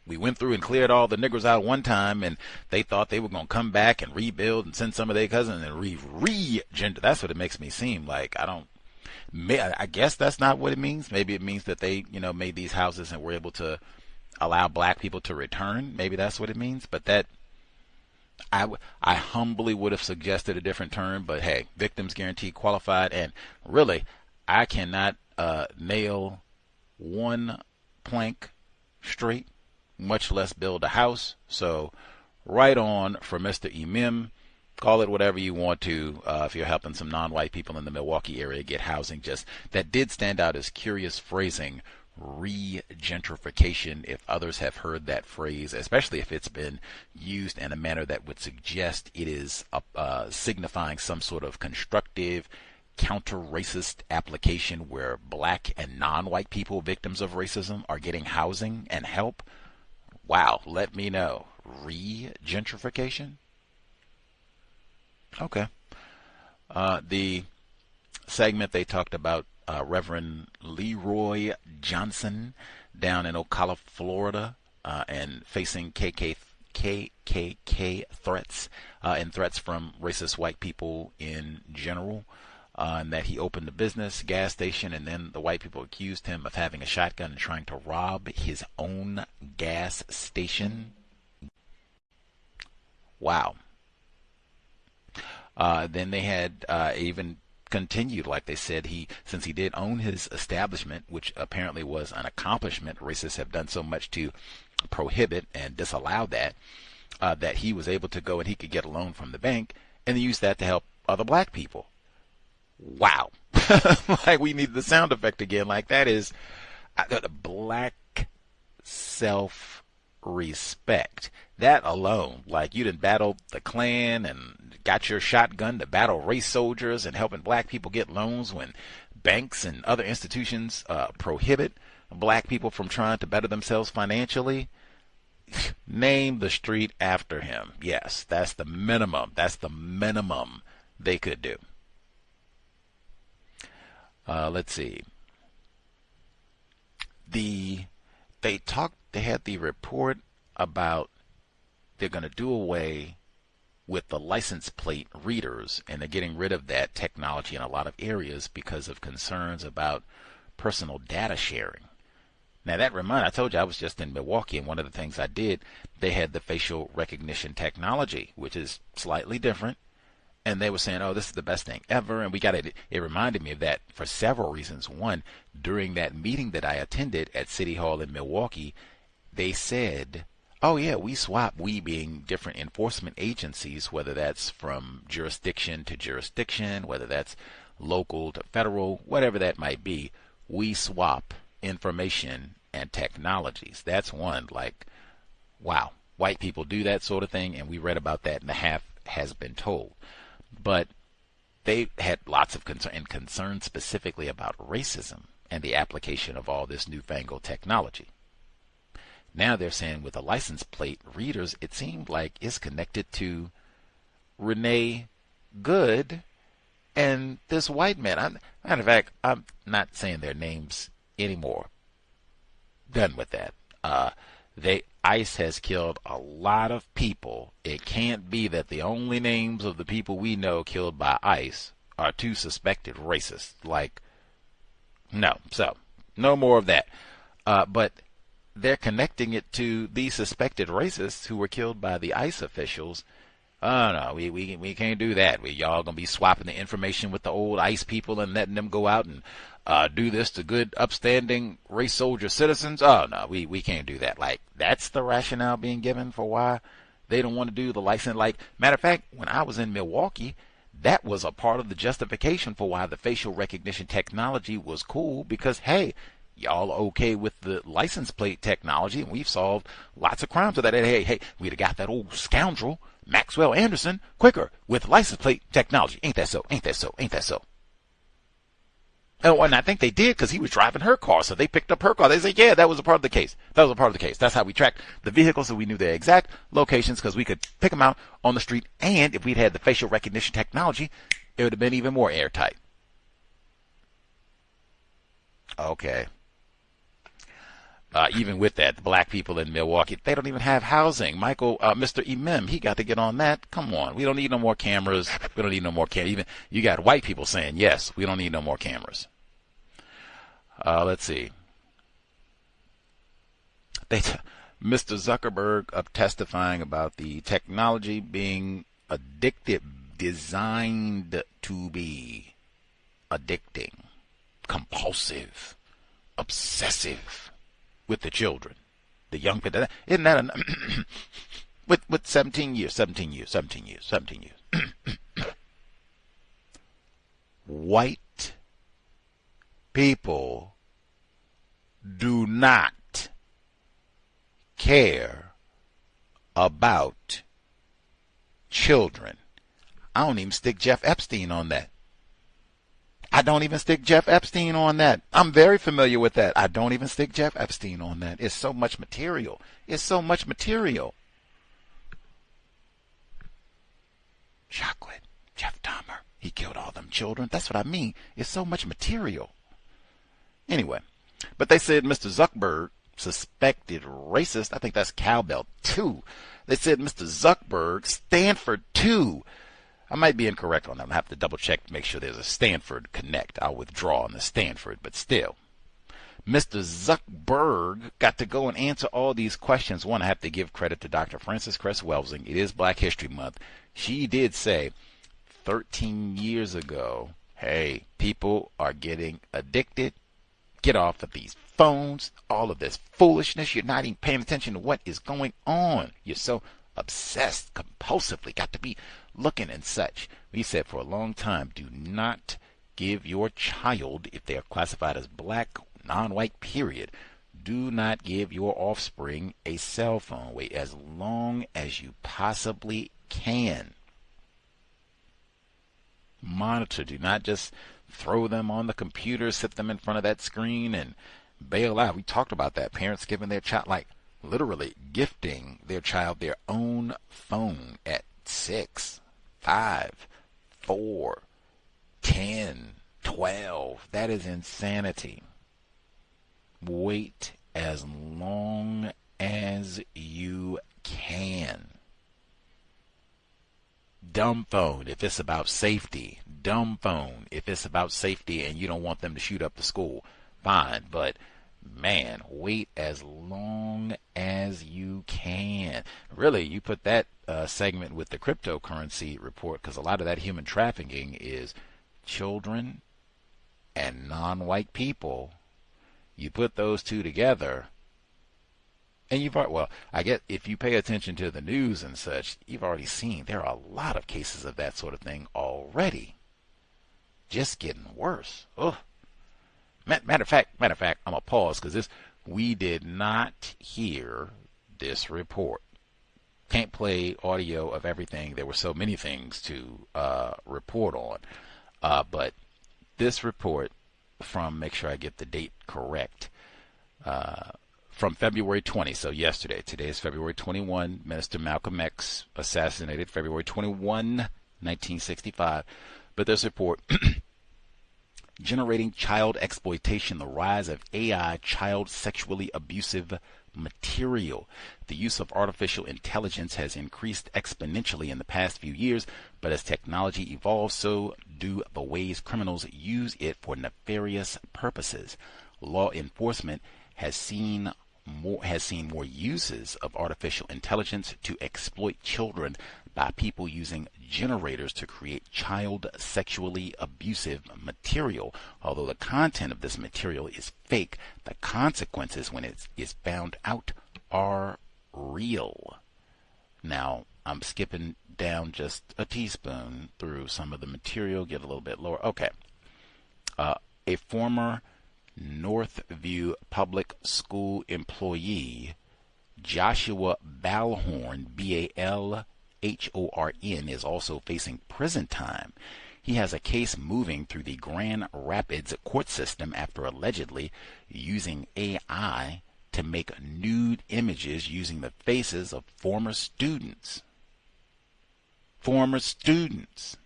We went through and cleared all the niggers out one time, and they thought they were going to come back and rebuild and send some of their cousins and re-gender. That's what it makes me seem like. I guess that's not what it means. Maybe it means that they, made these houses and were able to allow black people to return. Maybe that's what it means. But that, I humbly would have suggested a different term. But hey, victims guarantee qualified, and really, I cannot nail one plank straight, much less build a house. So right on for Mr. Imim. Call it whatever you want to if you're helping some non-white people in the Milwaukee area get housing. Just that did stand out as curious phrasing, regentrification, if others have heard that phrase, especially if it's been used in a manner that would suggest it is signifying some sort of constructive, counter-racist application where black and non-white people victims of racism are getting housing and help. Wow, let me know. Regentrification? Okay. The segment they talked about Reverend Leroy Johnson down in Ocala, Florida, and facing KKK threats and threats from racist white people in general. And that he opened a business, gas station, and then the white people accused him of having a shotgun and trying to rob his own gas station. Wow. Then they had even continued, like they said, since he did own his establishment, which apparently was an accomplishment, racists have done so much to prohibit and disallow that, that he was able to go and he could get a loan from the bank and use that to help other black people. Wow. Like we need the sound effect again. Like that is black self-respect. That alone, like you done battled the Klan and got your shotgun to battle race soldiers and helping black people get loans when banks and other institutions prohibit black people from trying to better themselves financially. Name the street after him. Yes, that's the minimum. That's the minimum they could do. Let's see. They had the report about they're going to do away with the license plate readers, and they're getting rid of that technology in a lot of areas because of concerns about personal data sharing. Now I told you I was just in Milwaukee, and one of the things I did, they had the facial recognition technology, which is slightly different. And they were saying, oh, this is the best thing ever. And it reminded me of that for several reasons. One, during that meeting that I attended at City Hall in Milwaukee, they said, oh, yeah, we being different enforcement agencies, whether that's from jurisdiction to jurisdiction, whether that's local to federal, whatever that might be, we swap information and technologies. That's one, like, wow, white people do that sort of thing, and we read about that in the Half Has Been Told. But they had lots of concern specifically about racism and the application of all this newfangled technology. Now they're saying with the license plate readers, it seemed like it's connected to Renee Good and this white man. Matter of fact, I'm not saying their names anymore. Done with that. ICE has killed a lot of people. It can't be that the only names of the people we know killed by ICE are two suspected racists. Like, no. So, no more of that. But they're connecting it to these suspected racists who were killed by the ICE officials. Oh no, we can't do that. Y'all gonna be swapping the information with the old ICE people and letting them go out and do this to good, upstanding race soldier citizens. Oh no, we can't do that. Like, that's the rationale being given for why they don't want to do the license. Like, matter of fact, when I was in Milwaukee, that was a part of the justification for why the facial recognition technology was cool, because hey, y'all are okay with the license plate technology, and we've solved lots of crimes with that. Hey, we'd have got that old scoundrel Maxwell Anderson quicker with license plate technology. Ain't that so? Ain't that so? Ain't that so? Oh, and I think they did, because he was driving her car, so they picked up her car. They said, yeah, that was a part of the case. That was a part of the case. That's how we tracked the vehicles, so we knew their exact locations, because we could pick them out on the street. And if we'd had the facial recognition technology, it would have been even more airtight. Okay. Even with that, the black people in Milwaukee, they don't even have housing. Mr. Imem, he got to get on that. Come on. We don't need no more cameras. We don't need no more cameras. Even you got white people saying, yes, we don't need no more cameras. Let's see. Mr. Zuckerberg testifying about the technology being addictive, designed to be addicting, compulsive, obsessive with the children, the young people. Isn't that with 17 years. White people do not care about children. I don't even stick Jeff Epstein on that. I'm very familiar with that. I don't even stick Jeff Epstein on that. It's so much material. Chocolate. Jeff Dahmer. He killed all them children. That's what I mean. It's so much material. Anyway, but they said Mr. Zuckerberg, suspected racist. I think that's Cowbell 2. They said Mr. Zuckerberg, Stanford 2. I might be incorrect on that. I'll have to double check to make sure there's a Stanford connect. I'll withdraw on the Stanford, but still. Mr. Zuckerberg got to go and answer all these questions. One, I have to give credit to Dr. Frances Cress Welsing. It is Black History Month. She did say 13 years ago, hey, people are getting addicted. Get off of these phones. All of this foolishness. You're not even paying attention to what is going on. You're so obsessed, compulsively, got to be looking and such. We said for a long time, do not give your child, if they are classified as black, non-white, period, do not give your offspring a cell phone. Wait as long as you possibly can. Monitor. Do not just throw them on the computer, sit them in front of that screen and bail out. We talked about that. Parents giving their child, like literally gifting their child their own phone at 6, 5, 4, 10, 12. That is insanity. Wait as long as you can. Dumb phone if it's about safety. Dumb phone if it's about safety and you don't want them to shoot up the school. Fine, but man, wait as long as you can. Really, you put that segment with the cryptocurrency report, because a lot of that human trafficking is children and non-white people. You put those two together, and you've already, well, I guess if you pay attention to the news and such, you've already seen there are a lot of cases of that sort of thing already. Just getting worse. Ugh. Matter of fact, I'm gonna pause because we did not hear this report. Can't play audio of everything. There were so many things to report on, but this report from, make sure I get the date correct, from February 20, so yesterday. Today is February 21. Minister Malcolm X assassinated February 21, 1965. But this report. Generating child exploitation, the rise of AI, child sexually abusive material. The use of artificial intelligence has increased exponentially in the past few years, but as technology evolves, so do the ways criminals use it for nefarious purposes. Law enforcement has seen more uses of artificial intelligence to exploit children by people using generators to create child sexually abusive material. Although the content of this material is fake, the consequences when it is found out are real. Now, I'm skipping down just a teaspoon through some of the material, get a little bit lower. Okay. A former Northview Public School employee, Joshua Balhorn, Balhorn, is also facing prison time. He has a case moving through the Grand Rapids court system after allegedly using AI to make nude images using the faces of former students. Former students.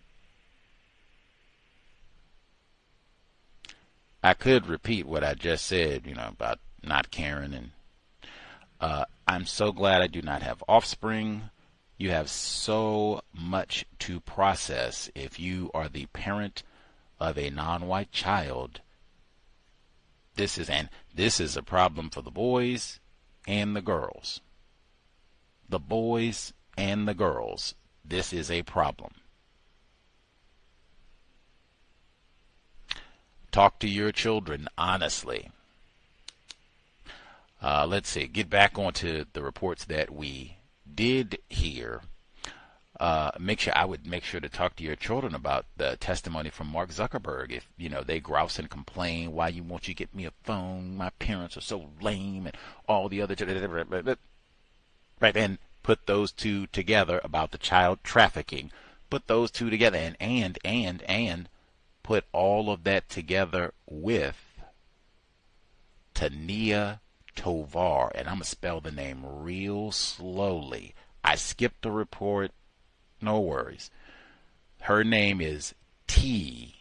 I could repeat what I just said, about not caring, and I'm so glad I do not have offspring. You have so much to process if you are the parent of a non-white child. This is a problem for the boys and the girls. The boys and the girls. This is a problem. Talk to your children honestly. Let's see. Get back onto the reports that we did hear. I would make sure to talk to your children about the testimony from Mark Zuckerberg. If they grouse and complain, why won't you get me a phone? My parents are so lame, and all the other right. And put those two together about the child trafficking. Put those two together, and put all of that together with Tania Tovar, and I'm going to spell the name real slowly. I skipped the report, no worries. Her name is T-N-E-Y-A.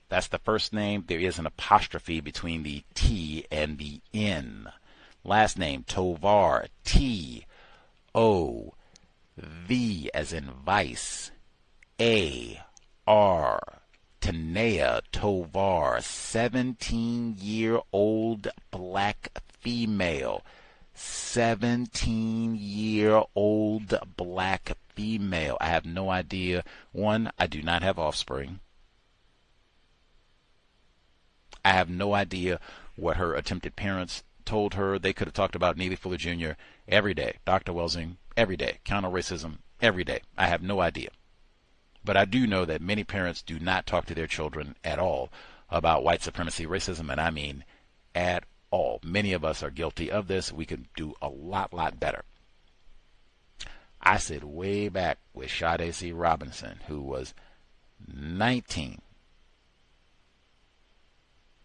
That's the first name. There is an apostrophe between the T and the N. Last name, Tovar, T-O-V as in vice, A-R. Tania Tovar, 17-year-old black female. 17-year-old black female. I have no idea. One, I do not have offspring. I have no idea what her attempted parents told her. They could have talked about Neely Fuller Jr. every day. Dr. Welsing, every day. Counter racism, every day. I have no idea. But I do know that many parents do not talk to their children at all about white supremacy, racism, and I mean at all. Many of us are guilty of this. We could do a lot better. I said way back with Sade C. Robinson, who was 19,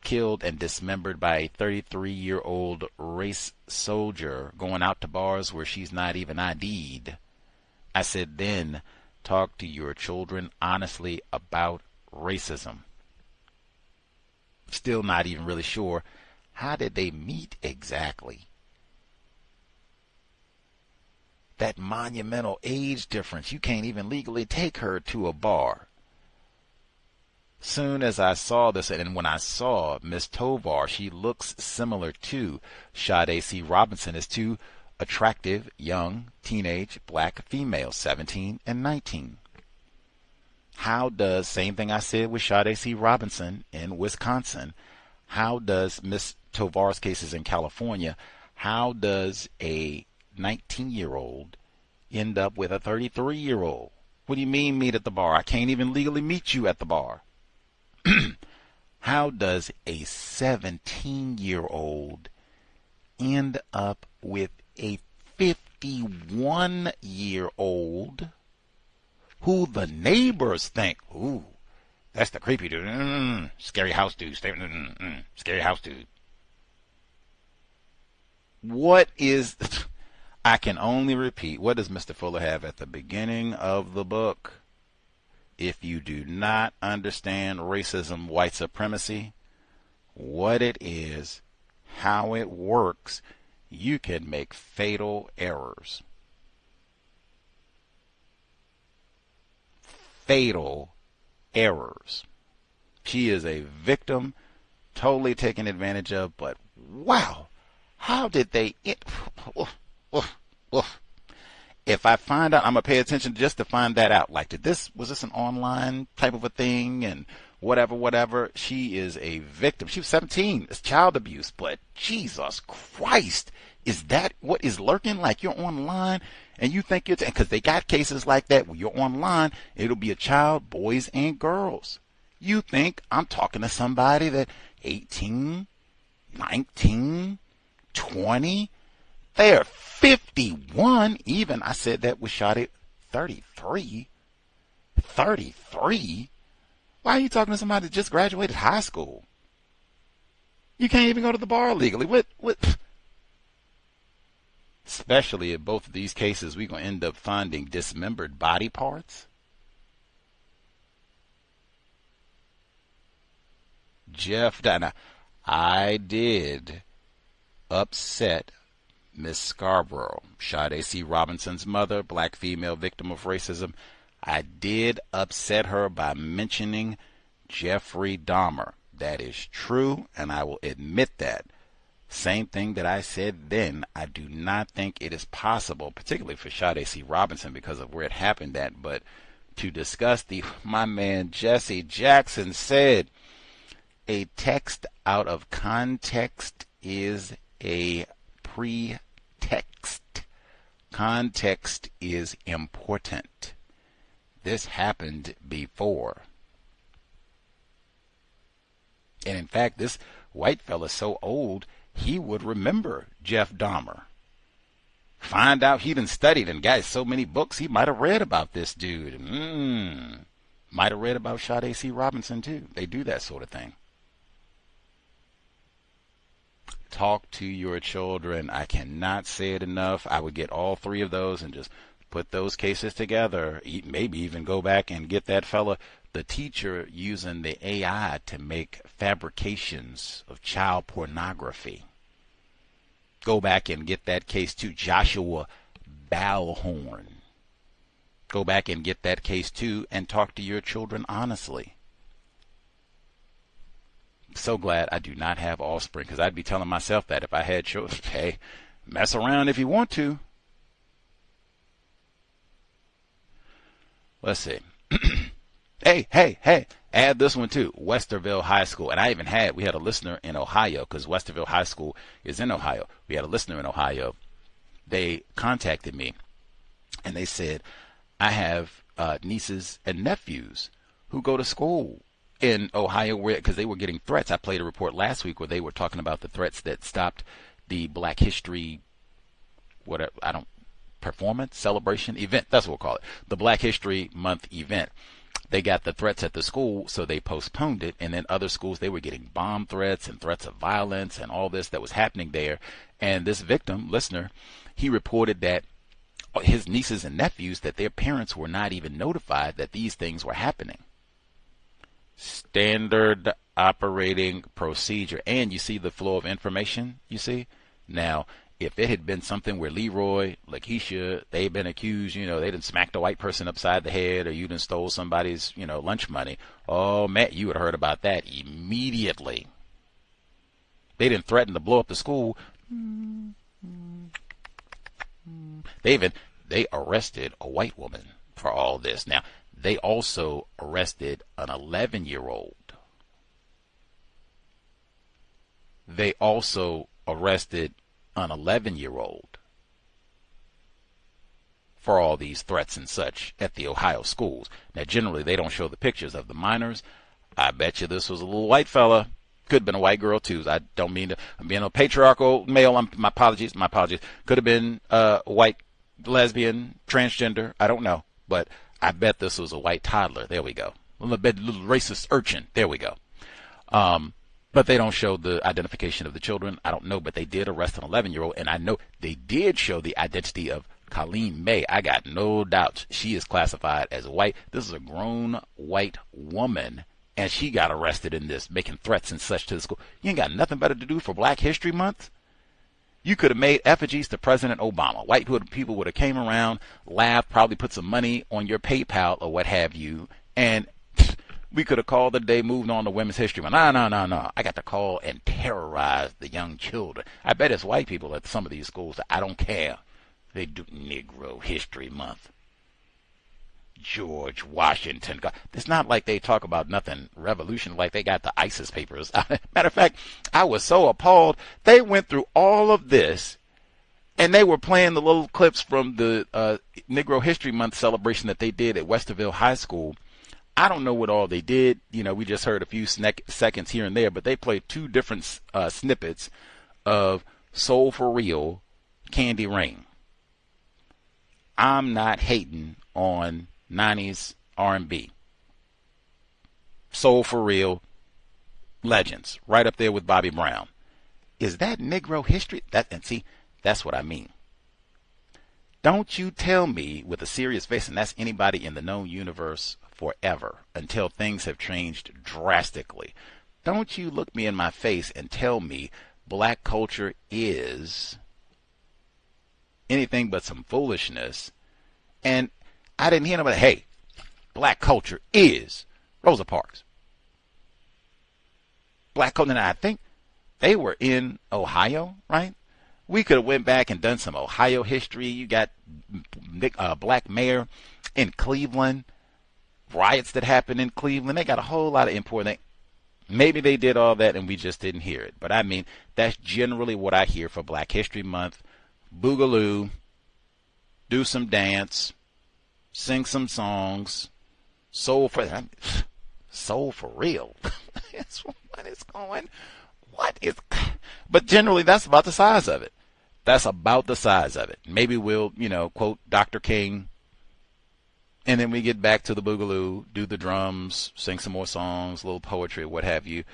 killed and dismembered by a 33-year-old race soldier going out to bars where she's not even ID'd. I said then, talk to your children honestly about racism. Still not even really sure, how did they meet exactly? That monumental age difference, you can't even legally take her to a bar. Soon as I saw this, and when I saw Miss Tovar, she looks similar to Sade C. Robinson as two attractive, young, teenage black females, 17 and 19. How does, same thing I said with Sade C. Robinson in Wisconsin, how does Miss Tovar's cases in California, how does a 19-year-old end up with a 33-year-old? What do you mean meet at the bar? I can't even legally meet you at the bar. How does a 17-year-old end up with a 51-year-old who the neighbors think, ooh, that's the creepy dude, scary house dude, scary house dude. What is, I can only repeat, what does Mr. Fuller have at the beginning of the book? If you do not understand racism, white supremacy, what it is, how it works, you can make fatal errors. Fatal errors. She is a victim, totally taken advantage of, but wow, How did they? If I find out, I'm gonna pay attention just to find that out. Like, was this an online type of a thing, and whatever. She is a victim. She was 17. It's child abuse. But Jesus Christ, is that what is lurking? Like, you're online and you think because they got cases like that where you're online, it'll be a child, boys and girls. You think I'm talking to somebody that 18, 19, 20, they're 51 even. I said that was shot at 33. 33? Why are you talking to somebody that just graduated high school? You can't even go to the bar legally. What? Especially in both of these cases, we're going to end up finding dismembered body parts. Jeff Dana, I did upset Miss Scarborough, Sade C. Robinson's mother, black female victim of racism. I did upset her by mentioning Jeffrey Dahmer. That is true, and I will admit that. Same thing that I said then. I do not think it is possible, particularly for Sade C. Robinson because of where it happened at, but to discuss my man Jesse Jackson said, a text out of context is a pretext. Context is important. This happened before. And in fact, this white fella is so old, he would remember Jeff Dahmer. Find out he done studied and got so many books, he might have read about this dude. Might have read about Sade C. Robinson too. They do that sort of thing. Talk to your children. I cannot say it enough. I would get all three of those and just put those cases together. Maybe even go back and get that fella, the teacher, using the AI to make fabrications of child pornography. Go back and get that case too. Joshua Ballhorn. Go back and get that case too and talk to your children honestly. So glad I do not have offspring, because I'd be telling myself that if I had children. Hey, mess around if you want to. Let's see. Hey, add this one too. Westerville High School. And we had a listener in Ohio, because Westerville High School is in Ohio. We had a listener in Ohio. They contacted me and they said, I have nieces and nephews who go to school in Ohio, because they were getting threats. I played a report last week where they were talking about the threats that stopped the Black History, performance, celebration, event. That's what we'll call it. The Black History Month event. They got the threats at the school, so they postponed it. And then other schools, they were getting bomb threats and threats of violence and all this that was happening there. And this victim, listener, he reported that his nieces and nephews, that their parents were not even notified that these things were happening. Standard operating procedure. And you see the flow of information, you see? Now, if it had been something where Leroy, Lakeisha, they've been accused, they done smacked a white person upside the head, or you done stole somebody's, lunch money. Oh, man, you would have heard about that immediately. They didn't threaten to blow up the school. They arrested a white woman for all this. Now, they also arrested an 11-year-old. They also arrested an 11-year-old for all these threats and such at the Ohio schools. Now, generally, they don't show the pictures of the minors. I bet you this was a little white fella. Could have been a white girl, too. I don't mean to be a patriarchal male. My apologies. Could have been white, lesbian, transgender. I don't know. But I bet this was a white toddler. There we go. A little racist urchin. There we go. But they don't show the identification of the children. I don't know, but they did arrest an 11-year-old, and I know they did show the identity of Colleen May. I got no doubts she is classified as white. This is a grown white woman, and she got arrested in this, making threats and such to the school. You ain't got nothing better to do for Black History Month? You could have made effigies to President Obama. White people would have came around, laughed, probably put some money on your PayPal or what have you, and We could have called the day, moved on to Women's History Month. No. I got to call and terrorize the young children. I bet it's white people at some of these schools that I don't care. They do Negro History Month. George Washington. It's not like they talk about nothing revolution, like they got the ISIS papers. Matter of fact, I was so appalled. They went through all of this, and they were playing the little clips from the Negro History Month celebration that they did at Westerville High School. I don't know what all they did. We just heard a few seconds here and there, but they played two different snippets of Soul for Real, Candy Rain. I'm not hating on 90s R&B. Soul for Real, legends, right up there with Bobby Brown. Is that Negro history? That's what I mean. Don't you tell me with a serious face, and that's anybody in the known universe forever, until things have changed drastically. Don't you look me in my face and tell me black culture is anything but some foolishness. And I didn't hear nobody, hey, black culture is Rosa Parks. Black culture, and I think they were in Ohio, right? We could have went back and done some Ohio history. You got black mayor in Cleveland, riots that happened in Cleveland. They got a whole lot of important things. Maybe they did all that and we just didn't hear it. But I mean, that's generally what I hear for Black History Month. Boogaloo, do some dance, sing some songs, soul for real. But generally that's about the size of it. Maybe we'll, quote Dr. King, and then we get back to the boogaloo, do the drums, sing some more songs, a little poetry, what have you.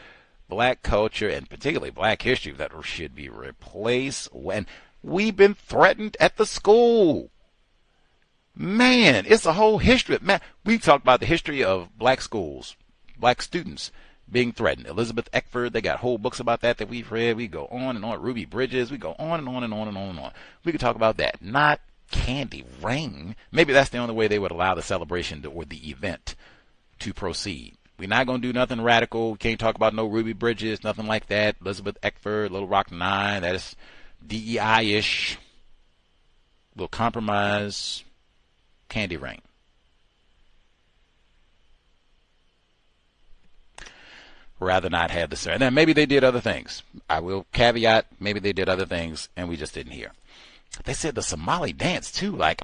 Black culture, and particularly black history, that should be replaced when we've been threatened at the school. Man, it's a whole history. Man, we talked about the history of black schools, black students being threatened. Elizabeth Eckford, they got whole books about that we've read. We go on and on. Ruby Bridges, we go on and on and on and on and on. We could talk about that. Not Candy Rain. Maybe that's the only way they would allow the celebration or the event to proceed. We're not going to do nothing radical. We can't talk about no Ruby Bridges, nothing like that. Elizabeth Eckford, Little Rock Nine, that is DEI-ish. Little compromise. Candy Rain. Rather not have the ceremony. Now, maybe they did other things. I will caveat, maybe they did other things and we just didn't hear. They said the Somali dance too. Like,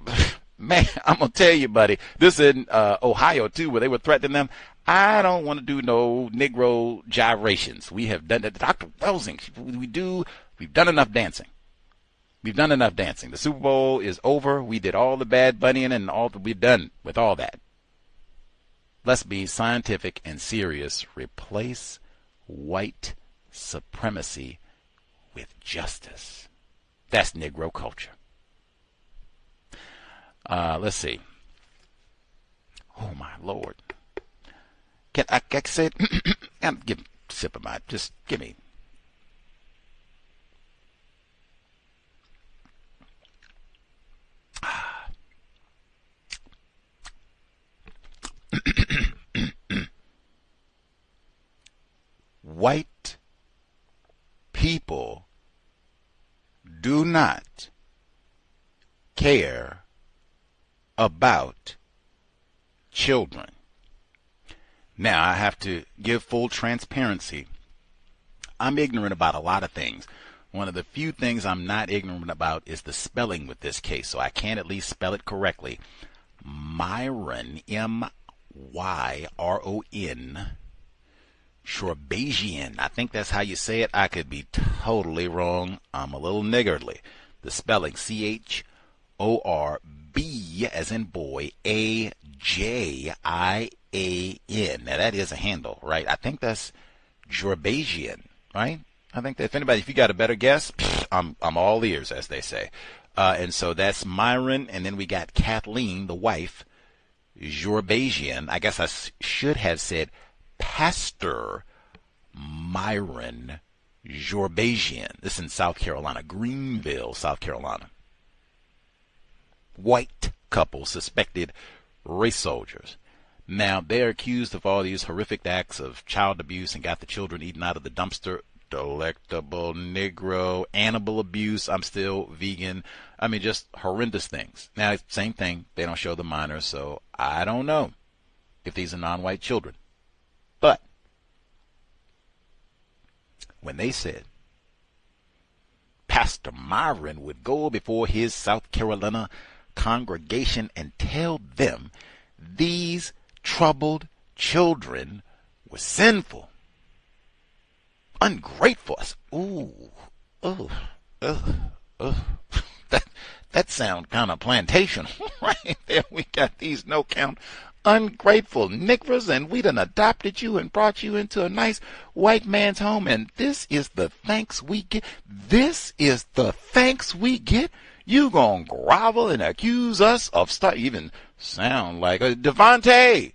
man, I'm going to tell you, buddy, this in Ohio too, where they were threatening them. I don't want to do no Negro gyrations. We have done that. Dr. Welsing, we've done enough dancing. We've done enough dancing. The Super Bowl is over. We did all the Bad Bunnying and all that we've done with all that. Let's be scientific and serious. Replace white supremacy with justice. That's Negro culture. Let's see. Oh, my Lord. Can I say it? Give a sip of mine. Just give me. White people do not care about children. Now, I have to give full transparency. I'm ignorant about a lot of things. One of the few things I'm not ignorant about is the spelling with this case, so I can at least spell it correctly. Myron, M-Y-R-O-N, Shorbagian. I think that's how you say it. I could be totally wrong. I'm a little niggardly. The spelling, C-H-O-R-B as in boy, A-J-I-A-N. Now that is a handle, right? I think that's Shorbagian, right? I think that if you got a better guess, I'm all ears, as they say. And so that's Myron, and then we got Kathleen, the wife, Shorbagian. I guess I should have said Pastor Myron Shorbagian. This is in South Carolina, Greenville, South Carolina. White couple suspected race soldiers. Now, they're accused of all these horrific acts of child abuse and got the children eaten out of the dumpster. Delectable Negro, animal abuse. I'm still vegan. I mean, just horrendous things. Now, same thing. They don't show the minors, so I don't know if these are non-white children. But when they said Pastor Myron would go before his South Carolina congregation and tell them these troubled children were sinful, ungrateful. That sound kind of plantation right there. We got these no count ungrateful niggers, and we done adopted you and brought you into a nice white man's home, and this is the thanks we get. This is the thanks we get. You gonna grovel and accuse us of even sound like a Devontae.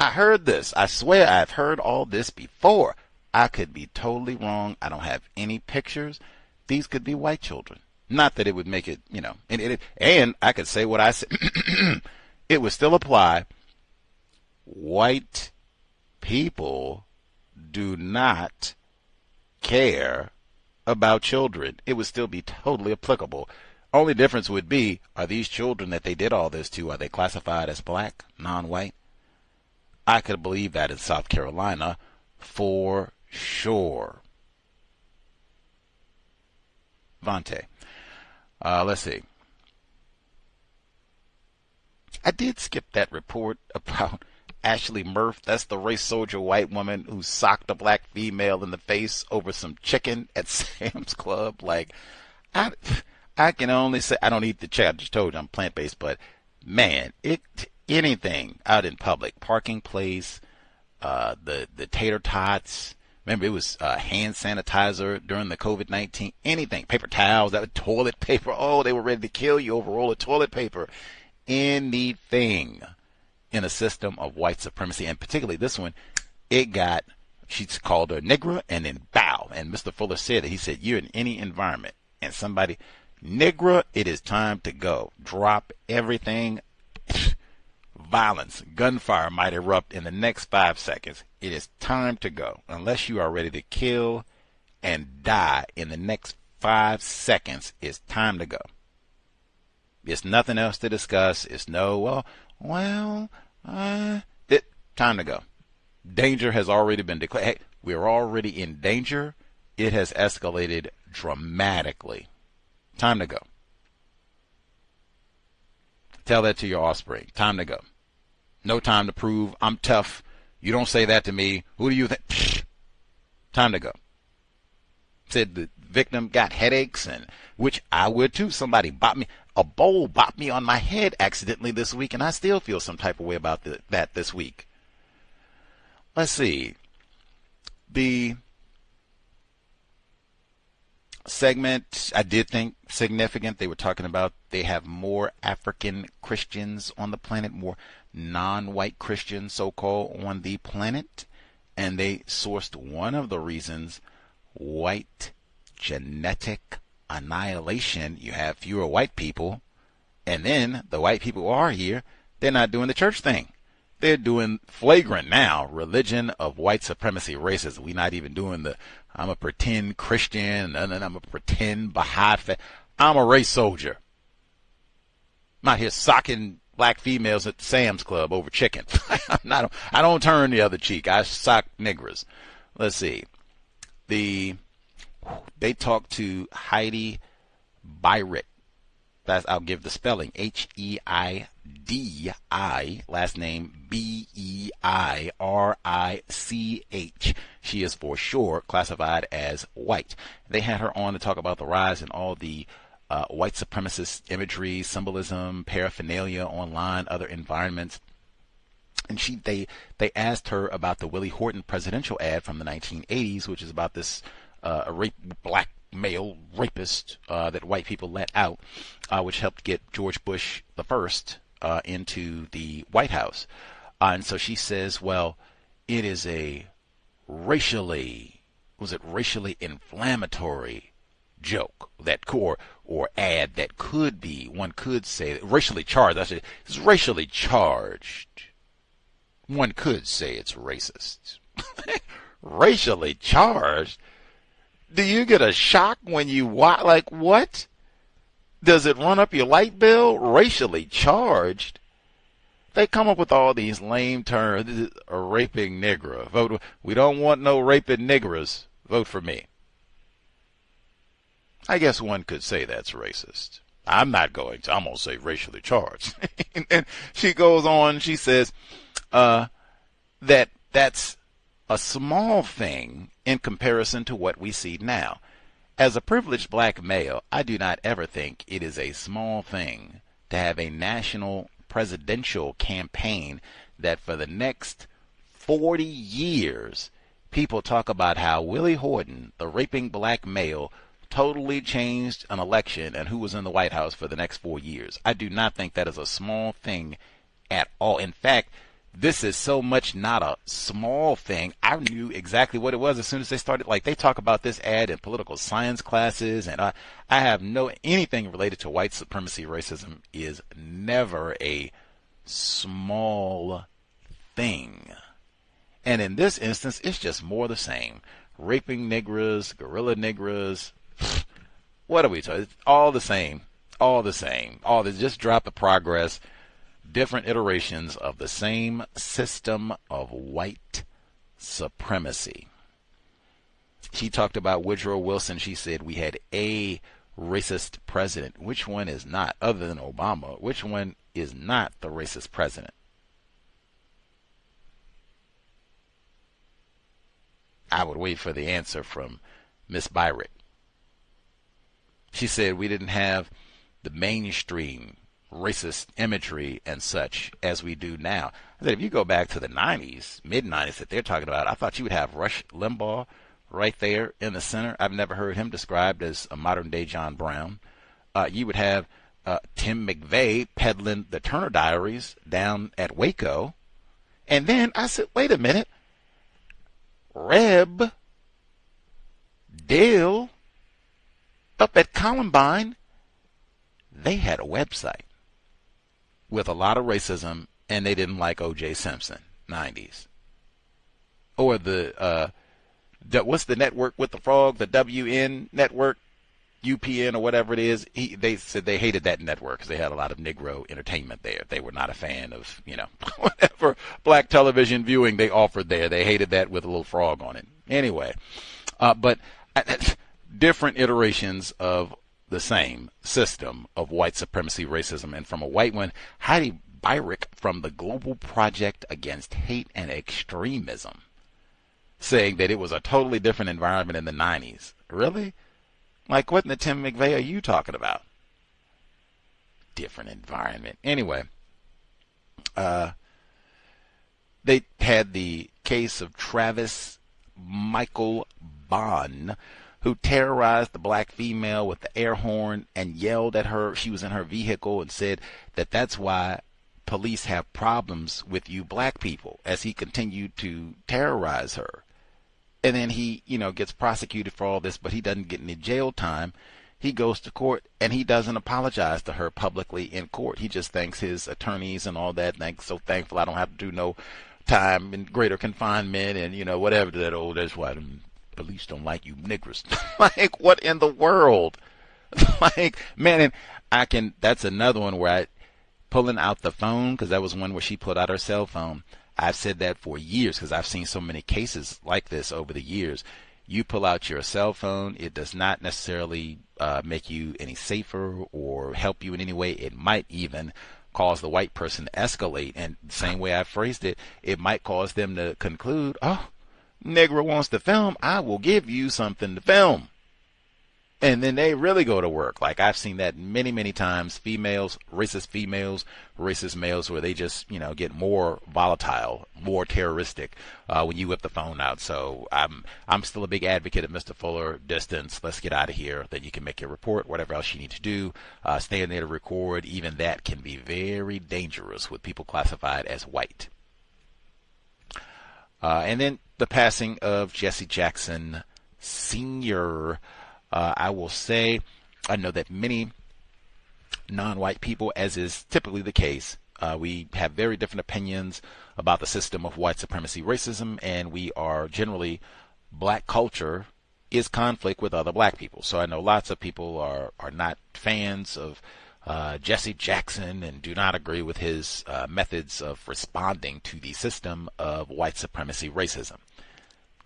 I heard this. I swear I've heard all this before. I could be totally wrong. I don't have any pictures. These could be white children. Not that it would make it, and I could say what I said. It would still apply. White people do not care about children. It would still be totally applicable. Only difference would be, are these children that they did all this to, are they classified as black, non-white? I could believe that in South Carolina for sure. Vontae. Let's see. I did skip that report about Ashley Murph. That's the race soldier white woman who socked a black female in the face over some chicken at Sam's Club. Like, I can only say, I don't eat the chicken. I just told you I'm plant-based, but man, anything out in public, parking place, the tater tots. Remember, it was hand sanitizer during the COVID-19. Anything, paper towels, that toilet paper. Oh, they were ready to kill you over a roll of toilet paper. Anything in a system of white supremacy, and particularly this one, she's called her Negra, and then bow. And Mr. Fuller said that. He said, you're in any environment, and somebody, Negra, it is time to go. Drop everything. Violence, gunfire might erupt in the next 5 seconds. It is time to go. Unless you are ready to kill and die in the next 5 seconds, it's time to go. It's nothing else to discuss. It's time to go. Danger has already been declared. Hey, we're already in danger. It has escalated dramatically. Time to go. Tell that to your offspring. Time to go. No time to prove I'm tough. You don't say that to me. Who do you think? Pfft. Time to go. Said the victim got headaches, and which I would too. Somebody a bowl bopped me on my head accidentally this week, and I still feel some type of way about that this week. Let's see. The segment I did think significant. They were talking about they have more African Christians on the planet, more non-white Christians, so-called, on the planet, and they sourced one of the reasons: white genetic annihilation. You have fewer white people, and then the white people who are here, they're not doing the church thing. They're doing flagrant now religion of white supremacy, racism. We're not even doing I'm a pretend Christian, and I'm a pretend Baha'i. I'm a race soldier. I'm not here socking black females at Sam's Club over chicken. I don't turn the other cheek. I sock niggers. Let's see. They talked to Heidi Beirich. I'll give the spelling. Heidi, last name Beirich. She is for sure classified as white. They had her on to talk about the rise in all the white supremacist imagery, symbolism, paraphernalia online, other environments. And they asked her about the Willie Horton presidential ad from the 1980s, which is about this black male rapist that white people let out, which helped get George Bush the first into the White House. And so she says, well, it is a racially inflammatory joke that or ad that could be, one could say, racially charged. It's racially charged. One could say it's racist. Racially charged? Do you get a shock when you watch? Like, what? Does it run up your light bill? Racially charged? They come up with all these lame terms. A raping nigger. Vote. We don't want no raping niggers. Vote for me. I guess one could say that's racist. I'm not going to. I'm going to say racially charged. And she goes on. She says that's a small thing in comparison to what we see now. As a privileged black male, I do not ever think it is a small thing to have a national presidential campaign that for the next 40 years, people talk about how Willie Horton, the raping black male, totally changed an election and who was in the White House for the next 4 years. I do not think that is a small thing at all. In fact, this is so much not a small thing. I knew exactly what it was as soon as they started. Like, they talk about this ad in political science classes, and I have anything related to white supremacy. Racism is never a small thing. And in this instance, it's just more the same. Raping niggers, gorilla niggers. What are we talking? It's all the same. All the same. All this. Just drop the progress. Different iterations of the same system of white supremacy. She talked about Woodrow Wilson. She said we had a racist president. Which one is not, other than Obama? Which one is not the racist president? I would wait for the answer from Miss Byrick. She said we didn't have the mainstream racist imagery and such as we do now. I said if you go back to the 90s, mid-90s that they're talking about, I thought you would have Rush Limbaugh right there in the center. I've never heard him described as a modern-day John Brown. You would have Tim McVeigh peddling the Turner Diaries down at Waco. And then I said, wait a minute. Reb Dill up at Columbine, they had a website with a lot of racism, and they didn't like O.J. Simpson, 90s. Or what's the network with the frog, the WN network, UPN or whatever it is. They said they hated that network because they had a lot of Negro entertainment there. They were not a fan of, whatever black television viewing they offered there. They hated that with a little frog on it. Anyway, but different iterations of the same system of white supremacy racism. And from a white one, Heidi Byrick from the Global Project Against Hate and Extremism, saying that it was a totally different environment in the 90s. Really? Like, what in the Tim McVeigh are you talking about? Different environment. Anyway, they had the case of Travis Michael Bond, who terrorized the black female with the air horn and yelled at her. She was in her vehicle and said that that's why police have problems with you black people, as he continued to terrorize her. And then he, gets prosecuted for all this, but he doesn't get any jail time. He goes to court and he doesn't apologize to her publicly in court. He just thanks his attorneys and all that. So thankful I don't have to do no time in greater confinement and, whatever that old, that's why them police don't like you niggers. Like, what in the world? Like, man, and that's another one where pulling out the phone, because that was one where she pulled out her cell phone. I've said that for years because I've seen so many cases like this over the years. You pull out your cell phone, it does not necessarily make you any safer or help you in any way. It might even cause the white person to escalate. And the same way I phrased it, it might cause them to conclude, oh, Negro wants to film, I will give you something to film. And then they really go to work. Like, I've seen that many, many times. Racist males, where they just, get more volatile, more terroristic when you whip the phone out. So I'm still a big advocate of Mr. Fuller, distance. Let's get out of here. Then you can make your report, whatever else you need to do. Staying there to record, even that can be very dangerous with people classified as white. And then the passing of Jesse Jackson Sr., I will say, I know that many non-white people, as is typically the case, we have very different opinions about the system of white supremacy racism, and we are generally, black culture is conflict with other black people. So I know lots of people are not fans of Jesse Jackson and do not agree with his methods of responding to the system of white supremacy racism.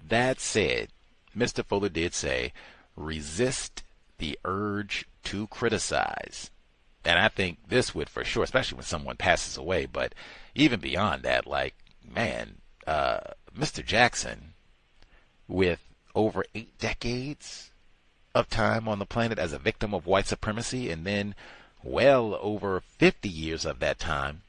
That said, Mr. Fuller did say, resist the urge to criticize. And I think this would for sure, especially when someone passes away, but even beyond that, like, man, Mr. Jackson, with over 8 decades of time on the planet as a victim of white supremacy, and then well over 50 years of that time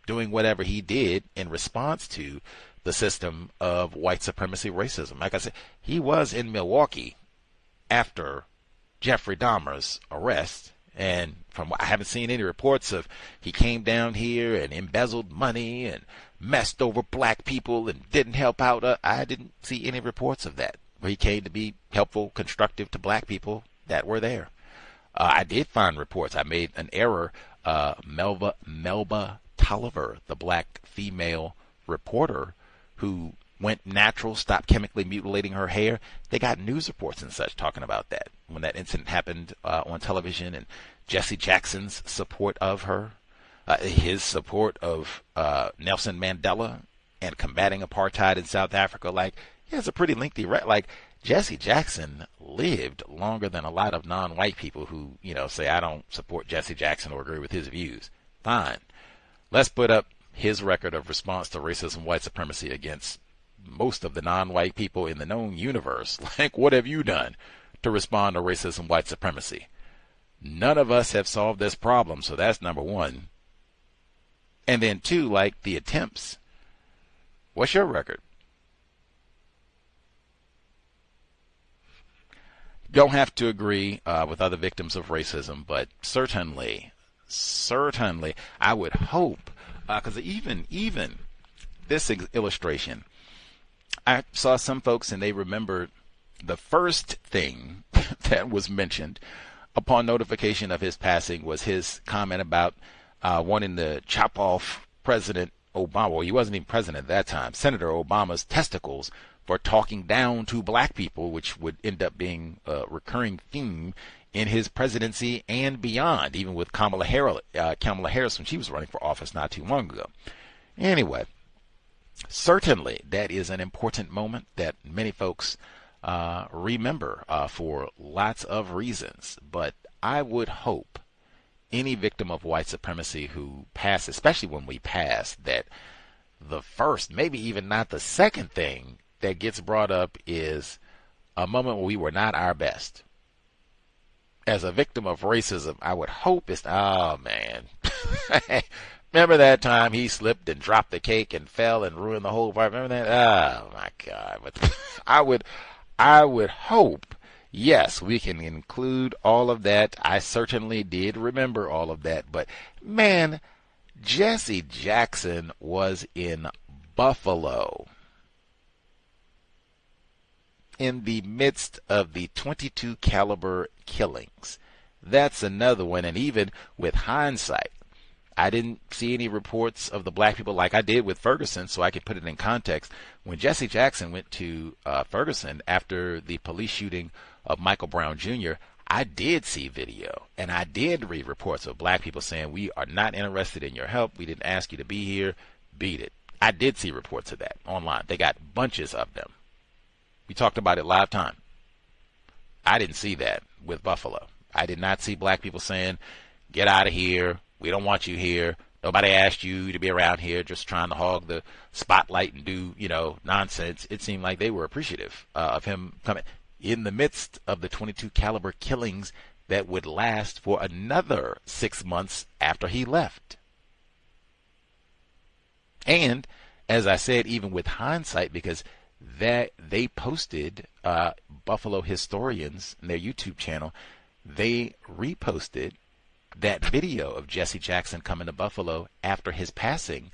doing whatever he did in response to the system of white supremacy racism. Like I said, he was in Milwaukee after Jeffrey Dahmer's arrest, and from I haven't seen any reports of he came down here and embezzled money and messed over black people and didn't help out. I didn't see any reports of that, where he came to be helpful, constructive to black people that were there. I did find reports. I made an error. Melba Tolliver, the black female reporter who went natural, stopped chemically mutilating her hair, they got news reports and such talking about that when that incident happened on television, and Jesse Jackson's support of her, his support of Nelson Mandela and combating apartheid in South Africa. Like, yeah, it's a pretty lengthy like Jesse Jackson lived longer than a lot of non-white people who, say, I don't support Jesse Jackson or agree with his views. Fine. Let's put up his record of response to racism, white supremacy against most of the non-white people in the known universe. Like, what have you done to respond to racism, white supremacy? None of us have solved this problem, so that's number one. And then two, like the attempts. What's your record? Don't have to agree with other victims of racism, but certainly, I would hope, because even this illustration, I saw some folks and they remembered the first thing that was mentioned upon notification of his passing was his comment about wanting to chop off President Obama. Well, he wasn't even president at that time. Senator Obama's testicles for talking down to black people, which would end up being a recurring theme in his presidency and beyond, even with Kamala Harris when she was running for office not too long ago. Anyway, certainly that is an important moment that many folks remember for lots of reasons. But I would hope any victim of white supremacy who passes, especially when we pass, that the first, maybe even not the second thing that gets brought up is a moment where we were not our best. As a victim of racism, I would hope it's, oh man, remember that time he slipped and dropped the cake and fell and ruined the whole party? Remember that? Oh my God. But I would hope, yes, we can include all of that. I certainly did remember all of that. But man, Jesse Jackson was in Buffalo in the midst of the .22 caliber killings. That's another one. And even with hindsight, I didn't see any reports of the black people like I did with Ferguson, so I could put it in context. When Jesse Jackson went to Ferguson after the police shooting of Michael Brown Jr., I did see video, and I did read reports of black people saying, we are not interested in your help. We didn't ask you to be here. Beat it. I did see reports of that online. They got bunches of them. We talked about it live time. I didn't see that with Buffalo. I did not see black people saying, get out of here. We don't want you here. Nobody asked you to be around here, just trying to hog the spotlight and do, nonsense. It seemed like they were appreciative of him coming in the midst of the .22 caliber killings that would last for another 6 months after he left. And as I said, even with hindsight, because that they posted, Buffalo historians in their YouTube channel, they reposted that video of Jesse Jackson coming to Buffalo after his passing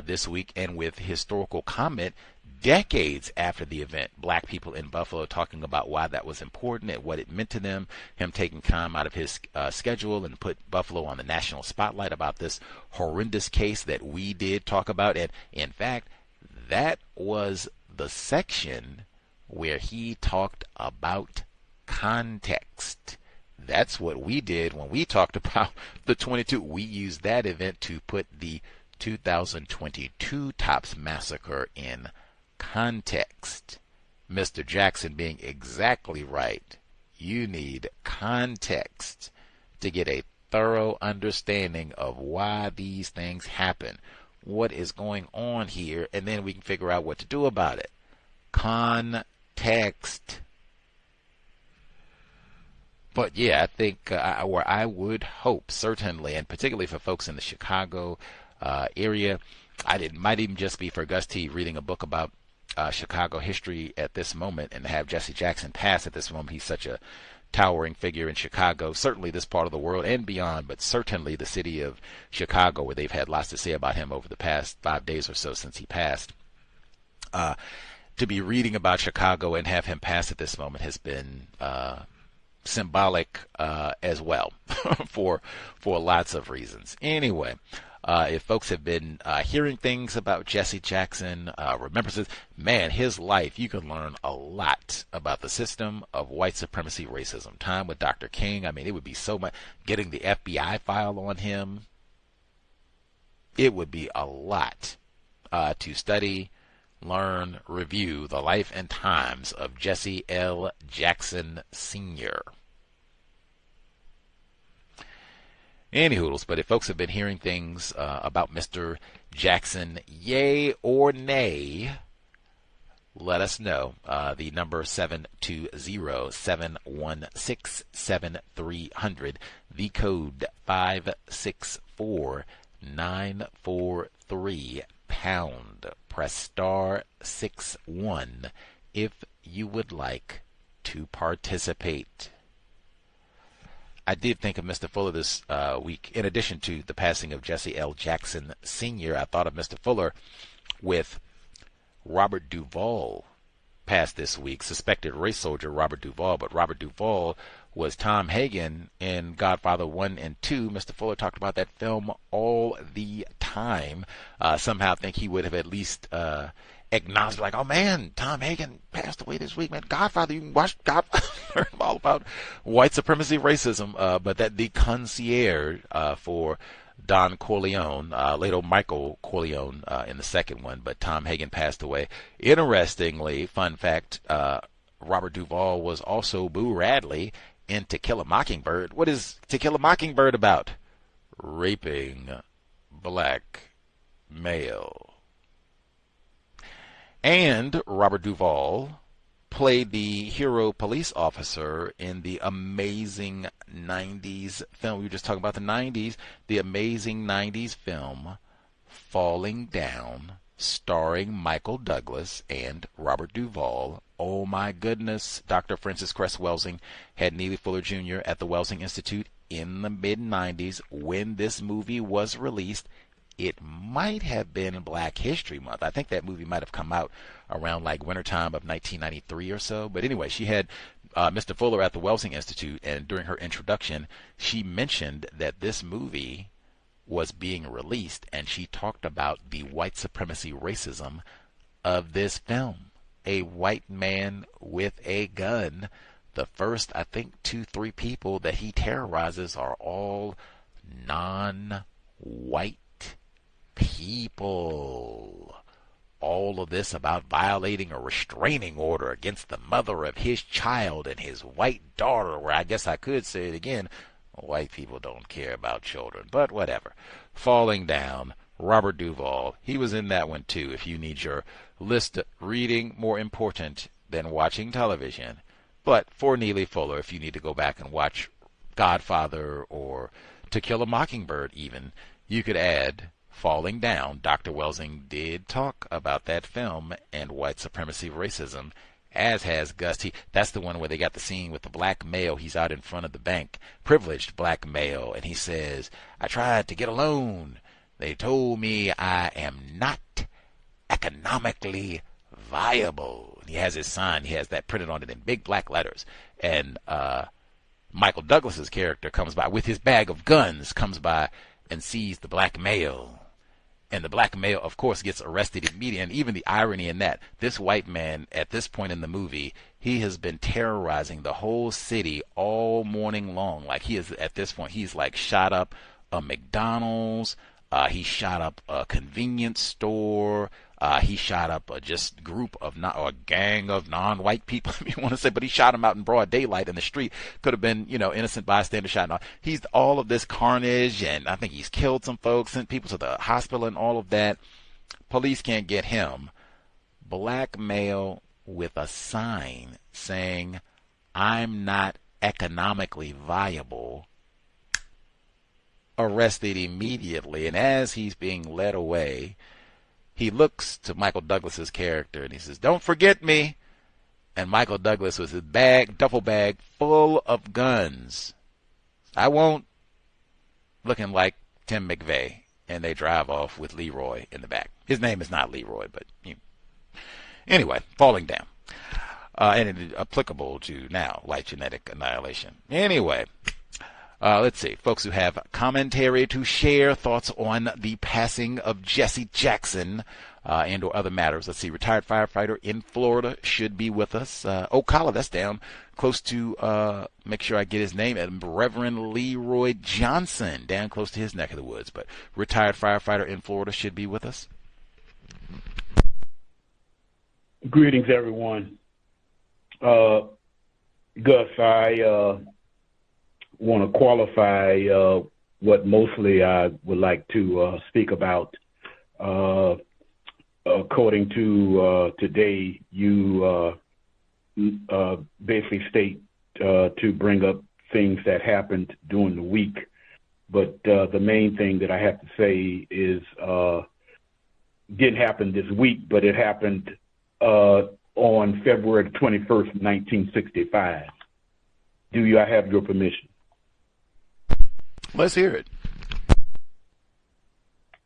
this week, and with historical comment decades after the event, black people in Buffalo talking about why that was important and what it meant to them, him taking time out of his schedule and put Buffalo on the national spotlight about this horrendous case that we did talk about. And in fact, that was the section where he talked about context. That's what we did when we talked about the 22. We used that event to put the 2022 Tops massacre in context. Mr. Jackson being exactly right. You need context to get a thorough understanding of why these things happen, what is going on here, and then we can figure out what to do about it. Context. But yeah, I think where I would hope, certainly, and particularly for folks in the Chicago area, it might even just be for Gus T reading a book about Chicago history at this moment and have Jesse Jackson pass at this moment. He's such a towering figure in Chicago, certainly this part of the world and beyond, but certainly the city of Chicago, where they've had lots to say about him over the past 5 days or so since he passed. To be reading about Chicago and have him pass at this moment has been symbolic as well for lots of reasons. Anyway, if folks have been hearing things about Jesse Jackson, remembrances, man, his life, you can learn a lot about the system of white supremacy racism. Time with Dr. King, I mean, it would be so much. Getting the FBI file on him, it would be a lot to study, learn, review the life and times of Jesse L. Jackson Sr. Anyhoodles, but if folks have been hearing things about Mr. Jackson, yay or nay, let us know. The number 720-716-7300, the code 564-943 pound. Press star 61 if you would like to participate. I did think of Mr. Fuller this week. In addition to the passing of Jesse L. Jackson Sr., I thought of Mr. Fuller with Robert Duvall passed this week. Suspected race soldier Robert Duvall, but Robert Duvall was Tom Hagen in Godfather 1 and 2. Mr. Fuller talked about that film all the time. Somehow think he would have at least acknowledged, like, oh man, Tom Hagen passed away this week, man. Godfather, you can watch Godfather, learn all about white supremacy, racism, but that the concierge for Don Corleone, later Michael Corleone in the second one, but Tom Hagen passed away. Interestingly, fun fact, Robert Duvall was also Boo Radley in To Kill a Mockingbird. What is To Kill a Mockingbird about? Raping black male. And Robert Duvall played the hero police officer in the amazing 90s film. We were just talking about the 90s. The amazing 90s film Falling Down, starring Michael Douglas and Robert Duvall. Oh my goodness. Dr. Francis Cress Welsing had Neely Fuller Jr. at the Welsing Institute in the mid-90s when this movie was released. It might have been Black History Month. I think that movie might have come out around like wintertime of 1993 or so. But anyway, she had Mr. Fuller at the Welsing Institute, and during her introduction, she mentioned that this movie was being released, and she talked about the white supremacy racism of this film. A white man with a gun. The first, I think, 2-3 people that he terrorizes are all non-white people. All of this about violating a restraining order against the mother of his child and his white daughter, where I guess I could say it again, white people don't care about children, but whatever. Falling Down, Robert Duvall, he was in that one too. If you need your list reading more important than watching television. But for Neely Fuller, if you need to go back and watch Godfather or To Kill a Mockingbird even, you could add Falling Down. Dr. Welsing did talk about that film and white supremacy racism, as has Gus T. That's the one where they got the scene with the black male. He's out in front of the bank, privileged black male, and he says, I tried to get a loan. They told me I am not economically viable. He has his sign. He has that printed on it in big black letters. And Michael Douglas's character comes by with his bag of guns, comes by and sees the black male. And the black male, of course, gets arrested immediately. And even the irony in that, this white man, at this point in the movie, he has been terrorizing the whole city all morning long. Like, he is, at this point, he's like shot up a McDonald's. He shot up a convenience store. He shot up a just group of or a gang of non-white people, if you want to say, but he shot them out in broad daylight in the street. Could have been, innocent bystander shot and all. He's all of this carnage, and I think he's killed some folks, sent people to the hospital and all of that. Police can't get him. Black male with a sign saying, "I'm not economically viable," arrested immediately. And as he's being led away, he looks to Michael Douglas's character and he says, "Don't forget me." And Michael Douglas with his duffel bag full of guns. "I won't," looking like Tim McVeigh. And they drive off with Leroy in the back. His name is not Leroy, but anyway, falling down. And it is applicable to now, like genetic annihilation. Anyway, let's see. Folks who have commentary to share, thoughts on the passing of Jesse Jackson and or other matters. Let's see. Retired firefighter in Florida should be with us. Ocala, that's down close to, make sure I get his name, Reverend Leroy Johnson, down close to his neck of the woods. But retired firefighter in Florida should be with us. Greetings, everyone. Gus, I want to qualify what mostly I would like to speak about. According to today, you basically state to bring up things that happened during the week. But the main thing that I have to say is didn't happen this week, but it happened on February 21st, 1965. Do I have your permission? Let's hear it.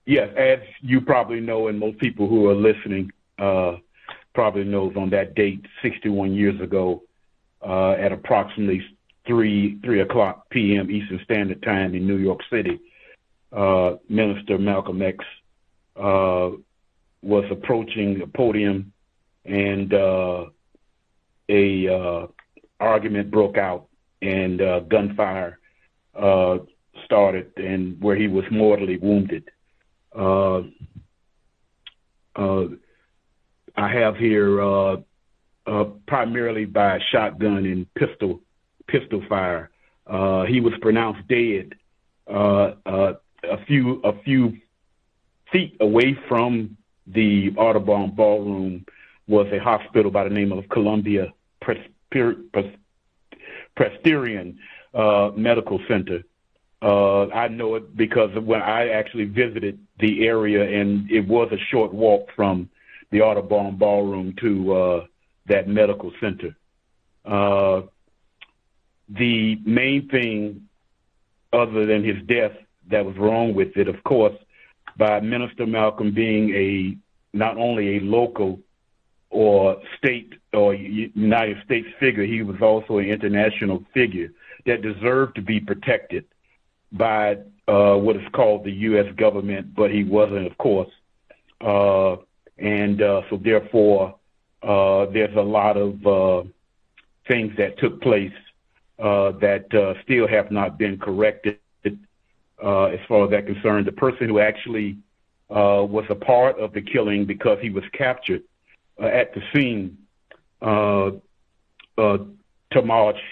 Yes, as you probably know, and most people who are listening probably knows, on that date, 61 years ago, at approximately 3 o'clock p.m. Eastern Standard Time in New York City, Minister Malcolm X was approaching a podium, and a argument broke out, and gunfire started, and where he was mortally wounded. I have here primarily by shotgun and pistol fire. He was pronounced dead a few feet away from the Audubon Ballroom was a hospital by the name of Columbia Presbyterian Medical Center. I know it because when I actually visited the area, and it was a short walk from the Audubon Ballroom to that medical center. The main thing, other than his death, that was wrong with it, of course, by Minister Malcolm being not only a local or state or United States figure, he was also an international figure that deserved to be protected by what is called the U.S. government, but he wasn't, of course. So therefore, there's a lot of things that took place that still have not been corrected as far as that concerned. The person who actually was a part of the killing, because he was captured at the scene, Tamaj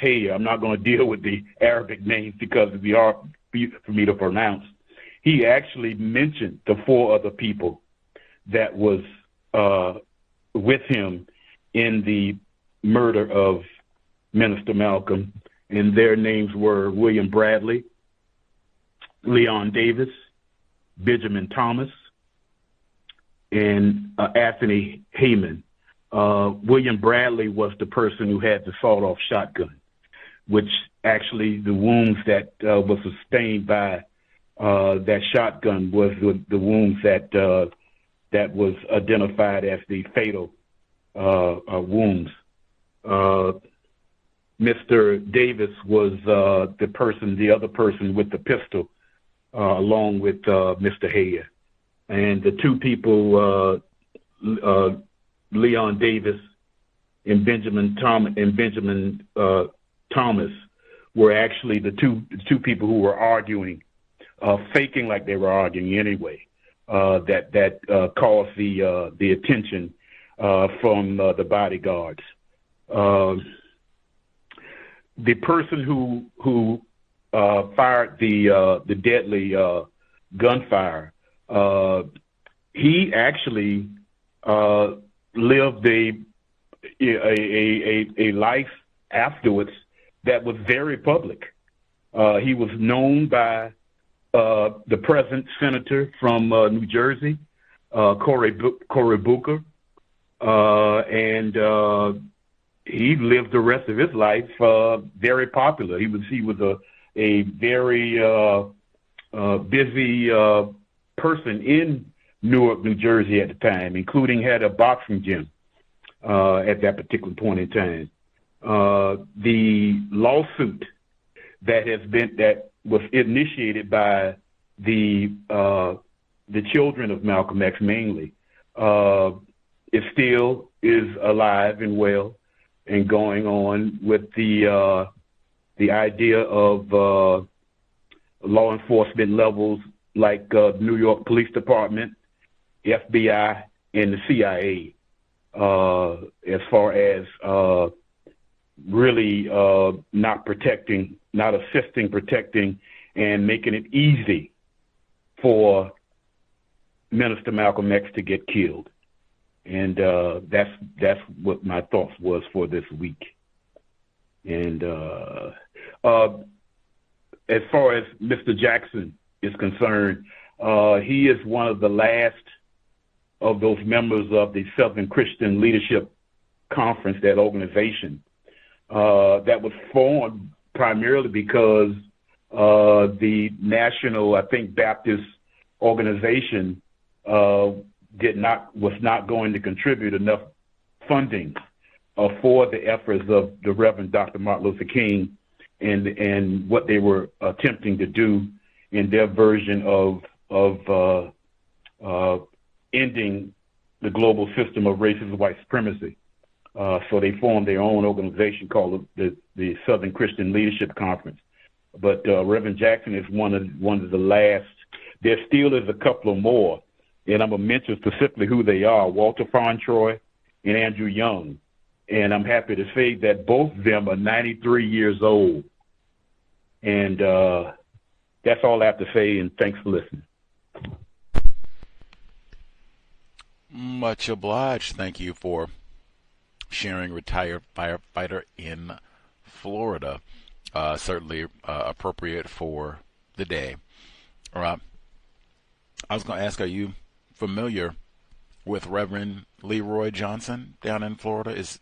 Hay, I'm not going to deal with the Arabic names because it'd be hard for me to pronounce. He actually mentioned the 4 other people that was with him in the murder of Minister Malcolm, and their names were William Bradley, Leon Davis, Benjamin Thomas, and Anthony Heyman. William Bradley was the person who had the sawed-off shotgun, which actually the wounds that was sustained by that shotgun was the wounds that was identified as the fatal wounds. Mr. Davis was the other person with the pistol, along with Mr. Hayer. And the two people, Leon Davis and Benjamin Thomas, were actually the two people who were arguing, faking like they were arguing anyway. That caused the attention from the bodyguards. The person who fired the deadly gunfire, he actually lived a life afterwards that was very public. He was known by the present senator from New Jersey, Cory Booker, and he lived the rest of his life very popular. He was a very busy person in Newark, New Jersey at the time, including had a boxing gym at that particular point in time. The lawsuit that was initiated by the children of Malcolm X mainly, it still is alive and well and going on with the idea of law enforcement levels like New York Police Department, FBI, and the CIA, as far as really not assisting, protecting, and making it easy for Minister Malcolm X to get killed. And that's what my thoughts was for this week. And as far as Mr. Jackson is concerned, he is one of the last of those members of the Southern Christian Leadership Conference, that organization, that was formed primarily because the National, I think, Baptist organization was not going to contribute enough funding for the efforts of the Reverend Dr. Martin Luther King and what they were attempting to do in their version of ending the global system of racist white supremacy. So they formed their own organization called the Southern Christian Leadership Conference. But Reverend Jackson is one of the last. There still is a couple of more, and I'm going to mention specifically who they are: Walter Fauntroy and Andrew Young. And I'm happy to say that both of them are 93 years old. And that's all I have to say, and thanks for listening. Much obliged. Thank you for sharing. Retired firefighter in Florida. Certainly appropriate for the day. I was going to ask, are you familiar with Reverend Leroy Johnson down in Florida? Is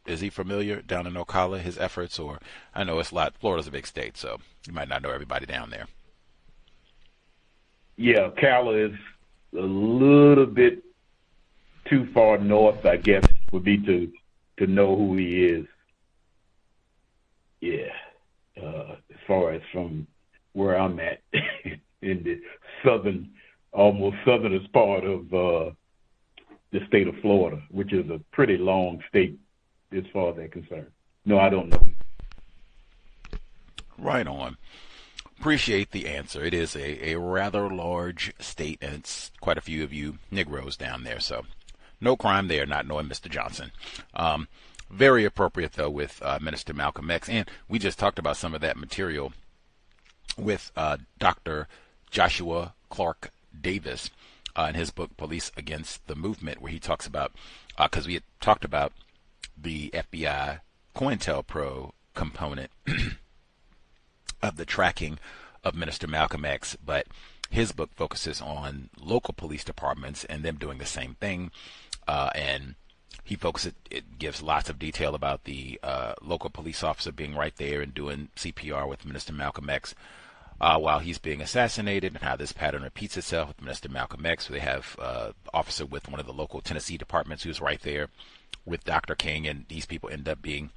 he familiar down in Ocala, his efforts? Or I know it's a lot. Florida's a big state, so you might not know everybody down there. Yeah, Ocala is a little bit too far north, I guess, would be to know who he is. Yeah, as far as from where I'm at in the almost southernest part of the state of Florida, which is a pretty long state as far as they're concerned. No, I don't know. Right on. Appreciate the answer. It is a rather large state, and it's quite a few of you Negroes down there, so no crime there not knowing Mr. Johnson. Very appropriate, though, with Minister Malcolm X. And we just talked about some of that material with Dr. Joshua Clark Davis in his book, Police Against the Movement, where he talks about, because we had talked about the FBI COINTELPRO component of the tracking of Minister Malcolm X, but his book focuses on local police departments and them doing the same thing. And he focuses, it gives lots of detail about the local police officer being right there and doing CPR with Minister Malcolm X. while he's being assassinated, and how this pattern repeats itself with Minister Malcolm X. They have an officer with one of the local Tennessee departments who's right there with Dr. King, and these people end up being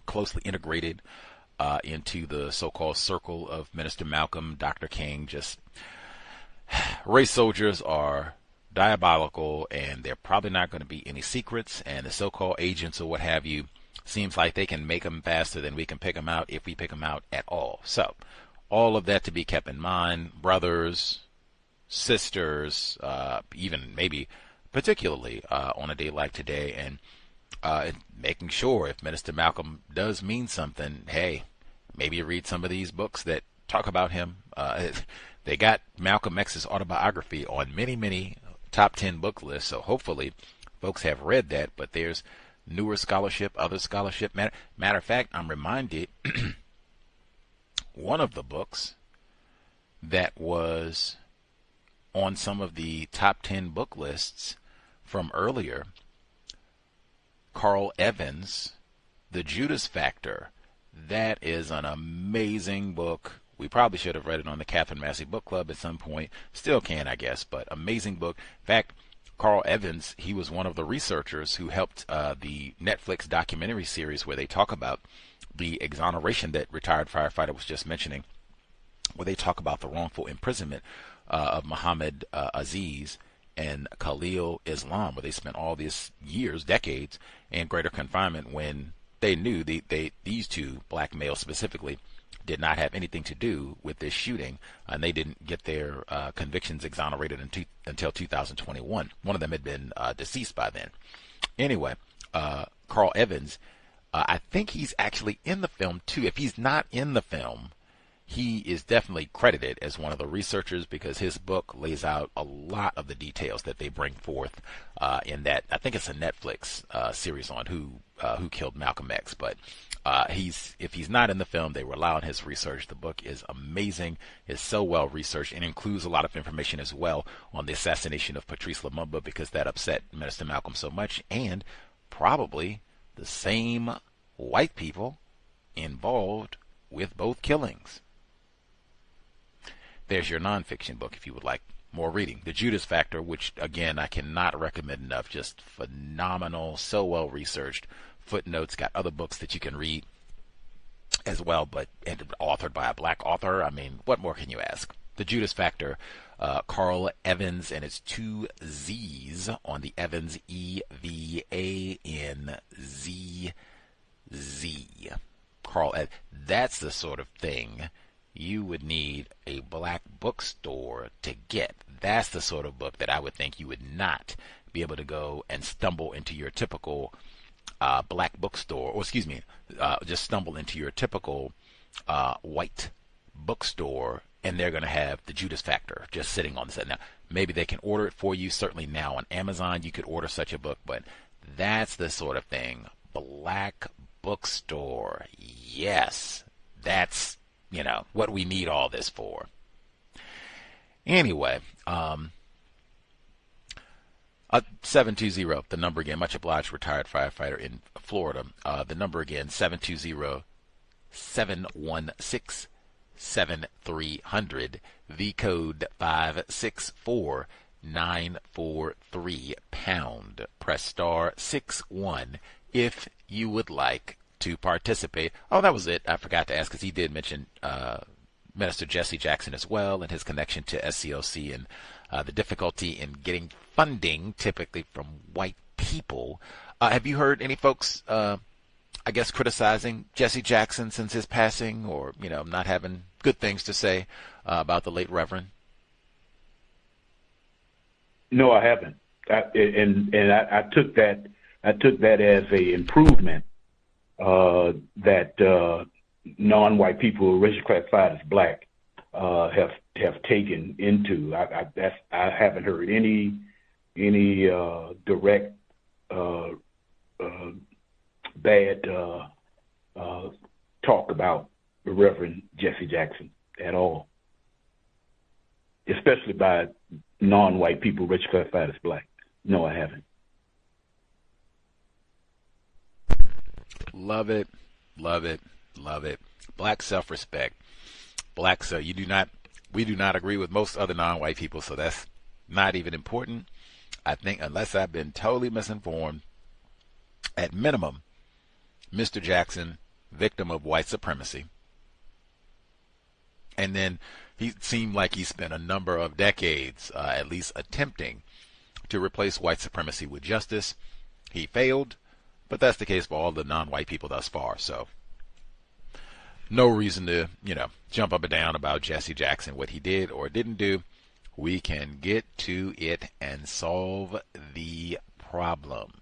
closely integrated into the so-called circle of Minister Malcolm, Dr. King. Just race soldiers are diabolical, and they're probably not going to be any secrets, and the so-called agents or what have you, seems like they can make them faster than we can pick them out, if we pick them out at all. So all of that to be kept in mind. Brothers, sisters, even maybe particularly on a day like today, and making sure if Minister Malcolm does mean something, hey, maybe read some of these books that talk about him. They got Malcolm X's autobiography on many, many top 10 book lists, so hopefully folks have read that. But there's newer scholarship, other scholarship. Matter of fact, I'm reminded one of the books that was on some of the top 10 book lists from earlier, Carl Evans, The Judas Factor. That is an amazing book. We probably should have read it on the Catherine Massey Book Club at some point. Still can, I guess, but amazing book. In fact, Carl Evans, he was one of the researchers who helped the Netflix documentary series where they talk about the exoneration that retired firefighter was just mentioning, where they talk about the wrongful imprisonment of Muhammad Aziz and Khalil Islam, where they spent all these years, decades, in greater confinement when they knew these two black males specifically did not have anything to do with this shooting, and they didn't get their convictions exonerated until 2021. One of them had been deceased by then. Anyway, Carl Evans, I think he's actually in the film too. If he's not in the film, he is definitely credited as one of the researchers, because his book lays out a lot of the details that they bring forth in that. I think it's a Netflix series on who killed Malcolm X. But if he's not in the film, they rely on his research. The book is amazing. It's so well researched, and includes a lot of information as well on the assassination of Patrice Lumumba, because that upset Minister Malcolm so much, and probably the same white people involved with both killings. There's your nonfiction book if you would like more reading. The Judas Factor, which again I cannot recommend enough, just phenomenal, so well researched. Footnotes, got other books that you can read as well, but and authored by a black author. I mean, what more can you ask? The Judas Factor, Carl Evans, and it's 2 Z's on the Evans, E-V-A-N-Z-Z. Carl Evans. That's the sort of thing you would need a black bookstore to get. That's the sort of book that I would think you would not be able to go and stumble into your typical black bookstore, or excuse me, just stumble into your typical white bookstore, and they're going to have The Judas Factor just sitting on the set. Now, maybe they can order it for you. Certainly now on Amazon you could order such a book, but that's the sort of thing. Black bookstore. Yes, that's, what we need all this for. Anyway, 720, the number again, much obliged, retired firefighter in Florida. The number again, 720-716-7300. The code 564943 pound. Press star 61 if you would like to participate. Oh, that was it. I forgot to ask, because he did mention Minister Jesse Jackson as well, and his connection to SCOC, and the difficulty in getting funding typically from white people. Have you heard any folks, criticizing Jesse Jackson since his passing, or, not having good things to say about the late Reverend? No, I haven't. I took that as a improvement that non-white people, racially classified as black, have taken into. I haven't heard any direct bad talk about the Reverend Jesse Jackson at all, especially by non-white people, racially classified as black. No, I haven't. Love it, love it, love it. Black self-respect. blacks, we do not agree with most other non-white people, so that's not even important. I think, unless I've been totally misinformed, at minimum, Mr. Jackson, victim of white supremacy. And then he seemed like he spent a number of decades at least attempting to replace white supremacy with justice. He failed, but that's the case for all the non-white people thus far. So no reason to, jump up and down about Jesse Jackson, what he did or didn't do. We can get to it and solve the problem.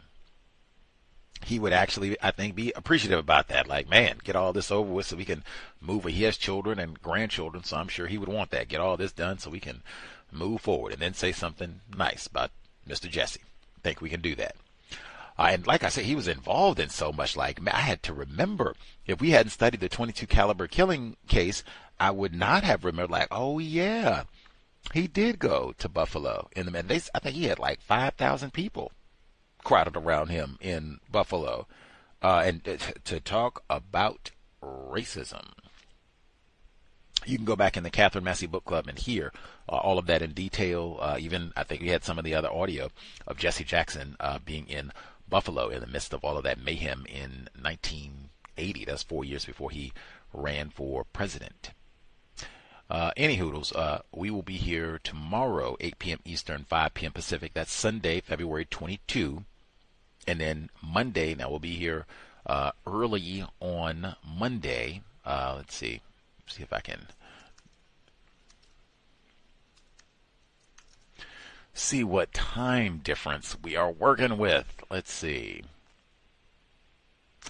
He would actually, I think, be appreciative about that. Like, man, get all this over with so we can move. He has children and grandchildren, so I'm sure he would want that. Get all this done so we can move forward, and then say something nice about Mr. Jesse. I think we can do that. And like I said, he was involved in so much. Like, man, I had to remember, if we hadn't studied the .22 caliber killing case, I would not have remembered, like, oh yeah, he did go to Buffalo. I think he had like 5,000 people crowded around him in Buffalo, and to talk about racism. You can go back in the Catherine Massey Book Club and hear all of that in detail. Even, I think we had some of the other audio of Jesse Jackson being in Buffalo in the midst of all of that mayhem in 1980. That's 4 years before he ran for president. Any hoodles, we will be here tomorrow, 8 p.m. Eastern, 5 p.m. Pacific. That's Sunday, February 22. And then Monday, now we'll be here early on Monday. Let's see if I can see what time difference we are working with. Let's see.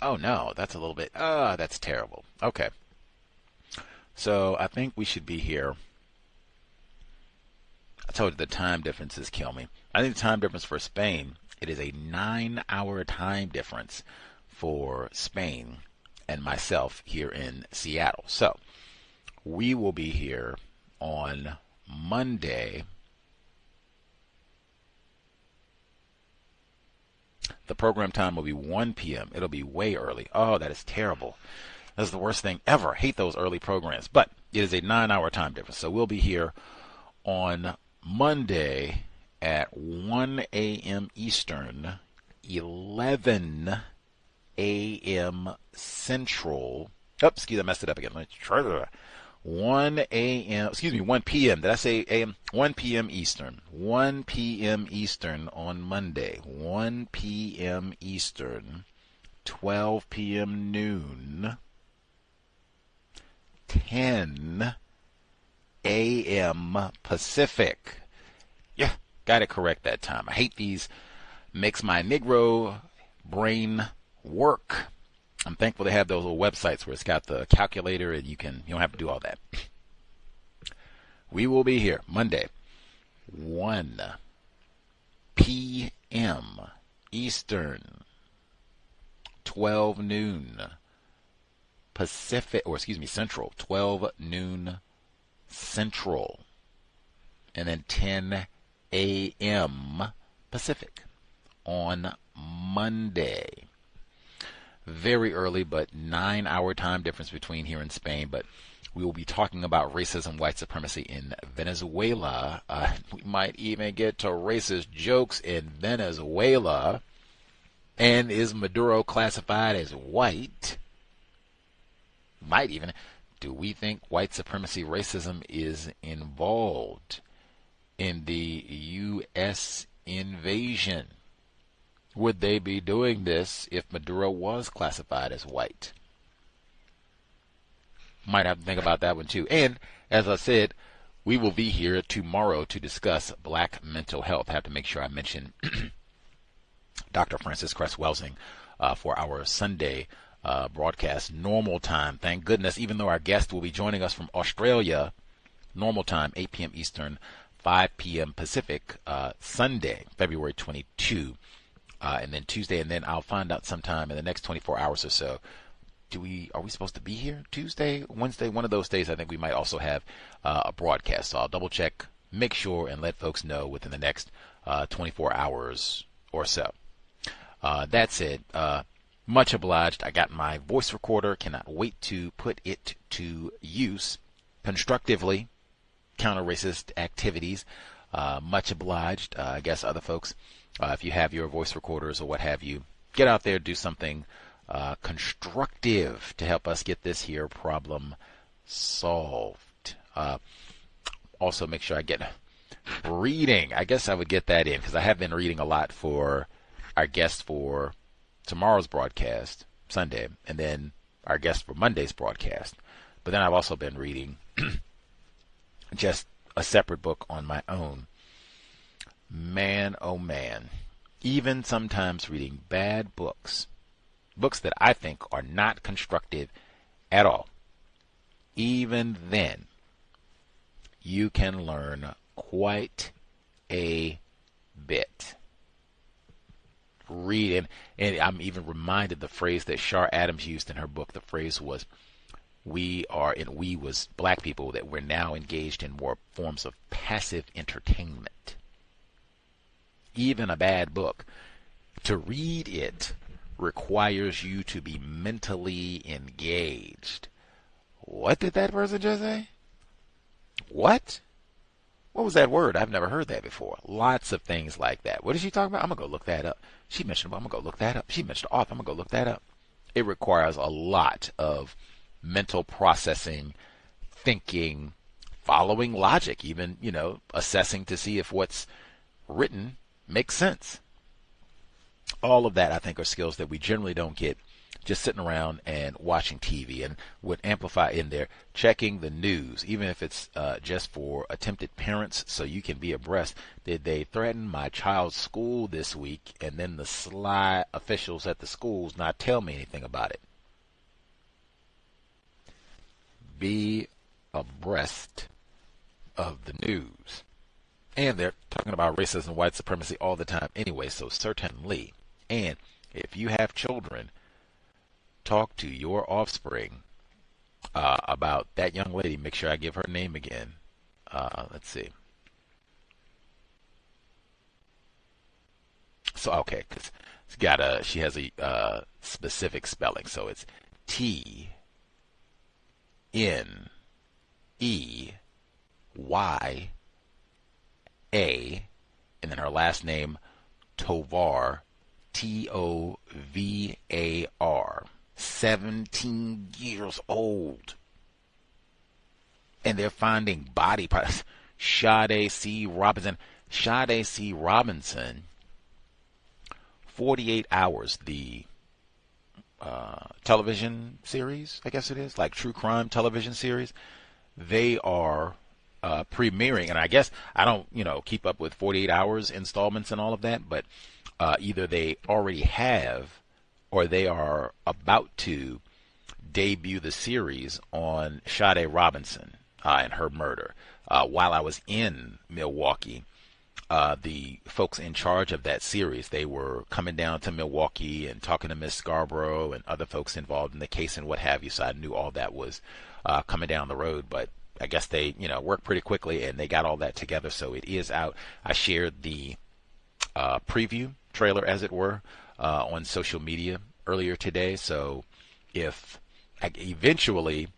Oh no, that's a little bit, that's terrible. Okay. So I think we should be here. I told you the time differences kill me. I think the time difference for Spain, it is a 9-hour time difference for Spain and myself here in Seattle. So we will be here on Monday. The program time will be 1 p.m. It'll be way early. Oh, that is terrible. That's the worst thing ever. I hate those early programs. But it is a 9-hour time difference. So we'll be here on Monday at 1 a.m. Eastern, 11 a.m. Central. Oh, excuse me, I messed it up again. Let me try 1 p.m. Did I say a.m.? 1 p.m. Eastern. 1 p.m. Eastern on Monday. 1 p.m. Eastern. 12 p.m. noon. 10 a.m. Pacific. Yeah, got it correct that time. I hate these. Makes my Negro brain work. I'm thankful they have those little websites where it's got the calculator and you don't have to do all that. We will be here Monday, 1 p.m. Eastern, 12 noon Pacific, Central, 12 noon Central, and then 10 a.m. Pacific on Monday. Very early, but 9-hour time difference between here and Spain. But we will be talking about racism, white supremacy in Venezuela. We might even get to racist jokes in Venezuela. And is Maduro classified as white? Might even. Do we think white supremacy racism is involved in the U.S. invasion? Would they be doing this if Maduro was classified as white? Might have to think about that one too. And as I said, we will be here tomorrow to discuss black mental health. I have to make sure I mention Dr. Frances Cress Welsing for our Sunday broadcast, normal time. Thank goodness, even though our guest will be joining us from Australia, normal time, 8 p.m. Eastern, 5 p.m. Pacific, Sunday, February 22. And then Tuesday, and then I'll find out sometime in the next 24 hours or so. Are we supposed to be here Tuesday, Wednesday? One of those days, I think we might also have a broadcast. So I'll double check, make sure, and let folks know within the next 24 hours or so. That's it. Much obliged. I got my voice recorder. Cannot wait to put it to use. constructively counter racist activities. Much obliged. I guess other folks, if you have your voice recorders or what have you, get out there, do something constructive to help us get this here problem solved. Also, make sure I get reading. I guess I would get that in because I have been reading a lot for our guest for tomorrow's broadcast, Sunday, and then our guest for Monday's broadcast. But then I've also been reading just a separate book on my own. Man, oh man. Even sometimes reading bad books, books that I think are not constructive at all, even then, you can learn quite a bit. Read, and I'm even reminded the phrase that Shar Adams used in her book. The phrase was, we was black people, that we're now engaged in more forms of passive entertainment. Even a bad book, to read it requires you to be mentally engaged. What did that person just say? What? What was that word? I've never heard that before. Lots of things like that. What is she talking about? I'm going to go look that up. She mentioned, I'm going to go look that up. She mentioned author. I'm going to go look that up. It requires a lot of mental processing, thinking, following logic, even, assessing to see if what's written makes sense. All of that, I think, are skills that we generally don't get just sitting around and watching TV, and would amplify in there checking the news, even if it's just for attempted parents, so you can be abreast. Did they threaten my child's school this week? And then the sly officials at the schools not tell me anything about it. Be abreast of the news. And they're talking about racism and white supremacy all the time anyway, so certainly. And if you have children, talk to your offspring about that young lady. Make sure I give her name again. Let's see. So, okay, because she has a specific spelling. So it's T-N-E-Y-A, and then her last name, Tovar, T-O-V-A-R. 17 years old. And they're finding body parts. Sade C. Robinson. 48 Hours, the television series, I guess it is, like true crime television series. They are premiering, and I guess I don't, keep up with 48 Hours installments and all of that, but either they already have or they are about to debut the series on Sade Robinson and her murder. While I was in Milwaukee, the folks in charge of that series, they were coming down to Milwaukee and talking to Miss Scarborough and other folks involved in the case and what have you, so I knew all that was coming down the road. But I guess they, worked pretty quickly and they got all that together, so it is out. I shared the preview trailer, as it were, on social media earlier today. So if eventually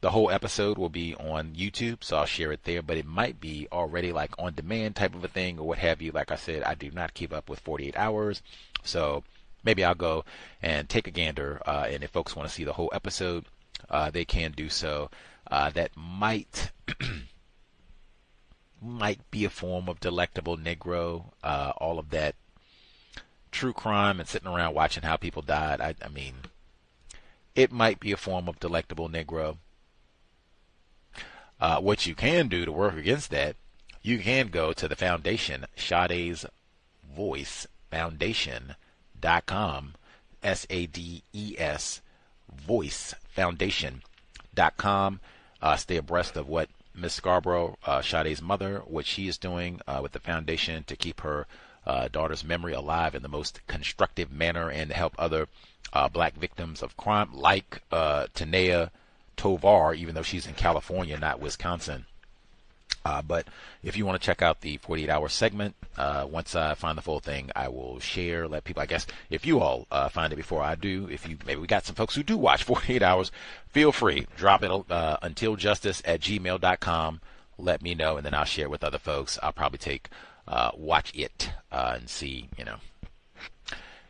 the whole episode will be on YouTube, so I'll share it there, but it might be already like on demand type of a thing or what have you. Like I said, I do not keep up with 48 Hours, so maybe I'll go and take a gander, and if folks want to see the whole episode, they can do so. That might be a form of delectable Negro, all of that true crime and sitting around watching how people died. I mean, it might be a form of delectable Negro. What you can do to work against that, you can go to the foundation, Sade's Voice Foundation.com, SADES Voice Foundation.com. Stay abreast of what Miss Scarborough, Sade's mother, what she is doing with the foundation to keep her daughter's memory alive in the most constructive manner and to help other black victims of crime like Tanea Tovar, even though she's in California, not Wisconsin. But if you want to check out the 48-hour segment, once I find the full thing, I will share, let people, I guess, if you all find it before I do, if you, maybe we got some folks who do watch 48 hours, feel free, drop it untiljustice@gmail.com, let me know, and then I'll share with other folks. I'll probably watch it and see,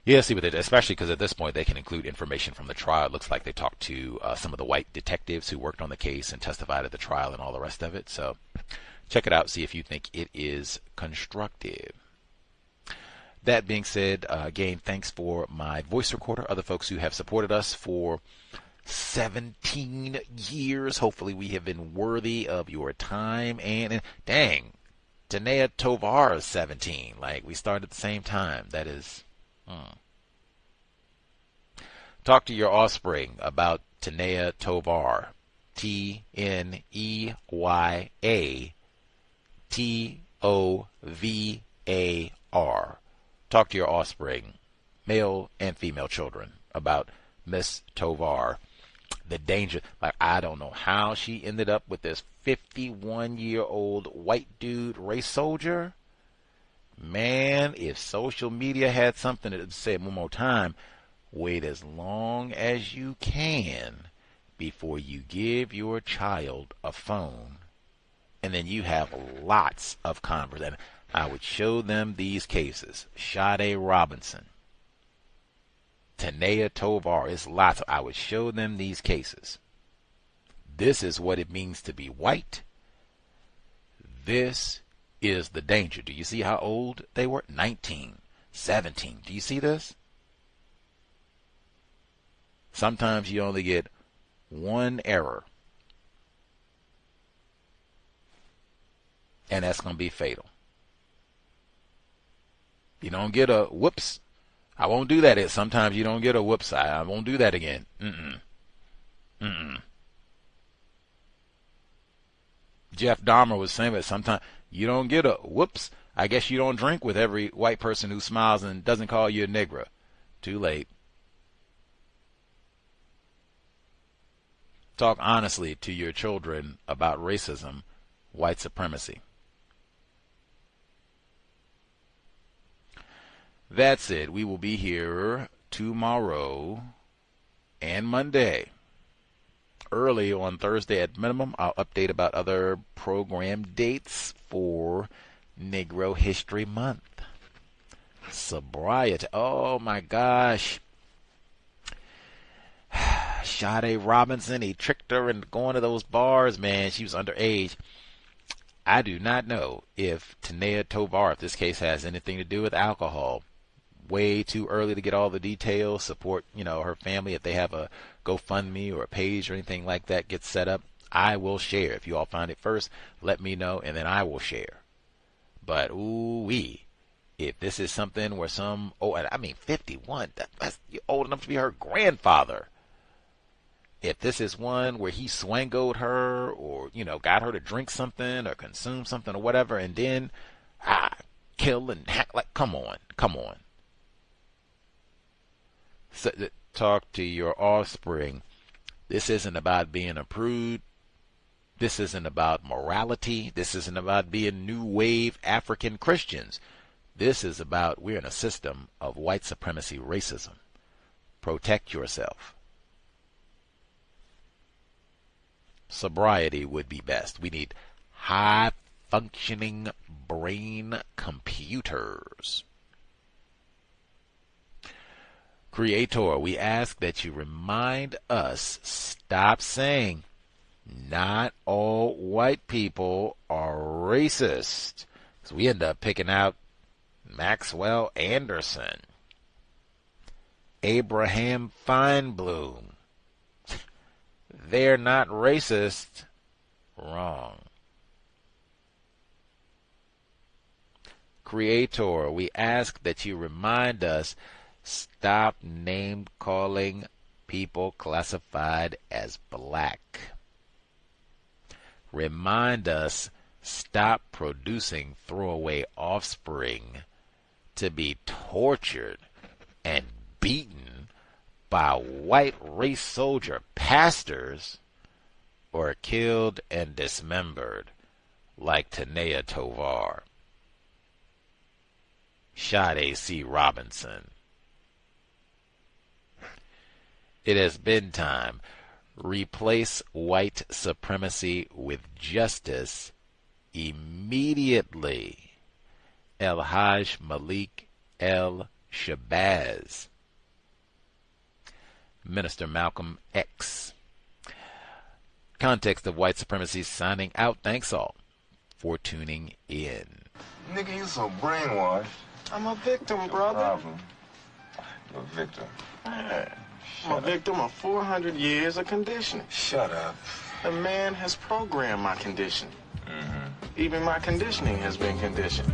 Yeah, see what they do, especially because at this point they can include information from the trial. It looks like they talked to some of the white detectives who worked on the case and testified at the trial and all the rest of it. So check it out, see if you think it is constructive. That being said, again, thanks for my voice recorder, other folks who have supported us for 17 years. Hopefully we have been worthy of your time. And dang, Tanea Tovar is 17. Like, we started at the same time. That is... Talk to your offspring about Tanea Tovar. T-N-E-Y-A-T-O-V-A-R. Talk to your offspring, male and female children, about Miss Tovar. The danger, like, I don't know how she ended up with this 51-year-old white dude race soldier. Man, if social media had something to say it one more time, wait as long as you can before you give your child a phone. And then you have lots of conversation. I would show them these cases. Sade Robinson, Tanea Tovar, it's lots. I would show them these cases. This is what it means to be white. This is the danger. Do you see how old they were? 19, 17. Do you see this? Sometimes you only get one error, and that's going to be fatal. You don't get a whoops. I won't do that. Sometimes you don't get a whoops. I won't do that again. Jeff Dahmer was saying that sometimes you don't get a whoops. I guess you don't drink with every white person who smiles and doesn't call you a nigger. Too late. Talk honestly to your children about racism, white supremacy. That's it. We will be here tomorrow and Monday. Early on Thursday at minimum, I'll update about other program dates for Negro History Month. Sobriety. Oh my gosh. Sade Robinson, he tricked her into going to those bars, man. She was underage. I do not know if Tanea Tovar, if this case has anything to do with alcohol. Way too early to get all the details. Support, her family if they have a GoFundMe or a page or anything like that gets set up. I will share. If you all find it first, let me know, and then I will share. But ooh-wee, if this is something where 51, that's old enough to be her grandfather. If this is one where he swangoed her or, got her to drink something or consume something or whatever, and then kill and hack, like, come on. So, talk to your offspring. This isn't about being a prude. This isn't about morality. This isn't about being new wave African Christians. This is about we're in a system of white supremacy racism. Protect yourself. Sobriety would be best. We need high-functioning brain computers. Creator, we ask that you remind us, stop saying, not all white people are racist. So we end up picking out Maxwell Anderson, Abraham Feinblum. They're not racist. Wrong. Creator, we ask that you remind us, stop name-calling people classified as black. Remind us, stop producing throwaway offspring to be tortured and beaten by white race soldier pastors or killed and dismembered like Tanea Tovar, Sade C. Robinson. It has been time. Replace white supremacy with justice immediately. El Haj Malik El Shabazz. Minister Malcolm X. Context of white supremacy signing out. Thanks all for tuning in. Nigga, you so brainwashed. I'm a victim, brother. You're a victim. Man, I'm a victim of 400 years of conditioning. Shut up. The man has programmed my conditioning. Even my conditioning has been conditioned.